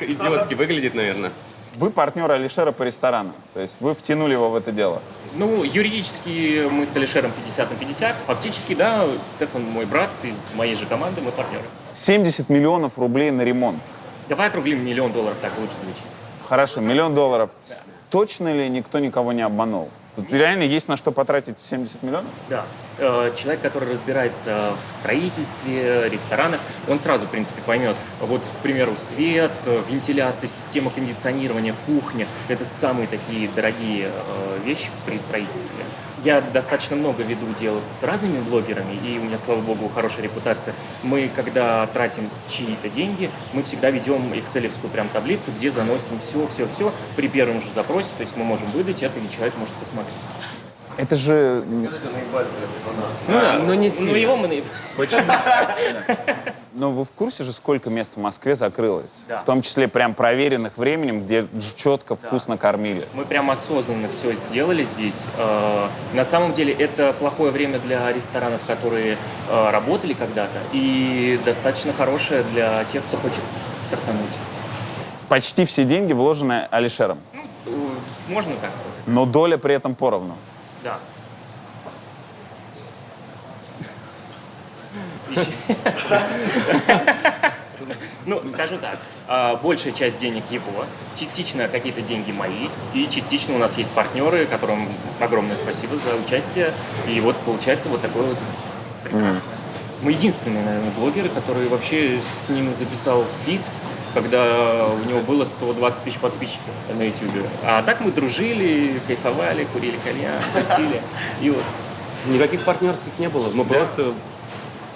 Идиотски выглядит, наверное. Вы партнеры Алишера по ресторану. То есть вы втянули его в это дело. Ну, юридически мы с Алишером 50/50. Фактически, да, Стефан мой брат из моей же команды, мы партнеры. 70 миллионов рублей на ремонт. Давай округлим $1 000 000, так лучше звучит. Хорошо, $1 миллион. Точно ли никто никого не обманул? Тут реально есть на что потратить 70 миллионов? Да. Человек, который разбирается в строительстве, ресторанах, он сразу, в принципе, поймет. Вот, к примеру, свет, вентиляция, система кондиционирования, кухня – это самые такие дорогие вещи при строительстве. Я достаточно много веду дел с разными блогерами, и у меня, слава богу, хорошая репутация. Мы, когда тратим чьи-то деньги, мы всегда ведем экселевскую прям таблицу, где заносим все при первом же запросе, то есть мы можем выдать это, и человек может посмотреть. Это же... Ну да, но не сильно. Ну его мы... Но вы в курсе же, сколько мест в Москве закрылось? Да. В том числе прям проверенных временем, где четко, вкусно кормили. Мы прям осознанно все сделали здесь. На самом деле это плохое время для ресторанов, которые работали когда-то, и достаточно хорошее для тех, кто хочет стартануть. Почти все деньги вложены Алишером, Можно так сказать? но доля при этом поровну. Да. Ну, скажу так, большая часть денег его, частично какие-то деньги мои, и частично у нас есть партнеры, которым огромное спасибо за участие. И вот получается вот такое вот прекрасное. Мы единственные, наверное, блогеры, которые вообще с ним записал фит, когда у него было 120 тысяч подписчиков на YouTube. А так мы дружили, кайфовали, курили кальян, тусили. И вот. Никаких партнерских не было, мы просто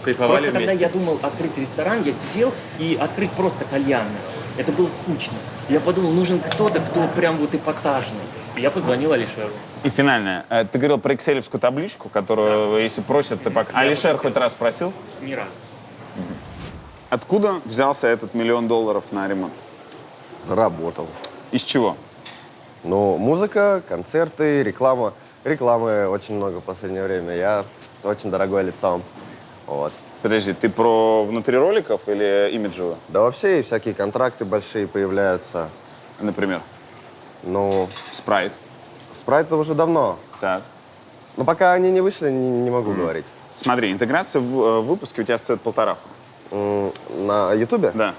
кайфовали Просто когда вместе. я думал открыть ресторан, я сидел и открыть просто кальянную. Это было скучно. Я подумал, нужен кто-то, кто прям вот эпатажный. И я позвонил Алишеру. И финальное. Ты говорил про экселевскую табличку, которую, если просят, ты пока... Алишер хоть раз просил? Не рад. Откуда взялся этот $1 миллион на ремонт? Заработал. Из чего? Ну, музыка, концерты, реклама. Рекламы очень много в последнее время. Я очень дорогой лицом. Вот. Подожди, ты про внутри роликов или имиджево? Да вообще и всякие контракты большие появляются. Например? Ну, Спрайт. Спрайт уже давно. Так. Но пока они не вышли, не могу говорить. Смотри, интеграция в выпуске у тебя стоит 1,5. На Ютубе? Да.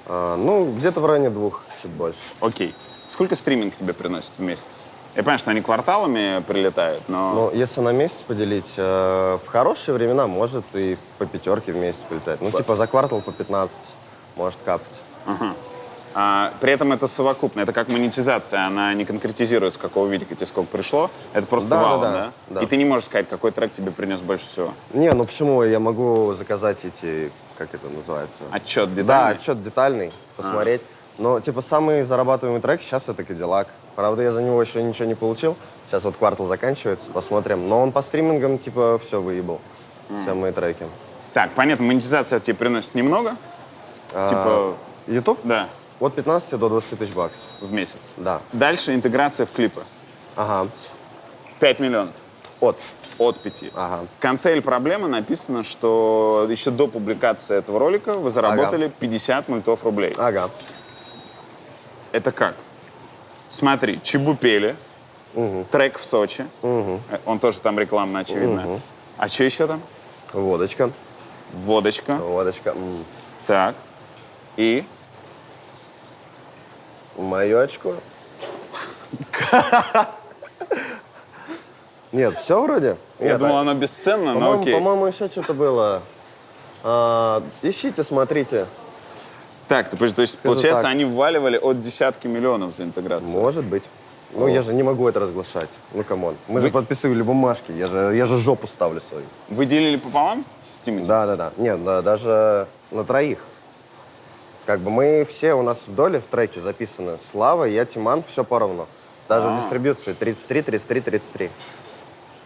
Ну, где-то в районе 2, чуть больше. Окей. Сколько стриминг тебе приносит в месяц? Я понимаю, что они кварталами прилетают, но... Ну, если на месяц поделить, в хорошие времена может и по 5 в месяц прилетать. Ну, типа за квартал по 15 может капать. Ага. При этом это совокупно, это как монетизация, она не конкретизирует, с какого видика тебе сколько пришло, это просто валом, да? И ты не можешь сказать, какой трек тебе принес больше всего. Не, ну почему? Я могу заказать эти, как это называется? Отчет детальный? Да, отчет детальный, посмотреть. Но, типа, самый зарабатываемый трек сейчас это Кадиллак. Правда, я за него еще ничего не получил. Сейчас вот квартал заканчивается, посмотрим. Но он по стримингам, типа, все выебал. Все мои треки. Так, понятно, монетизация тебе приносит немного? Типа... YouTube? Да. От 15 до 20 тысяч баксов. В месяц? Да. Дальше интеграция в клипы. Ага. 5 миллионов. От 5. Ага. В конце «Эль Проблема» написано, что еще до публикации этого ролика вы заработали 50 мультов рублей. Ага. Это как? Смотри, Чебупели, трек в Сочи. Он тоже там рекламно, очевидно. А что еще там? Водочка. Водочка. Водочка. Так. И? Мое очко. Нет, все вроде? Я Нет, думал, оно бесценно, но окей. По-моему, еще что-то было. Ищите, смотрите. Так, то есть, получается, они вваливали от десятки миллионов за интеграцию? Может быть. Ну, я же не могу это разглашать. Ну, камон. Мы же подписывали бумажки. Я же жопу ставлю свою. Вы делили пополам с Тимати? Да. Нет, да, даже на 3. Как бы мы все, у нас в доле в треке записаны. Слава, я, Тиман, все поровну. Даже в дистрибьюции 33, 33, 33.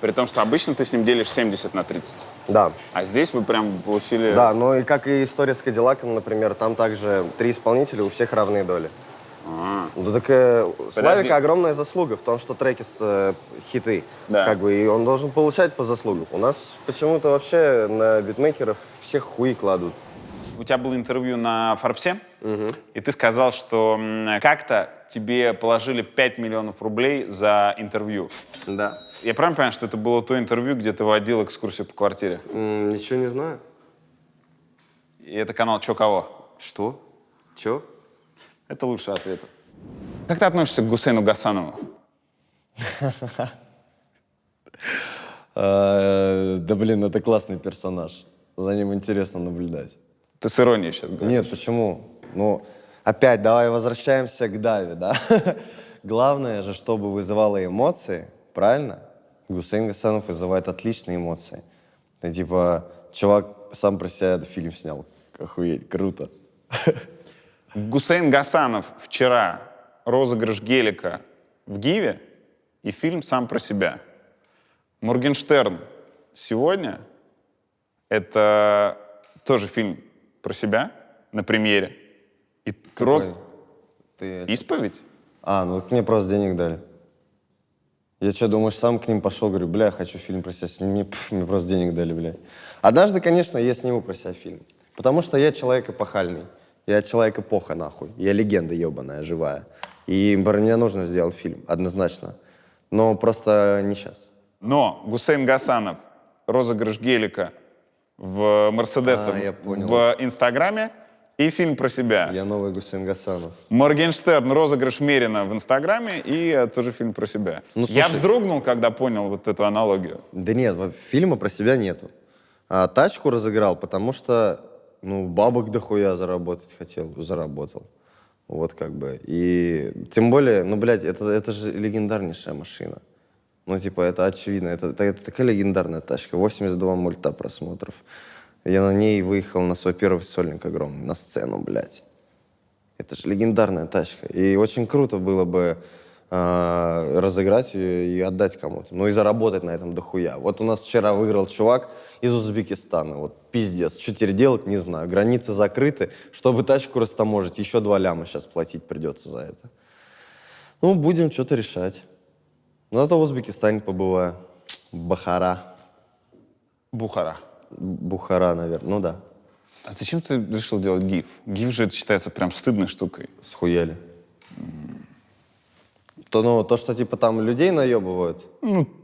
При том, что обычно ты с ним делишь 70 на 30. Да. А здесь вы прям получили... Да, ну и как и история с Кадиллаком, например, там также 3 исполнителя, у всех равные доли. Ну так Славика огромная заслуга в том, что треки хиты. Да. Как бы, и он должен получать по заслугам. У нас почему-то вообще на битмейкеров всех хуи кладут. У тебя было интервью на Форбсе, и ты сказал, что как-то тебе положили 5 миллионов рублей за интервью. Да. Я правильно понимаю, что это было то интервью, где ты водил экскурсию по квартире? Ничего не знаю. И это канал «Чё кого?» Что? Чё? Это лучший ответ. Как ты относишься к Гусейну Гасанову? Да блин, это классный персонаж. За ним интересно наблюдать. Ты с иронией сейчас говоришь. Нет, почему? Ну, опять, давай возвращаемся к Даве, да? Главное же, чтобы вызывало эмоции, правильно? Гусейн Гасанов вызывает отличные эмоции. И, типа, чувак сам про себя фильм снял. Охуеть, круто. Гусейн Гасанов вчера розыгрыш гелика в Гиве и фильм сам про себя. Моргенштерн сегодня это тоже фильм про себя на премьере. И Исповедь? Ну мне просто денег дали. Я что, думаешь, сам к ним пошел, говорю, бля, хочу фильм про себя сними, мне просто денег дали, бля. Однажды, конечно, я сниму про себя фильм. Потому что я человек эпохальный. Я человек эпоха, нахуй. Я легенда ебаная, живая. И мне нужно сделать фильм, однозначно. Но просто не сейчас. Но Гусейн Гасанов, розыгрыш гелика в Мерседесе в Инстаграме и фильм про себя. Я новый Гусейн Гасанов. Моргенштерн, розыгрыш Мерина в Инстаграме и тоже фильм про себя. Ну, слушай, я вздрогнул, когда понял вот эту аналогию. Да нет, фильма про себя нету. А тачку разыграл, потому что, бабок дохуя заработать хотел, заработал. Вот как бы. И тем более, блядь, это же легендарнейшая машина. Это очевидно. Это такая легендарная тачка. 82 мульта просмотров. Я на ней выехал на свой первый сольник огромный, на сцену, блядь. Это же легендарная тачка. И очень круто было бы разыграть ее и отдать кому-то. И заработать на этом дохуя. Вот у нас вчера выиграл чувак из Узбекистана. Вот пиздец. Что теперь делать, не знаю. Границы закрыты. Чтобы тачку растаможить, еще 2 ляма сейчас платить придется за это. Будем что-то решать. Зато в Узбекистане побываю. Бухара, наверное. Да. А зачем ты решил делать гиф? Гиф же это считается прям стыдной штукой. Схуяли. То, что типа там людей наебывают.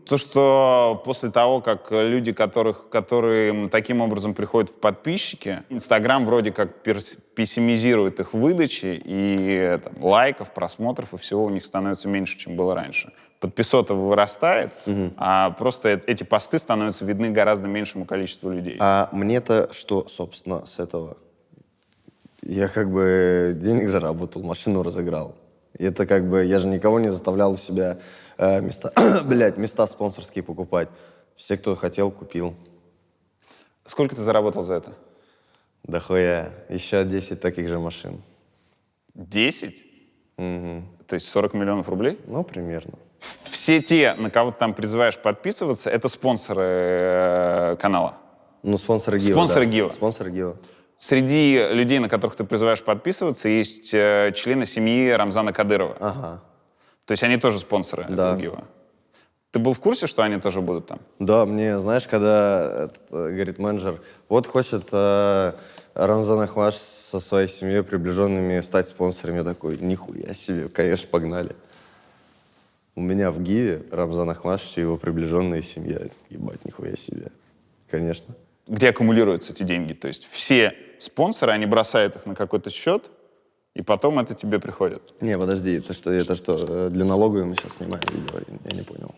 То, что после того, как люди, которые таким образом приходят в подписчики, Инстаграм вроде как пессимизирует их выдачи, и лайков, просмотров, и всего у них становится меньше, чем было раньше. Подписота вырастает, а просто эти посты становятся видны гораздо меньшему количеству людей. А мне-то что, собственно, с этого? Я как бы денег заработал, машину разыграл. И это как бы, я же никого не заставлял у себя места спонсорские покупать. Все, кто хотел, купил. Сколько ты заработал за это? Да хуя. Еще 10 таких же машин. 10? Угу. То есть 40 миллионов рублей? Примерно. Все те, на кого ты там призываешь подписываться, это спонсоры канала? Спонсоры Гива. Спонсоры да. Гива. Спонсоры Гива. Среди людей, на которых ты призываешь подписываться, есть члены семьи Рамзана Кадырова. Ага. То есть они тоже спонсоры этого Гива. Ты был в курсе, что они тоже будут там? Да, мне, знаешь, когда говорит менеджер, вот хочет Рамзан Ахмаш со своей семьей, приближенными, стать спонсорами, я такой, нихуя себе, конечно, погнали. У меня в Гиве Рамзан Ахмаш и его приближенные семья. Ебать, нихуя себе. Конечно. Где аккумулируются эти деньги? То есть все спонсоры, они бросают их на какой-то счет, и потом это тебе приходит. Не, подожди, это что, для налоговой мы сейчас снимаем видео? Я не понял.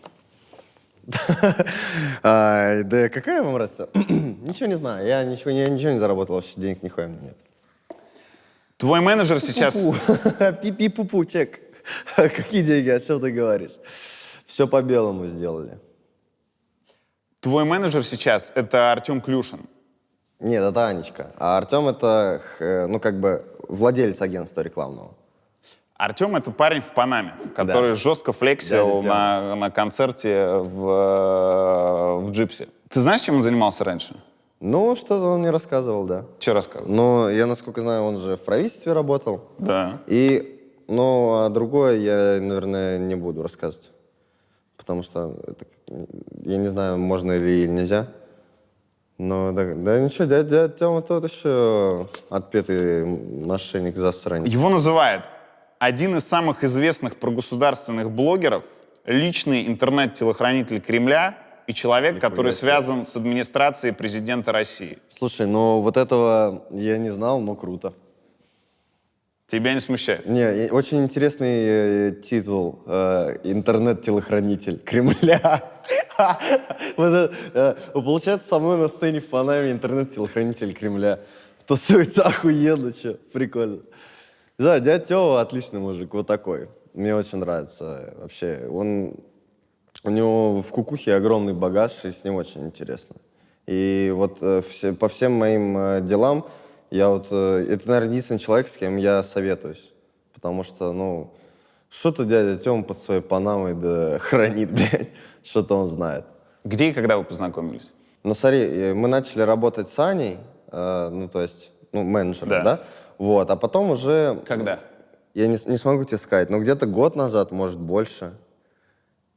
Да какая вам разница? Ничего не знаю, я ничего не заработал, вообще денег нихуя мне нет. Твой менеджер сейчас... Пипи-пупу, чек. Какие деньги, о чем ты говоришь? Все по белому сделали. Твой менеджер сейчас — это Артем Клюшин. Нет, это Анечка. А Артем — это, владелец агентства рекламного. Артем — это парень в Панаме, который жестко флексил на концерте в Джипсе. Ты знаешь, чем он занимался раньше? Что-то он мне рассказывал, да. Что рассказывал? Я, насколько знаю, он же в правительстве работал. Да. А другое я, наверное, не буду рассказывать. Потому что, я не знаю, можно или нельзя. Но ничего, дядя Тёма тот еще отпетый мошенник-засранец. Его называют один из самых известных прогосударственных блогеров, личный интернет-телохранитель Кремля и человек, который связан с администрацией президента России. Слушай, вот этого я не знал, но круто. Тебя не смущает? Не, очень интересный титул «Интернет-телохранитель Кремля». Получается, со мной на сцене в Панаме интернет-телохранитель Кремля. Тусуется охуенно, что, прикольно. Да, дядя Тёва отличный мужик, вот такой. Мне очень нравится вообще. У него в кукухе огромный багаж, и с ним очень интересно. И вот по всем моим делам это, наверное, единственный человек, с кем я советуюсь. Потому что, что-то дядя Тёма под своей Панамой да хранит, блядь. Что-то он знает. Где и когда вы познакомились? Ну, смотри, мы начали работать с Аней, менеджером, да? Вот, а потом уже... Когда? Я не смогу тебе сказать, но где-то год назад, может, больше.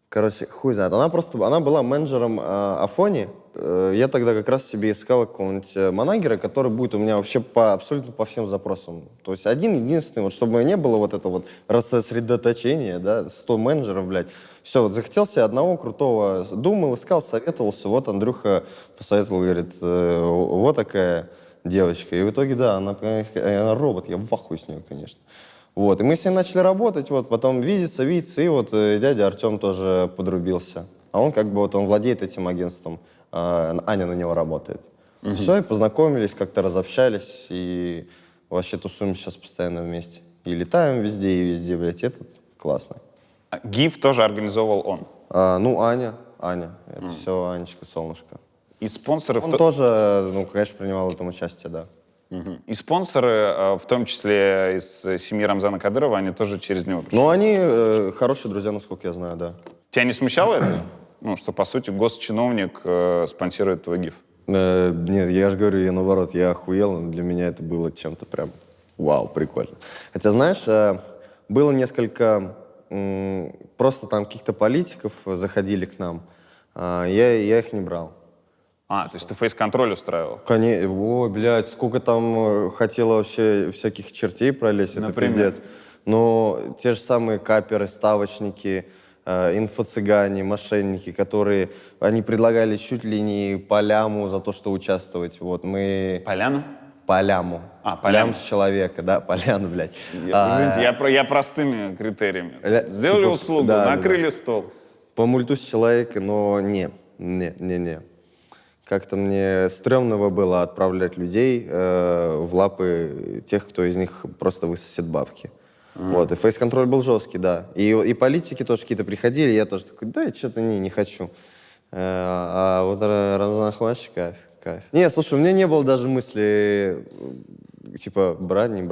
Короче, хуй знает. Она была менеджером Афони. Я тогда как раз себе искал какого-нибудь манагера, который будет у меня вообще абсолютно по всем запросам. То есть единственный, вот, чтобы у меня не было вот это вот рассредоточение, да, 100 менеджеров, блядь. Все, вот захотел себе одного крутого, думал, искал, советовался. Вот Андрюха посоветовал, говорит, вот такая девочка. И в итоге, да, она робот, я в ахуе с нее, конечно. Вот, и мы с ней начали работать, вот, потом видеться, и вот дядя Артем тоже подрубился. А он он владеет этим агентством, Аня на него работает. Все, и познакомились, как-то разобщались, и вообще тусуем сейчас постоянно вместе. И летаем везде, блядь, классно. ГИФ тоже организовывал он? Аня, это все Анечка, солнышко. И спонсоры... Он тоже, конечно, принимал в этом участие, да. И спонсоры, в том числе из семьи Рамзана Кадырова, они тоже через него пришли? Они хорошие друзья, насколько я знаю, да. Тебя не смущало это? Что, по сути, госчиновник спонсирует твой ГИФ? Нет, я же говорю, наоборот, я охуел, но для меня это было чем-то прям вау, прикольно. Хотя, знаешь, было несколько просто там каких-то политиков заходили к нам, я их не брал. То есть ты фейс-контроль устраивал? Конечно, блядь, сколько там хотело вообще всяких чертей пролезть, это пиздец. Но те же самые каперы, ставочники, инфо-цыгане, мошенники, которые, они предлагали чуть ли не по ляму за то, что участвовать. Вот мы... По ляну? По ляму. По ляму. Лям с человека, да, по ляну, блядь. Извините, я простыми критериями. Сделали услугу, накрыли стол. По мульту с человека, но не. Как-то мне стрёмно было отправлять людей в лапы тех, кто из них просто высосет бабки. Вот, и фейс-контроль был жесткий, да. И политики тоже какие-то приходили, я тоже такой, да, что-то не хочу. А вот Рамзан Ахмадович, кайф. Не, слушай, у меня не было даже мысли, типа, брать, не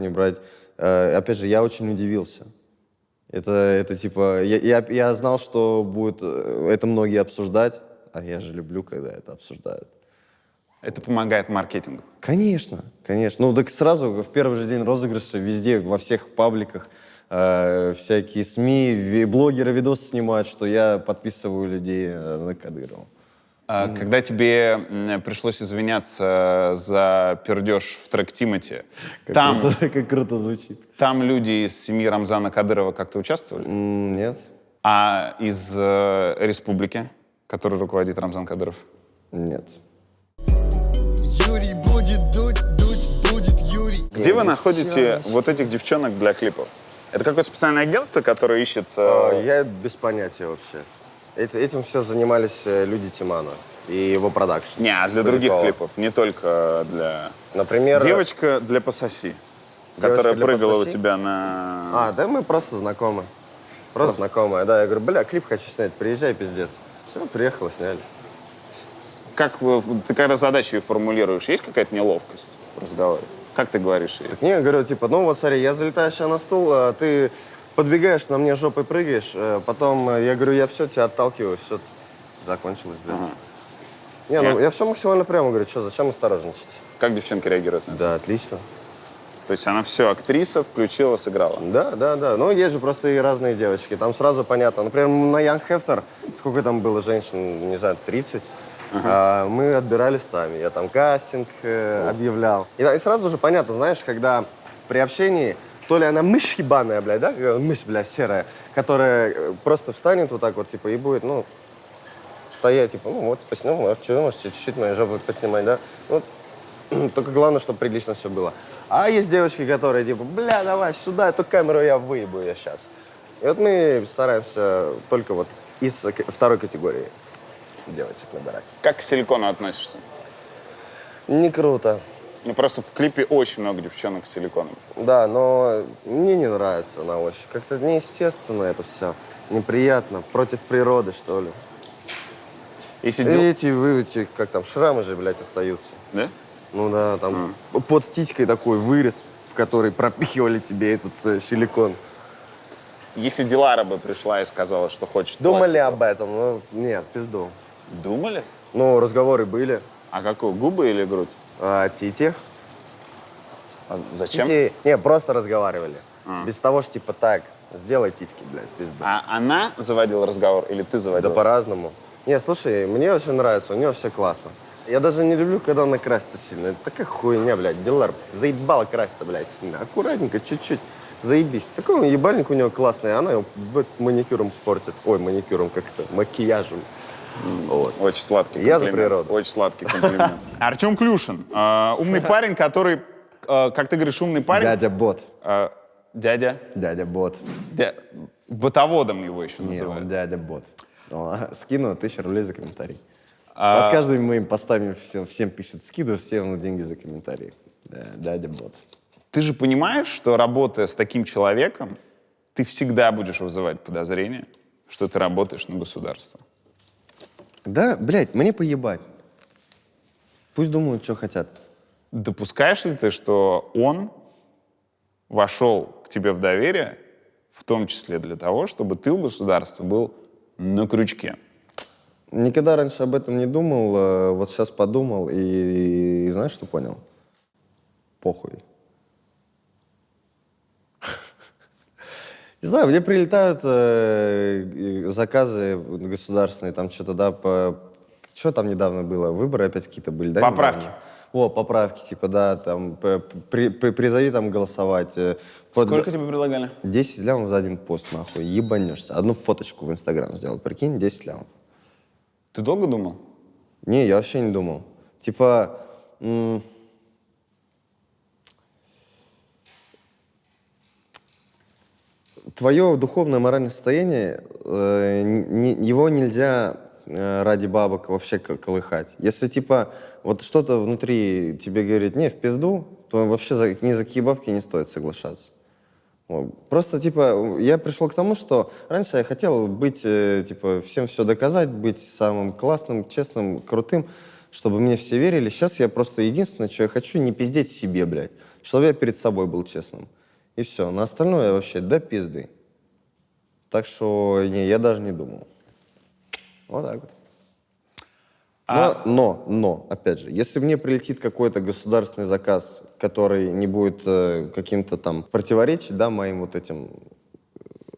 брать. Опять же, я очень удивился. Это типа, я знал, что будет это многие обсуждать, а я же люблю, когда это обсуждают. Это помогает маркетингу? Конечно. Так сразу в первый же день розыгрыша везде, во всех пабликах, всякие СМИ, блогеры видосы снимают, что я подписываю людей на Кадырова. Когда тебе пришлось извиняться за пердеж в трек Тимати, как круто звучит. Там люди из семьи Рамзана Кадырова как-то участвовали? Нет. А из республики, которой руководит Рамзан Кадыров? Нет. Юрий будет дуть будет Юрий. Где вы находите вот этих девчонок для клипов? Это какое-то специальное агентство, которое ищет... Я без понятия вообще. Этим все занимались люди Тимана и его продакшн. Не, для других клипов, не только для... Например... Девочка для пососи, которая прыгала у тебя на... Да мы просто знакомы. Просто знакомая, да. Я говорю, бля, клип хочу снять, приезжай, пиздец. Все, приехала, сняли. Ты когда задачу формулируешь, есть какая-то неловкость в разговоре? Как ты говоришь ей? Не, говорю, типа, вот смотри, я залетаю сейчас на стул, а ты подбегаешь, на мне жопой прыгаешь, потом я говорю, я все, тебя отталкиваю, все, закончилось, блядь. Я все максимально прямо говорю, что, зачем осторожничать? Как девчонки реагируют на это? Да, отлично. То есть она все, актриса, включила, сыграла? Да. Ну, есть же просто и разные девочки. Там сразу понятно. Например, на Young Hefter, сколько там было женщин, не знаю, 30, мы отбирали сами. Я там кастинг объявлял. И сразу же понятно, знаешь, когда при общении, то ли она мышь ебаная, блядь, да? Мышь, блядь, серая, которая просто встанет вот так вот, типа, и будет, стоять, типа, вот, поснимем, может, чуть-чуть моей жопы поснимать, да? Только главное, чтобы прилично все было. А есть девочки, которые типа, бля, давай сюда, эту камеру я выебу я сейчас. И вот мы стараемся только вот из второй категории девочек набирать. Как к силикону относишься? Не круто. Ну, просто в клипе очень много девчонок с силиконом. Да, но мне не нравится на ощупь. Как-то неестественно это все. Неприятно. Против природы, что ли. Если Эти, как там, шрамы же, блядь, остаются. Да? Ну да, там под титькой такой вырез, в который пропихивали тебе этот силикон. Если Дилара бы пришла и сказала, что хочет Думали пластику. об этом, но нет, пизду. Думали? Ну, разговоры были. А какую, губы или грудь? Тити. А зачем? Тити. Не, просто разговаривали. Без того, что типа так, сделай титьки, блядь, пизду. А она заводила разговор или ты заводил? Да по-разному. Не, слушай, мне очень нравится, у нее все классно. Я даже не люблю, когда она красится сильно. Это такая хуйня, блядь. Дилар заебала краситься, блядь, сильно. Аккуратненько, чуть-чуть. Заебись. Такой ебальник у нее классный, а она его маникюром портит. Ой, маникюром как-то, макияжем. Вот. Очень сладкий Я комплимент. за природу. Очень сладкий комплимент. Артем Клюшин. Умный парень, который, как ты говоришь, умный парень. Дядя Бот. Дядя? Дядя Бот. Ботоводом его еще Не, называют. он дядя Бот. Скину 1000 рублей за комментарий. Под каждым моим постами всем пишет скидываю, всем деньги за комментарии. Да, дядя Бот. Ты же понимаешь, что работая с таким человеком, ты всегда будешь вызывать подозрение, что ты работаешь на государство. Да, блядь, мне поебать. Пусть думают, что хотят. Допускаешь ли ты, что он вошел к тебе в доверие, в том числе для того, чтобы ты у государства был на крючке? Никогда раньше об этом не думал, вот сейчас подумал и знаешь, что понял? Похуй. Не знаю, мне прилетают заказы государственные, там что-то, да, что там недавно было? Выборы опять какие-то были, да? Поправки. Недавно? О, поправки, типа, да, там, призови там голосовать. Сколько тебе предлагали? 10 лямов за один пост, нахуй, ебанешься. Одну фоточку в Инстаграм сделал, прикинь, 10 лямов. Ты долго думал? Не, я вообще не думал. Типа, твое духовное моральное состояние, его нельзя ради бабок вообще колыхать. Если, типа, вот что-то внутри тебе говорит, не, в пизду, то вообще ни за какие бабки не стоит соглашаться. Вот. Просто, типа, я пришел к тому, что раньше я хотел быть, типа, всем все доказать, быть самым классным, честным, крутым, чтобы мне все верили. Сейчас я просто единственное, что я хочу, не пиздеть себе, блядь. Чтобы я перед собой был честным. И все. На остальное я вообще до пизды. Так что, не, я даже не думал. Вот так вот. Но, опять же, если мне прилетит какой-то государственный заказ, который не будет каким-то там противоречить, да, моим вот этим,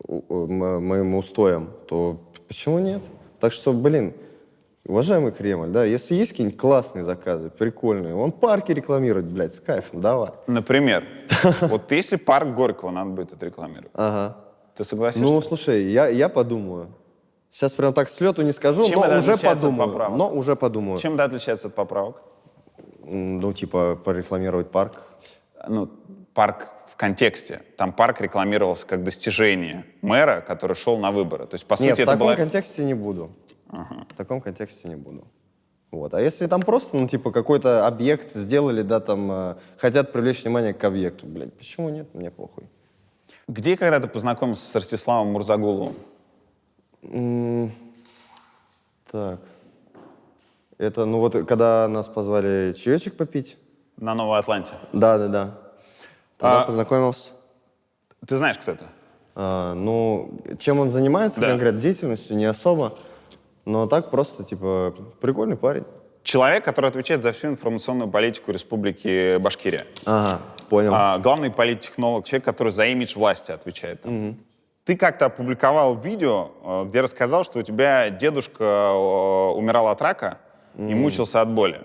моим устоям, то почему нет? Так что, блин, уважаемый Кремль, да, если есть какие-нибудь классные заказы, прикольные, он парки рекламирует, блядь, с кайфом, давай. Например, вот если парк Горького надо будет отрекламировать, Ага. ты согласишься? Ну, слушай, я подумаю. Сейчас прям так с лету не скажу, Чем но это уже отличается от подумаю. поправок? Но уже подумаю. Чем это отличается от поправок? Ну, типа, порекламировать парк. Ну, парк в контексте. Там парк рекламировался как достижение мэра, который шел на выборы. То есть, по Нет, сути, в это таком была... контексте не буду. В таком контексте не буду. Вот. А если там просто, ну, типа, какой-то объект сделали, да, там, хотят привлечь внимание к объекту, блядь, почему нет? Мне похуй. Где и когда ты познакомился с Ростиславом Мурзагуловым? Так. Это, ну, вот, когда нас позвали чаечек попить. На Новой Атланте. Да. Тогда познакомился. Ты знаешь, кто это? Ну, чем он занимается, Да. конкретно деятельностью, не особо. Но так просто, типа, прикольный парень. Человек, который отвечает за всю информационную политику Республики Башкирия. Ага, понял. Главный политтехнолог, человек, который за имидж власти отвечает. Ты как-то опубликовал видео, где рассказал, что у тебя дедушка умирал от рака и мучился от боли.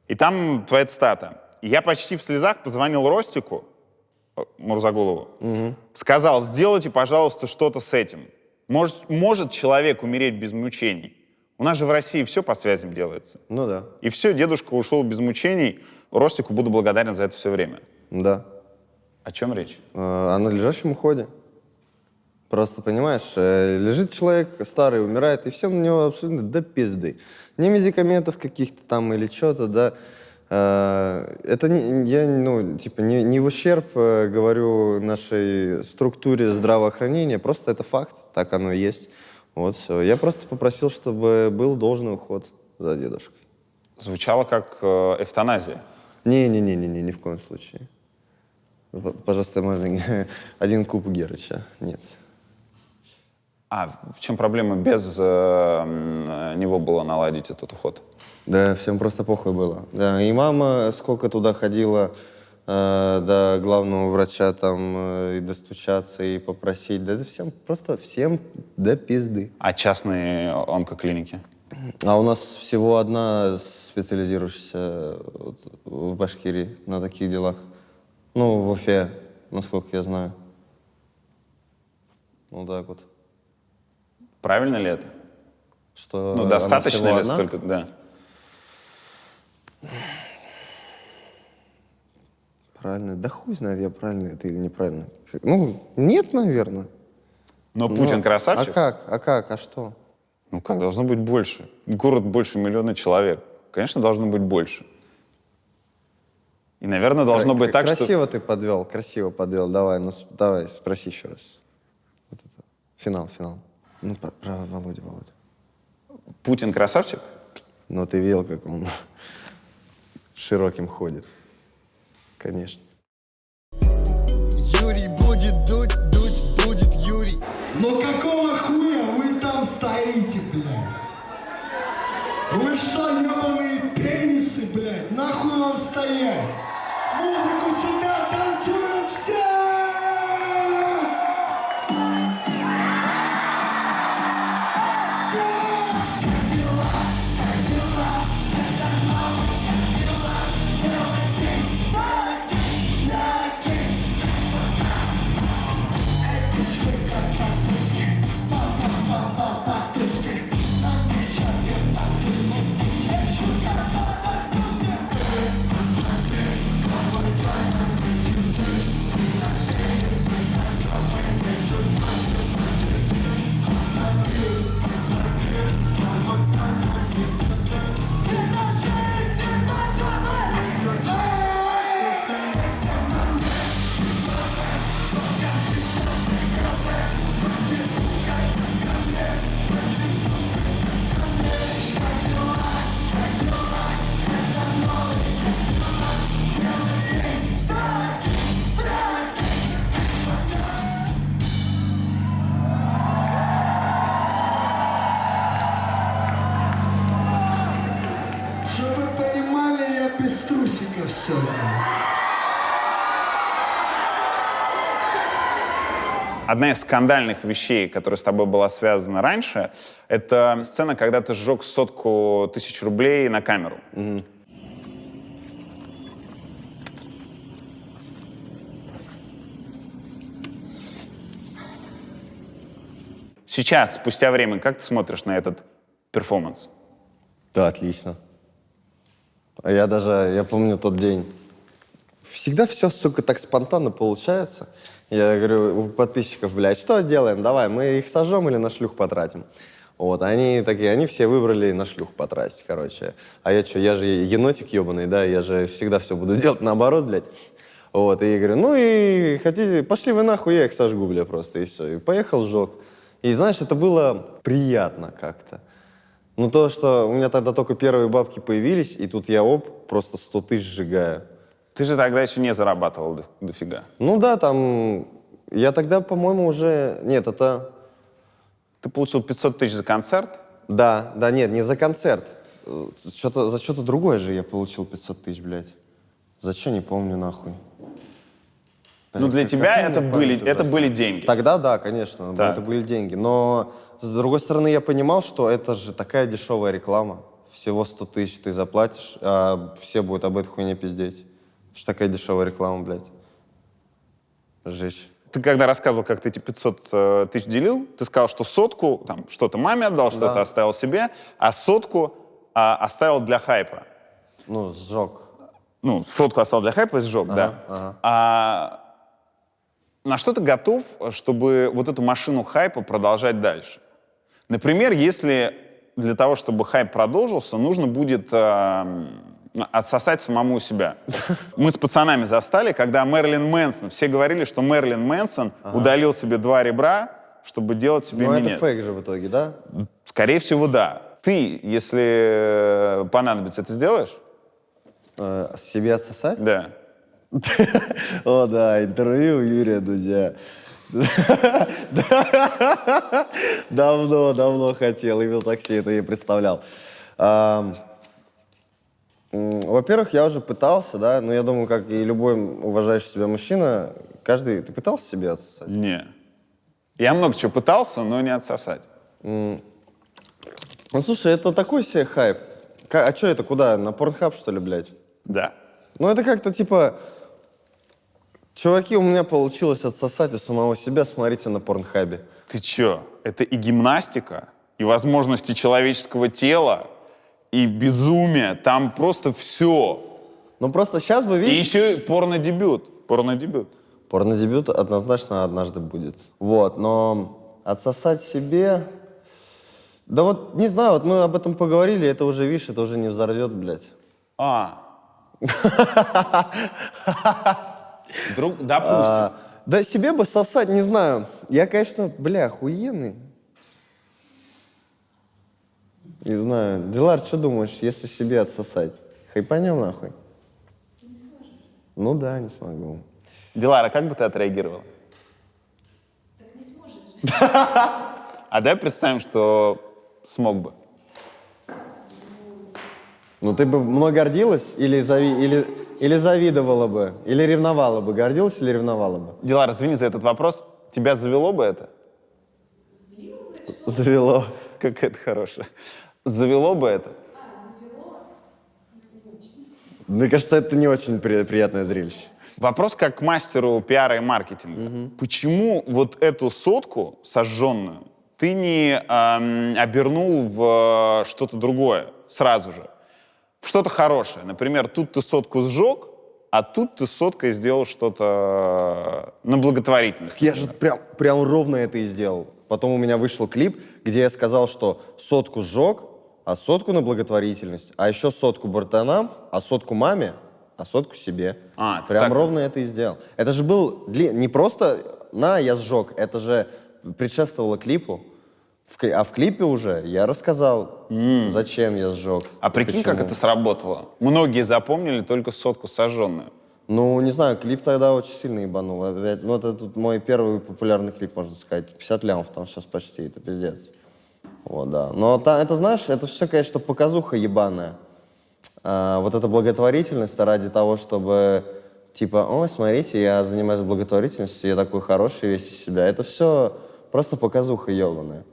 И там твоя цитата. «Я почти в слезах позвонил Ростику, Мурзагулову, сказал, сделайте, пожалуйста, что-то с этим. Может человек умереть без мучений? У нас же в России все по связям делается. Ну да. И все, дедушка ушел без мучений. Ростику буду благодарен за это все время. Да. О чем речь? О надлежащем уходе. Просто, понимаешь, лежит человек старый, умирает, и все на него абсолютно до пизды. Ни медикаментов каких-то там или что-то, да. Это я, не в ущерб говорю нашей структуре здравоохранения, просто это факт, так оно и есть. Вот все. Я просто попросил, чтобы был должный уход за дедушкой. Звучало как эвтаназия. Не-не-не, ни в коем случае. Пожалуйста, можно один куб Герыча. Нет. А в чем проблема без него было наладить этот уход? Да, всем просто похуй было. Да, и мама сколько туда ходила до главного врача там и достучаться, и попросить. Да это всем до пизды. А частные онкоклиники? А у нас всего одна специализирующаяся в Башкирии на таких делах. Ну, в Уфе, насколько я знаю. Вот так вот. Правильно ли это? Что Ну, достаточно ли одна? столько, да? Правильно. Да хуй знает, я правильно это или неправильно. Ну, нет, наверное. Но Путин красавчик? А как? А что? Ну как, должно быть больше. Город больше 1 миллиона человек. Конечно, должно быть больше. И, наверное, должно быть так, что... Красиво ты подвел, красиво подвел. Давай, спроси еще раз. Вот это. Финал. Ну, про Володя. Путин красавчик? Ну, ты видел, как он широким ходит. Конечно. Юрий будет дуть будет Юрий. Но какого хуя вы там стоите, блядь? Вы что, ебаные пенисы, блядь? Нахуй вам стоять? Музыку сюда, танцуют все! Чтобы вы понимали, я без трусиков сегодня. Одна из скандальных вещей, которая с тобой была связана раньше, это сцена, когда ты сжег 100 000 рублей на камеру. Сейчас, спустя время, как ты смотришь на этот перформанс? Да, отлично. Я помню тот день. Всегда все, сука, так спонтанно получается. Я говорю у подписчиков, блядь, что делаем? Давай, мы их сожжем или на шлюх потратим? Вот, они все выбрали на шлюх потратить, короче. А я что, я же енотик ебаный, да, я же всегда все буду делать наоборот, блядь. Вот, и я говорю, ну и хотите, пошли вы нахуй, я их сожгу, бля, просто, и все. И поехал, сжег. И знаешь, это было приятно как-то. Ну, то, что у меня тогда только первые бабки появились, и тут я, просто 100 000 сжигаю. Ты же тогда еще не зарабатывал дофига. Ну да, там... Я тогда, по-моему, уже... Нет, это... Ты получил 500 000 за концерт? Да, нет, не за концерт. За что-то другое же я получил 500 000, блядь. За что, не помню, нахуй. Ну, для тебя это были деньги. Тогда да, конечно, Так. это были деньги. Но, с другой стороны, я понимал, что это же такая дешевая реклама. Всего 100 000 ты заплатишь, а все будут об этой хуйне пиздеть. Что такая дешевая реклама, блядь. Жечь. ты когда рассказывал, как ты эти 500 тысяч делил, ты сказал, что сотку, там, что-то маме отдал, что-то оставил себе, а сотку оставил для хайпа. Ну, сжег. Ну, сотку оставил для хайпа и сжег, да. А на что ты готов, чтобы вот эту машину хайпа продолжать дальше? Например, если для того, чтобы хайп продолжился, нужно будет отсосать самому у себя. Мы с пацанами застали, когда Мэрилин Мэнсон, все говорили, что Мэрилин Мэнсон удалил себе 2 ребра, чтобы делать себе Ну, минет. это фейк же в итоге, да? Скорее всего, да. Ты, если понадобится, это сделаешь? Себе отсосать? Да. О, да, интервью Юрия Дудя. Давно хотел, и в такси это и представлял. Во-первых, я уже пытался, да, но я думаю, как и любой уважающий себя мужчина, каждый... Ты пытался себе отсосать? Не. Я много чего пытался, но не отсосать. Ну, слушай, это такой себе хайп. А что это, куда? На Порнхаб, что ли, блядь? Да. Ну, это как-то типа... Чуваки, у меня получилось отсосать у самого себя, смотрите на Порнхабе. Ты чё? Это и гимнастика, и возможности человеческого тела, и безумие. Там просто все. Ну, просто сейчас бы, И видишь... еще и порнодебют. Порнодебют. Порнодебют однозначно однажды будет. Вот, но отсосать себе... Да вот, не знаю, вот мы об этом поговорили, это уже, видишь, это уже не взорвет, блядь. Допустим. Да себе бы сосать, не знаю. Я, конечно, бля, охуенный. Не знаю. Дилар, что думаешь, если себе отсосать? Хайпанем нахуй? Не сможешь. Ну да, не смогу. Дилара, как бы ты отреагировал? Так не сможешь. А давай представим, что смог бы. Ну ты бы мной гордилась или завидовала бы? Или ревновала бы? Гордилась или ревновала бы? Дилара, извини за этот вопрос. Тебя завело бы это? Завело. Как это хорошее. Завело бы это? Мне кажется, это не очень приятное зрелище. Вопрос как к мастеру пиара и маркетинга. Почему вот эту сотку сожженную ты не обернул в что-то другое сразу же? В что-то хорошее. Например, тут ты сотку сжег, а тут ты соткой сделал что-то на благотворительность. Я же прям ровно это и сделал. Потом у меня вышел клип, где я сказал, что сотку сжег, а сотку на благотворительность, а еще сотку братанам, а сотку маме, а сотку себе. Ты Прям так... ровно это и сделал. Это же был не просто я сжег, это же предшествовало клипу. А в клипе уже я рассказал, зачем я сжег. А прикинь, почему. как это сработало. Многие запомнили только сотку сожженную. Ну, не знаю, клип тогда очень сильно ебанул. Опять, ну, это тут мой первый популярный клип, можно сказать. 50 лямов там сейчас почти, это пиздец. Вот, да. Но это, знаешь, это все, конечно, показуха ебаная. Вот эта благотворительность ради того, чтобы, типа, ой, смотрите, я занимаюсь благотворительностью, я такой хороший весь из себя. Это все просто показуха ебаная.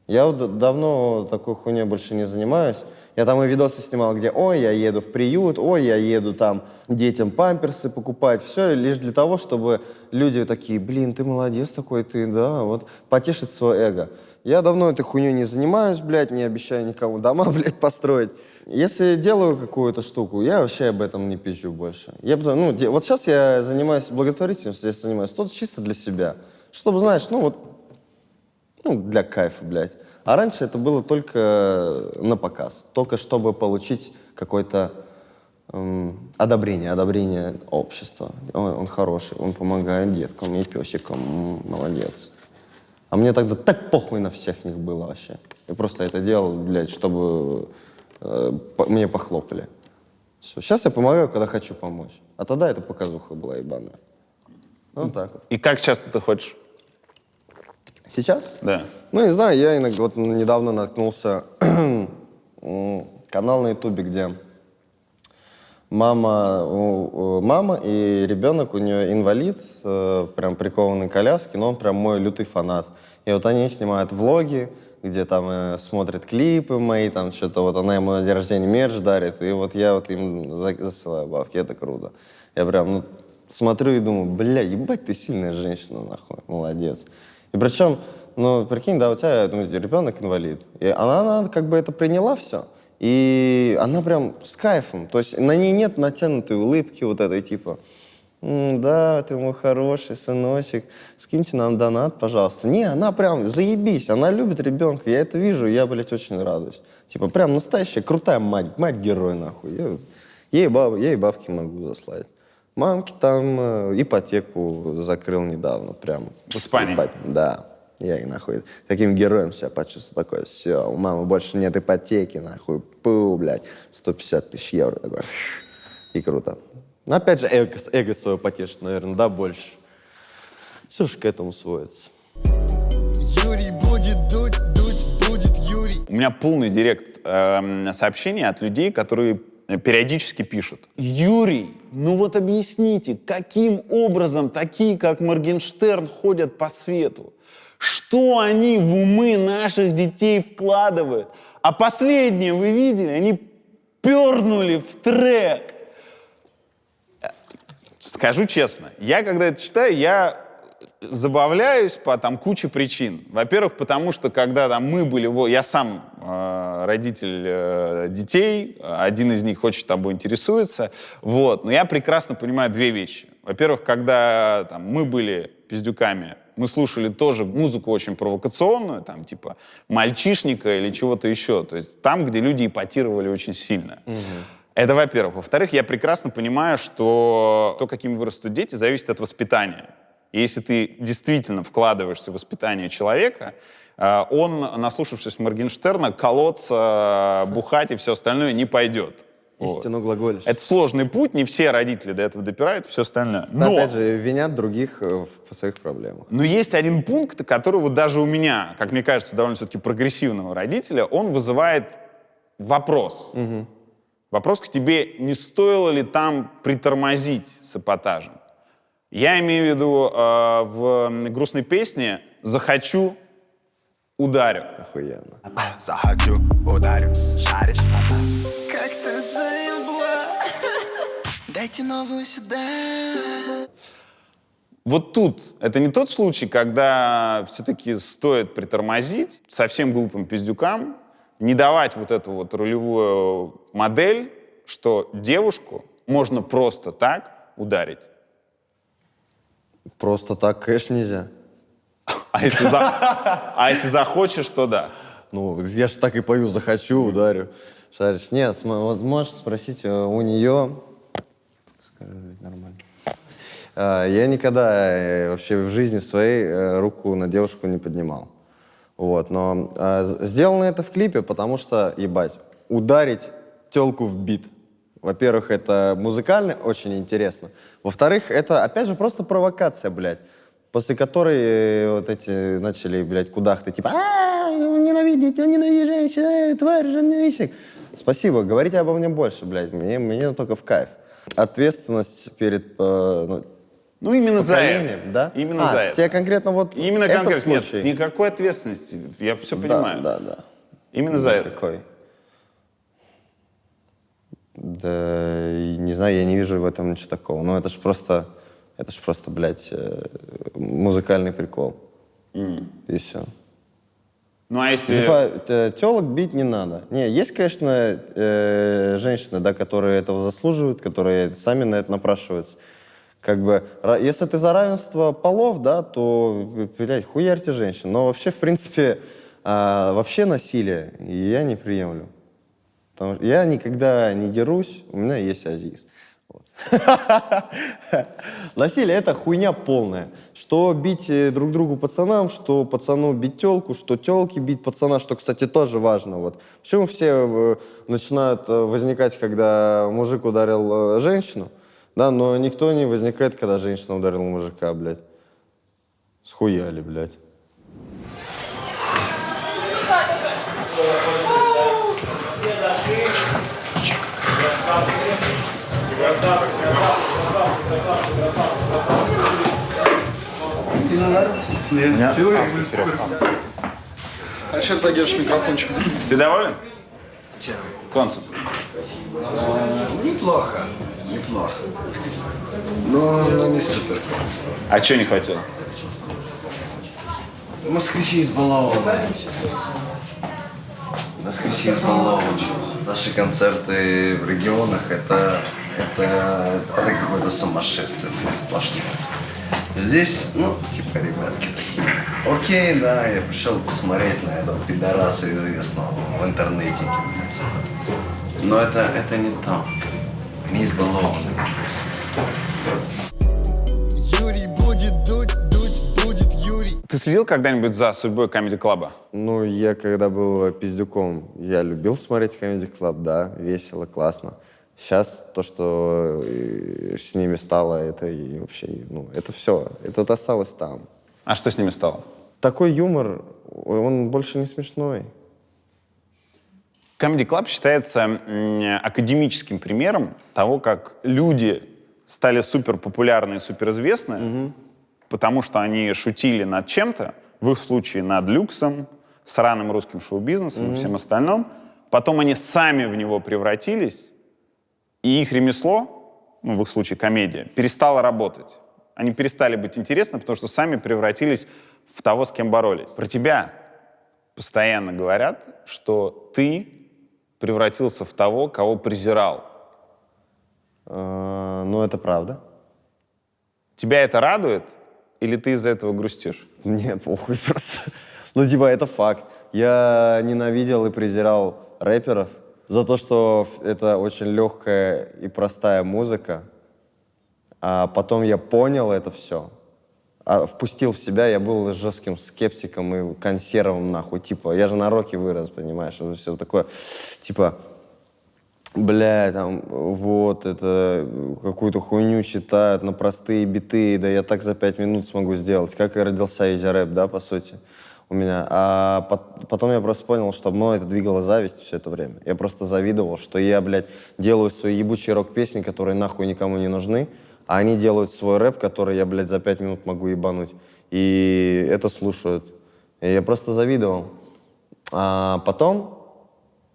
Я вот давно такой хуйней больше не занимаюсь. Я там и видосы снимал, где, ой, я еду в приют, ой, я еду там детям памперсы покупать. Все лишь для того, чтобы люди такие, блин, ты молодец такой, ты, да, вот, потешить свое эго. Я давно этой хуйней не занимаюсь, блядь, не обещаю никому дома, блядь, построить. Если делаю какую-то штуку, я вообще об этом не пизжу больше. Вот сейчас я занимаюсь благотворительностью, я занимаюсь тут чисто для себя. Чтобы, знаешь, для кайфа, блядь. А раньше это было только на показ, только чтобы получить какое-то одобрение общества. Ой, он хороший, он помогает деткам и песикам, молодец. А мне тогда так похуй на всех них было вообще. Я просто это делал, блядь, чтобы мне похлопали. Все. Сейчас я помогаю, когда хочу помочь. А тогда это показуха была ебаная. Вот так вот. И как часто ты хочешь? Сейчас? Да. Ну, не знаю, я иногда вот недавно наткнулся канал на Ютубе, где мама и ребенок, у нее инвалид, прям прикованный к коляске, но он прям мой лютый фанат. И вот они снимают влоги, где там смотрят клипы мои, там что-то вот она ему на день рождения мерч дарит, и вот я вот им засылаю бабки, это круто. Я прям, смотрю и думаю, бля, ебать ты сильная женщина, нахуй, молодец. И причем, ну, прикинь, да, у тебя ребенок инвалид. И она как бы это приняла все. И она прям с кайфом. То есть на ней нет натянутой улыбки вот этой типа, да, ты мой хороший сыночек, скиньте нам донат, пожалуйста. Не, она прям заебись, она любит ребенка, я это вижу, я, блядь, очень радуюсь. Типа прям настоящая крутая мать-герой, нахуй. Ей бабки могу заслать. Мамке там ипотеку закрыл недавно, прям. В Испании? Да. Я и нахуй таким героем себя почувствовал. Такой, все, у мамы больше нет ипотеки, нахуй, пу, блядь, 150 тысяч евро. Такой. И круто. Но опять же, эго свое потешит, наверное, да, больше. Все же к этому сводится. Юрий будет дуть будет Юрий. У меня полный директ сообщений от людей, которые периодически пишут: Юрий, ну вот объясните, каким образом такие, как Моргенштерн, ходят по свету? Что они в умы наших детей вкладывают? А последнее, вы видели, они пернули в трек. Скажу честно, я когда это читаю, я забавляюсь по там куче причин. Во-первых, потому что когда там мы были, я сам родитель детей, один из них очень тобой интересуется, вот, но я прекрасно понимаю две вещи. Во-первых, когда там, мы были пиздюками, мы слушали тоже музыку очень провокационную, там типа «Мальчишника» или чего-то еще, то есть там, где люди эпатировали очень сильно. Это во-первых. Во-вторых, я прекрасно понимаю, что то, какими вырастут дети, зависит от воспитания. И если ты действительно вкладываешься в воспитание человека, он, наслушавшись Моргенштерна, колоться, бухать и все остальное не пойдет. Истину глаголишь. Это сложный путь, не все родители до этого допирают, все остальное. Но, опять же, винят других в своих проблемах. Но есть один пункт, который вот даже у меня, как мне кажется, довольно все-таки прогрессивного родителя, он вызывает вопрос. Угу. Вопрос к тебе, не стоило ли там притормозить с эпатажем? Я имею в виду в грустной песне «Захочу, ударю». Охуенно. Захочу, ударю, шаришь, как ты заебла, дайте новую сюда. Вот тут, это не тот случай, когда все-таки стоит притормозить совсем глупым пиздюкам, не давать вот эту вот ролевую модель, что девушку можно просто так ударить. Просто так, конечно, нельзя. А если захочешь, то да. Ну, я же так и пою, захочу, ударю. Шаришь. Нет, вот можешь спросить у нее... Скажи, нормально. Я никогда вообще в жизни своей руку на девушку не поднимал. Вот, но сделано это в клипе, потому что, ебать, ударить тёлку в бит. Во-первых, это музыкально очень интересно. Во-вторых, это, опять же, просто провокация, блядь. После которой вот эти начали, блядь, кудахты, типа, ненавидеть женщин, тварь, женщин. Спасибо, говорите обо мне больше, блядь, мне только в кайф. Ответственность перед... Ну, именно за это. Да? Именно за это. Тебе конкретно вот именно этот конкретно. случай? Нет, никакой ответственности. Я все понимаю. Да. Именно за это. Какой? Да, не знаю, я не вижу в этом ничего такого. Но это ж просто, блядь, музыкальный прикол. И все. Ну, а если... Типа, тёлок бить не надо. Не, есть, конечно, женщины, да, которые этого заслуживают, которые сами на это напрашиваются. Как бы, если ты за равенство полов, да, то, блядь, хуярьте женщин. Но вообще, в принципе, вообще насилие я не приемлю. Потому что я никогда не дерусь, у меня есть азиз. Вот. Насилие — это хуйня полная. Что бить друг другу пацанам, что пацану бить тёлку, что тёлке бить пацана, что, кстати, тоже важно. Вот. Почему все начинают возникать, когда мужик ударил женщину? Да, но никто не возникает, когда женщина ударила мужика, блядь. Схуяли, блядь. Ты ударился? Нет. Алишер Тагирович, микрофончик. Ты доволен? Чем? Концерт. Неплохо. неплохо. Но не супер. А чего не хватило? Москвичи избалованы. Москвичи избалованы. Наши концерты в регионах это какое-то сумасшествие, блин, сплошное. Здесь, ну, типа, ребятки такие. Окей, да, я пришел посмотреть на этого пидораса известного в интернете, блядь. Но это не то. Они избалованы здесь. Юрий будет дуть будет Юрий. Ты следил когда-нибудь за судьбой Comedy Club? Ну, я когда был пиздюком, я любил смотреть Comedy Club, да, весело, классно. Сейчас то, что с ними стало, это и вообще, ну, это все, это осталось там. А что с ними стало? Такой юмор, он больше не смешной. Comedy Club считается академическим примером того, как люди стали суперпопулярны и суперизвестны, потому что они шутили над чем-то, в их случае над люксом, сраным русским шоу-бизнесом и всем остальным. Потом они сами в него превратились, и их ремесло, ну, в их случае комедия, перестало работать. Они перестали быть интересны, потому что сами превратились в того, с кем боролись. Про тебя постоянно говорят, что ты превратился в того, кого презирал. Ну, это правда. Тебя это радует? Или ты из-за этого грустишь? Мне похуй просто. Ну, типа, это факт. Я ненавидел и презирал рэперов за то, что это очень легкая и простая музыка. А потом я понял это все. Впустил в себя, я был жестким скептиком и консервом, нахуй. Типа, я же на роке вырос, понимаешь? Все такое, типа, бля, там, вот, это какую-то хуйню читают на простые биты, да я так за 5 минут смогу сделать. Как и родился Изи Рэп, да, по сути, у меня. А потом я просто понял, что мной это двигала зависть все это время. Я просто завидовал, что я, блядь, делаю свои ебучие рок-песни, которые нахуй никому не нужны, а они делают свой рэп, который я, блядь, за 5 минут могу ебануть. И это слушают. И я просто завидовал. А потом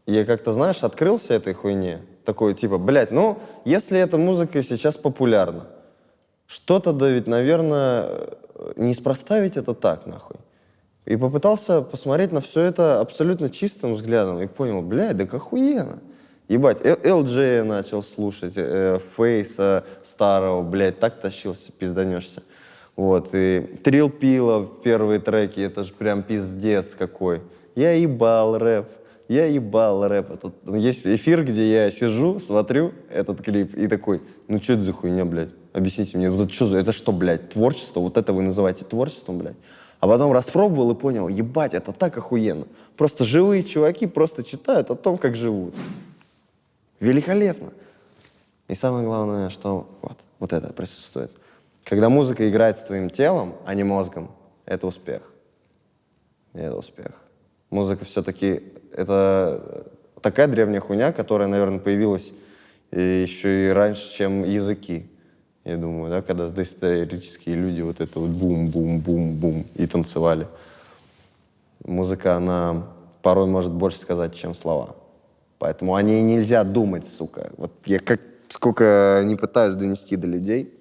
я как-то, знаешь, открылся этой хуйне. Такой, типа, блядь, ну, если эта музыка сейчас популярна, что-то, да ведь, наверное, неспроста ведь это так, нахуй. И попытался посмотреть на все это абсолютно чистым взглядом и понял, блядь, да охуенно. Ебать, LJ начал слушать, Фейса старого, блядь, так тащился, пизданешься. Вот, и Трил Пила, первые треки, это же прям пиздец какой. Я ебал рэп. Есть эфир, где я сижу, смотрю этот клип и такой, ну что это за хуйня, блядь? Объясните мне, вот это что, блядь, творчество? Вот это вы называете творчеством, блядь? А потом распробовал и понял, ебать, это так охуенно. Просто живые чуваки просто читают о том, как живут. Великолепно. И самое главное, что вот это присутствует. Когда музыка играет с твоим телом, а не мозгом, это успех. Это успех. Музыка все-таки это такая древняя хуйня, которая, наверное, появилась еще и раньше, чем языки. Я думаю, да, когда доисторические люди вот это вот бум-бум-бум-бум и танцевали. Музыка, она порой может больше сказать, чем слова. Поэтому о ней нельзя думать, сука. Вот я сколько не пытаюсь донести до людей,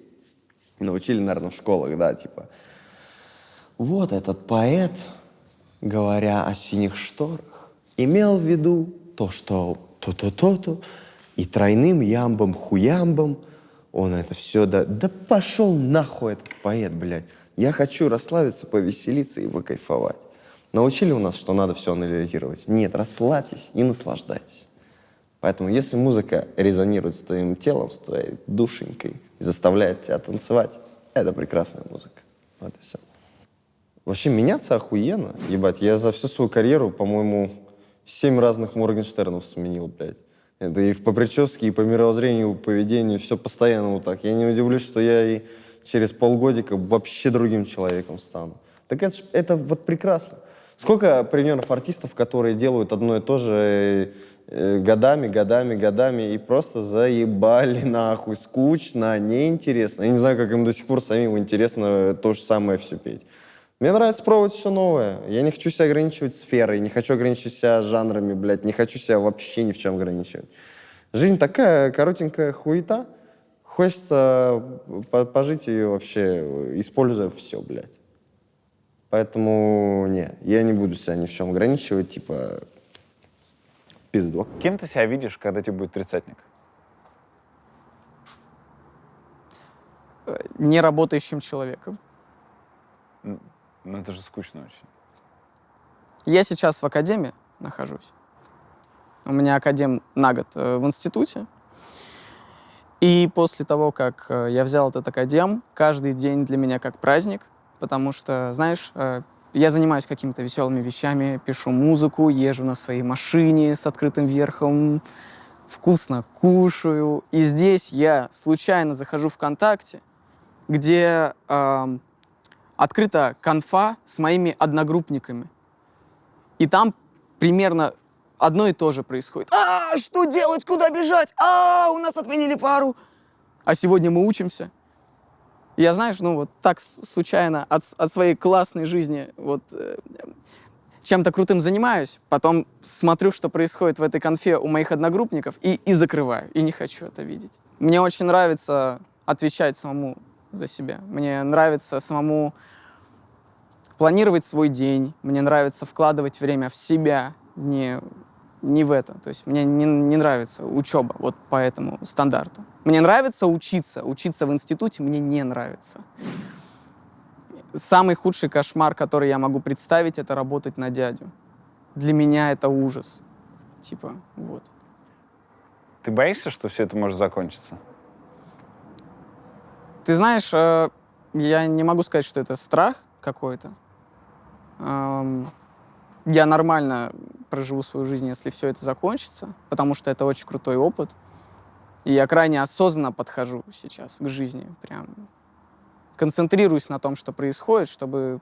научили, наверное, в школах, да, типа, вот этот поэт, говоря о синих шторах, имел в виду то, что то-то, и тройным ямбом-хуямбом он это все, да пошел нахуй этот поэт, блядь. Я хочу расслабиться, повеселиться и покайфовать. Научили у нас, что надо все анализировать? Нет, расслабьтесь и наслаждайтесь. Поэтому если музыка резонирует с твоим телом, с твоей душенькой и заставляет тебя танцевать, это прекрасная музыка. Вот и все. Вообще меняться охуенно. Ебать, я за всю свою карьеру, по-моему, 7 разных Моргенштернов сменил, блядь. Это и по прическе, и по мировоззрению, и по поведению, все постоянно вот так. Я не удивлюсь, что я и через полгодика вообще другим человеком стану. Так это вот прекрасно. Сколько примеров артистов, которые делают одно и то же годами, и просто заебали нахуй, скучно, неинтересно. Я не знаю, как им до сих пор самим интересно то же самое все петь. Мне нравится пробовать все новое. Я не хочу себя ограничивать сферой, не хочу ограничивать себя жанрами, блядь, не хочу себя вообще ни в чем ограничивать. Жизнь такая коротенькая хуета. Хочется пожить и вообще используя все, блядь. Поэтому, не, я не буду себя ни в чем ограничивать, типа, пиздок. Кем ты себя видишь, когда тебе будет 30-ник? Неработающим человеком. Ну, это же скучно очень. Я сейчас в академии нахожусь. У меня академ на год в институте. И после того, как я взял этот академ, каждый день для меня как праздник, потому что, знаешь, я занимаюсь какими-то веселыми вещами, пишу музыку, езжу на своей машине с открытым верхом, вкусно кушаю. И здесь я случайно захожу в ВКонтакте, где открыта конфа с моими одногруппниками. И там примерно одно и то же происходит. Что делать? Куда бежать? У нас отменили пару. А сегодня мы учимся. И я, знаешь, ну вот так случайно от своей классной жизни вот чем-то крутым занимаюсь, потом смотрю, что происходит в этой конфе у моих одногруппников, и закрываю, и не хочу это видеть. Мне очень нравится отвечать самому за себя. Мне нравится самому планировать свой день, мне нравится вкладывать время в себя, не в это. То есть мне не нравится учеба вот по этому стандарту. Мне нравится учиться в институте мне не нравится. Самый худший кошмар, который я могу представить, это работать на дядю. Для меня это ужас. Типа, вот. Ты боишься, что все это может закончиться? Ты знаешь, я не могу сказать, что это страх какой-то. Я нормально проживу свою жизнь, если все это закончится, потому что это очень крутой опыт. И я крайне осознанно подхожу сейчас к жизни. Прям концентрируюсь на том, что происходит, чтобы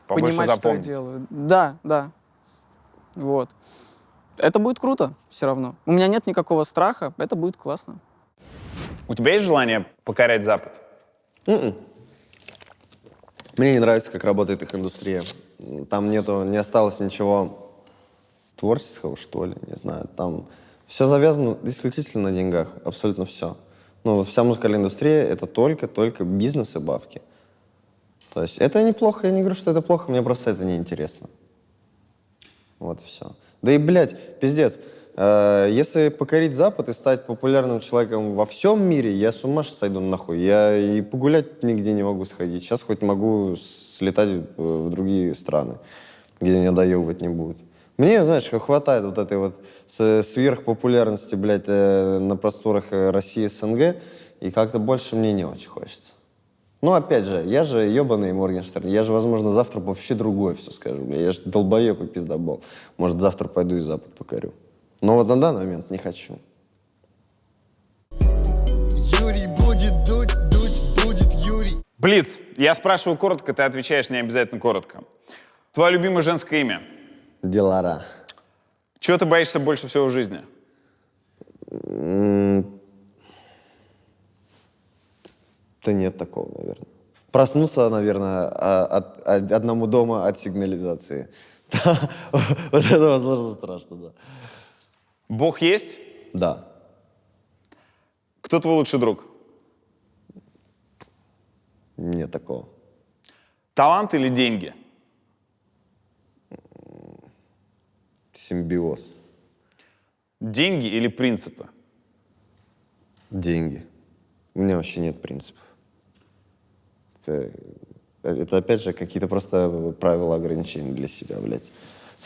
понимать, что я делаю. Да. Вот. Это будет круто все равно. У меня нет никакого страха, это будет классно. У тебя есть желание покорять Запад? Мне не нравится, как работает их индустрия. Там не осталось ничего творческого, что ли, не знаю. Там все завязано исключительно на деньгах, абсолютно все. Ну, вся музыкальная индустрия — это только бизнес и бабки. То есть это неплохо, я не говорю, что это плохо, мне просто это неинтересно. Вот и все. Да и, блядь, пиздец. Если покорить Запад и стать популярным человеком во всем мире, я с ума сойду нахуй. Я и погулять нигде не могу сходить. Сейчас хоть могу слетать в другие страны, где меня доебывать не будут. Мне, знаешь, хватает вот этой вот сверхпопулярности, блядь, на просторах России, СНГ, и как-то больше мне не очень хочется. Ну, опять же, я же ебаный Моргенштерн, я же, возможно, завтра вообще другое все скажу, блядь. Я же долбоеб и пиздобол. Может, завтра пойду и Запад покорю. Но вот на данный момент не хочу. Юрий будет дуть будет Юрий. Блиц, я спрашиваю коротко, ты отвечаешь не обязательно коротко. Твое любимое женское имя? Дилара. Чего ты боишься больше всего в жизни? Да нет такого, наверное. Проснуться, наверное, одному дома от сигнализации. Вот это, возможно, страшно, да. Бог есть? Да. Кто твой лучший друг? Нет такого. Талант или деньги? Симбиоз. Деньги или принципы? Деньги. У меня вообще нет принципов. Это опять же, какие-то просто правила ограничений для себя, блядь.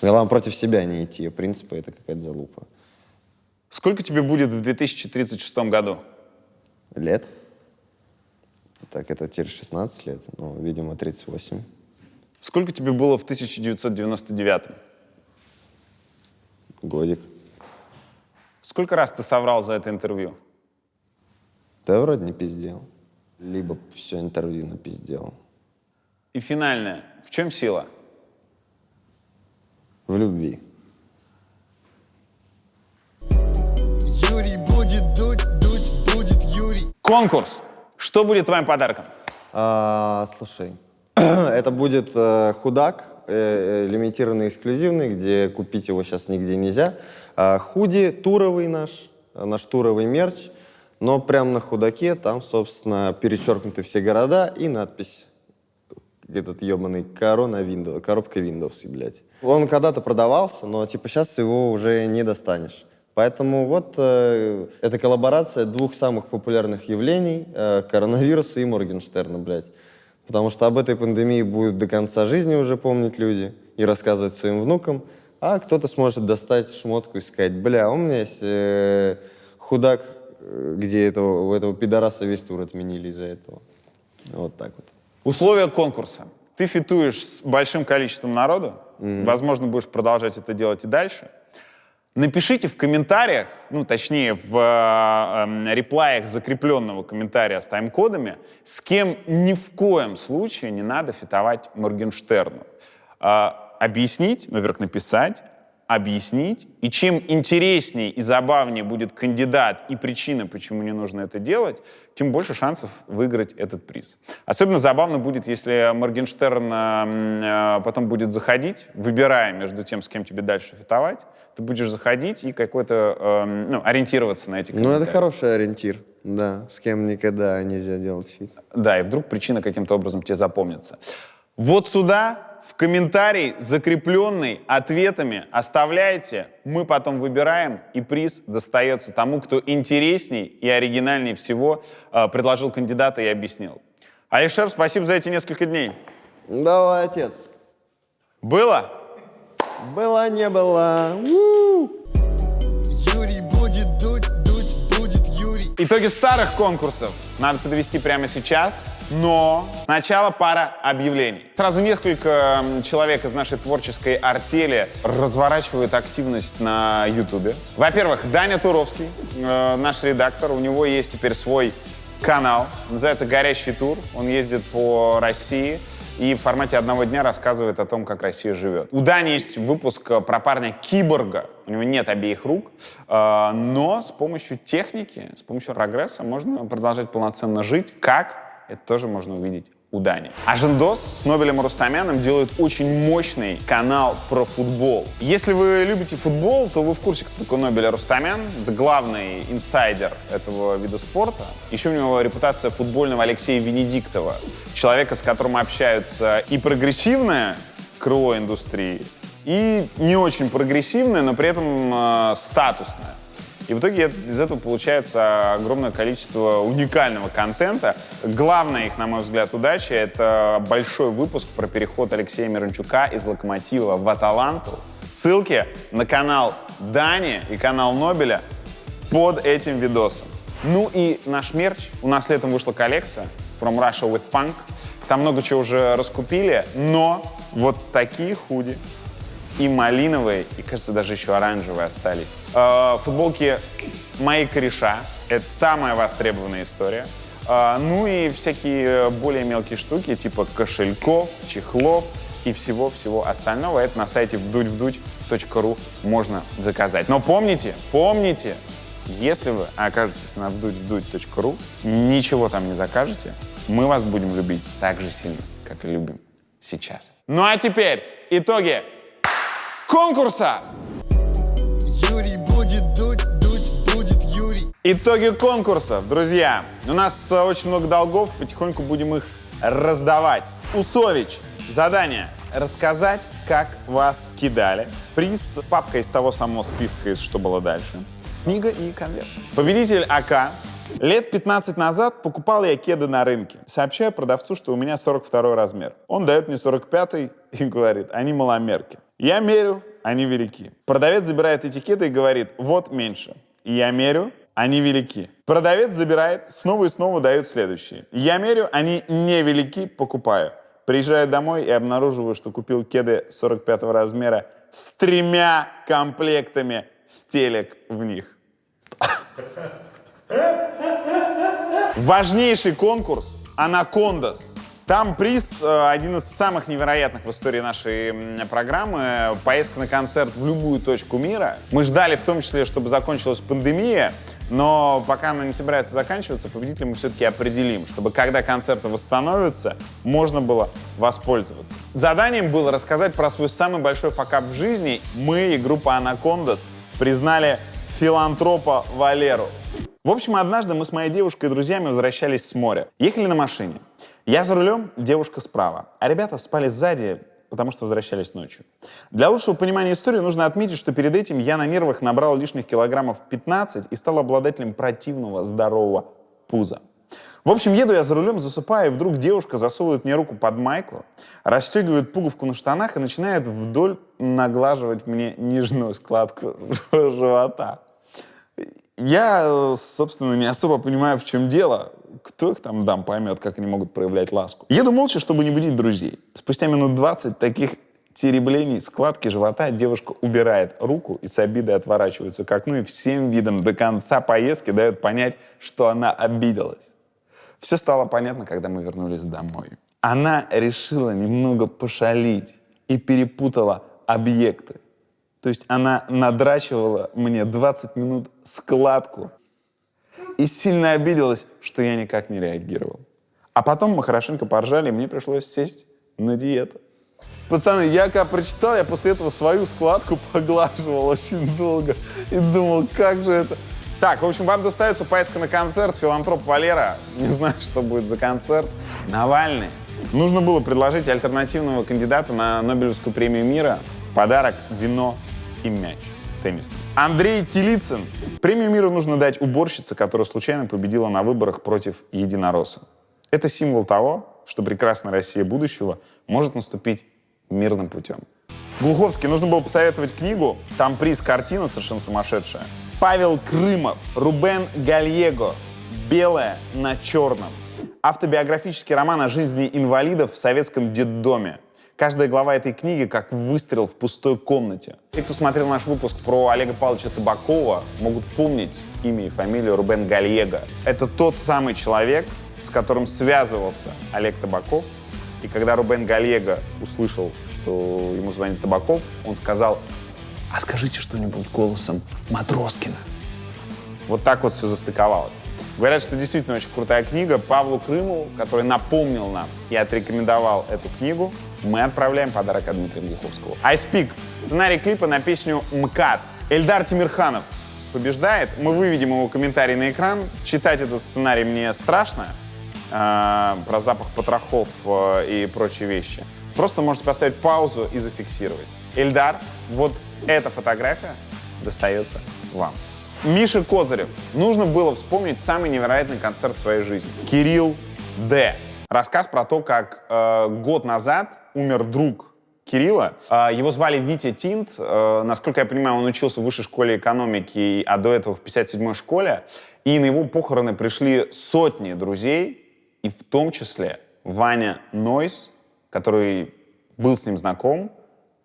Главное, против себя не идти. Принципы — это какая-то залупа. Сколько тебе будет в 2036 году? Лет? Так, это через 16 лет. Ну, видимо, 38. Сколько тебе было в 1999? Годик. Сколько раз ты соврал за это интервью? Да вроде не пиздел. Либо все интервью напиздел. И финальное. В чем сила? В любви. Юрий будет дуть будет Юрий. Конкурс. Что будет твоим подарком? Слушай, это будет худак, лимитированный, эксклюзивный, где купить его сейчас нигде нельзя. Худи туровый наш туровый мерч. но прямо на худаке там, собственно, перечеркнуты все города и надпись. Этот ебаный коробка Windows, блядь. Он когда-то продавался, но типа сейчас его уже не достанешь. Поэтому вот это коллаборация двух самых популярных явлений коронавируса и Моргенштерна, блядь. Потому что об этой пандемии будут до конца жизни уже помнить люди и рассказывать своим внукам, а кто-то сможет достать шмотку и сказать: бля, у меня есть худак, где у этого пидораса весь тур отменили из-за этого. Вот так вот. Условия конкурса. Ты фитуешь с большим количеством народу, возможно, будешь продолжать это делать и дальше. Напишите в комментариях, ну, точнее, в реплаях закрепленного комментария с тайм-кодами, с кем ни в коем случае не надо фитовать Моргенштерну. Объяснить, во-первых, написать, объяснить. И чем интереснее и забавнее будет кандидат и причина, почему не нужно это делать, тем больше шансов выиграть этот приз. Особенно забавно будет, если Моргенштерн потом будет заходить, выбирая между тем, с кем тебе дальше фитовать. Ты будешь заходить и какой-то, ориентироваться на эти комментарии. Ну, это хороший ориентир, да, с кем никогда нельзя делать фит. Да, и вдруг причина каким-то образом тебе запомнится. Вот сюда в комментарий, закрепленный ответами, оставляйте. Мы потом выбираем, и приз достается тому, кто интересней и оригинальней всего предложил кандидата и объяснил. Алишер, спасибо за эти несколько дней. Давай, отец. Было? Было, не было. Юрий будет дуть, будет Юрий. Итоги старых конкурсов надо подвести прямо сейчас, но сначала пара объявлений. Сразу несколько человек из нашей творческой артели разворачивают активность на Ютубе. Во-первых, Даня Туровский, наш редактор, у него есть теперь свой канал, называется «Горящий тур». Он ездит по России и в формате одного дня рассказывает о том, как Россия живет. У Дани есть выпуск про парня-киборга. У него нет обеих рук, но с помощью техники, с помощью прогресса можно продолжать полноценно жить. Как? Это тоже можно увидеть у Дани. А Жендос с Нобелем Рустамяном делают очень мощный канал про футбол. Если вы любите футбол, то вы в курсе, кто такой Нобель Рустамян. Это главный инсайдер этого вида спорта. Еще у него репутация футбольного Алексея Венедиктова. Человека, с которым общаются и прогрессивное крыло индустрии, и не очень прогрессивное, но при этом статусное. И в итоге из этого получается огромное количество уникального контента. Главная их, на мой взгляд, удача — это большой выпуск про переход Алексея Миранчука из «Локомотива» в «Аталанту». Ссылки на канал Дани и канал Нобеля под этим видосом. Ну и наш мерч. У нас летом вышла коллекция «From Russia with Punk». Там много чего уже раскупили, но вот такие худи и малиновые, и, кажется, даже еще оранжевые остались. Футболки «Мои кореша» — это самая востребованная история. Ну и всякие более мелкие штуки, типа кошельков, чехлов и всего-всего остального. Это на сайте вдудь.ру можно заказать. Но помните, если вы окажетесь на вдудь.ру, ничего там не закажете, мы вас будем любить так же сильно, как и любим сейчас. Ну а теперь итоги конкурса! Юрий будет дуть, будет Юрий. Итоги конкурса, друзья. У нас очень много долгов, потихоньку будем их раздавать. Усович, задание рассказать, как вас кидали. Приз — папка из того самого списка, из «Что было дальше». Книга и конверт. Победитель АК. Лет 15 назад покупал я кеды на рынке. Сообщаю продавцу, что у меня 42 размер. Он дает мне 45 и говорит: они маломерки. Я мерю, они велики. Продавец забирает эти кеды и говорит: вот меньше. Я мерю, они велики. Продавец забирает, снова и снова дает следующие. Я мерю, они невелики, покупаю. Приезжаю домой и обнаруживаю, что купил кеды 45 размера с 3 комплектами стелек в них. Важнейший конкурс «Анакондас». Там приз один из самых невероятных в истории нашей программы. Поездка на концерт в любую точку мира. Мы ждали в том числе, чтобы закончилась пандемия, но пока она не собирается заканчиваться, победителя мы все-таки определим, чтобы когда концерты восстановятся, можно было воспользоваться. Заданием было рассказать про свой самый большой факап в жизни. Мы и группа «Анакондас» признали филантропа Валеру. В общем, однажды мы с моей девушкой и друзьями возвращались с моря. Ехали на машине. Я за рулем, девушка справа. А ребята спали сзади, потому что возвращались ночью. Для лучшего понимания истории нужно отметить, что перед этим я на нервах набрал лишних килограммов 15 и стал обладателем противного здорового пуза. В общем, еду я за рулем, засыпаю, и вдруг девушка засовывает мне руку под майку, расстегивает пуговку на штанах и начинает вдоль наглаживать мне нижнюю складку живота. Я, собственно, не особо понимаю, в чем дело. Кто их там, дам, поймет, как они могут проявлять ласку. Еду молча, чтобы не будить друзей. Спустя минут 20 таких тереблений складки живота девушка убирает руку и с обидой отворачивается к окну и всем видом до конца поездки дает понять, что она обиделась. Все стало понятно, когда мы вернулись домой. Она решила немного пошалить и перепутала объекты. То есть она надрачивала мне 20 минут складку и сильно обиделась, что я никак не реагировал. А потом мы хорошенько поржали, и мне пришлось сесть на диету. Пацаны, я когда прочитал, я после этого свою складку поглаживал очень долго и думал, как же это... Так, в общем, вам достается поездка на концерт, филантроп Валера. Не знаю, что будет за концерт. Навальный. Нужно было предложить альтернативного кандидата на Нобелевскую премию мира. Подарок – вино и мяч теннисный. Андрей Телицын. Премию мира нужно дать уборщице, которая случайно победила на выборах против единоросса. Это символ того, что прекрасная Россия будущего может наступить мирным путем. Глуховский. Нужно было посоветовать книгу. Там приз картина совершенно сумасшедшая. Павел Крымов, Рубен Гальего, «Белое на черном». Автобиографический роман о жизни инвалидов в советском детдоме. Каждая глава этой книги как выстрел в пустой комнате. Те, кто смотрел наш выпуск про Олега Павловича Табакова, могут помнить имя и фамилию Рубен Гальего. Это тот самый человек, с которым связывался Олег Табаков. И когда Рубен Гальего услышал, что ему звонит Табаков, он сказал: «А скажите что-нибудь голосом Матроскина». Вот так вот все застыковалось. Говорят, что действительно очень крутая книга. Павлу Крымову, который напомнил нам и отрекомендовал эту книгу, мы отправляем подарок от Дмитрия Глуховского. Айспик. Сценарий клипа на песню «МКАД». Эльдар Тимирханов побеждает. Мы выведем его комментарий на экран. Читать этот сценарий мне страшно. Про запах потрохов и прочие вещи. Просто можете поставить паузу и зафиксировать. Эльдар, вот эта фотография достается вам. Миша Козырев. Нужно было вспомнить самый невероятный концерт в своей жизни. Кирилл Д. Рассказ про то, как год назад умер друг Кирилла. Его звали Витя Тинт. Насколько я понимаю, он учился в высшей школе экономики, а до этого в 57-й школе. И на его похороны пришли сотни друзей, и в том числе Ваня Нойс, который был с ним знаком,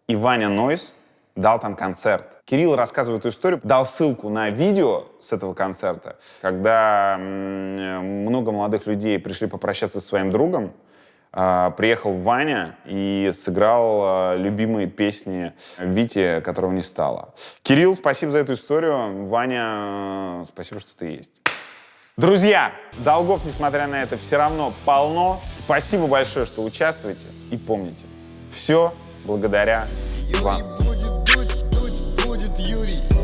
и Ваня Нойс дал там концерт. Кирилл, рассказывая эту историю, дал ссылку на видео с этого концерта, когда много молодых людей пришли попрощаться со своим другом. Приехал Ваня и сыграл любимые песни Вити, которого не стало. Кирилл, спасибо за эту историю. Ваня, спасибо, что ты есть. Друзья, долгов, несмотря на это, все равно полно. Спасибо большое, что участвуете. И помните, все благодаря вам. Будет Юрий.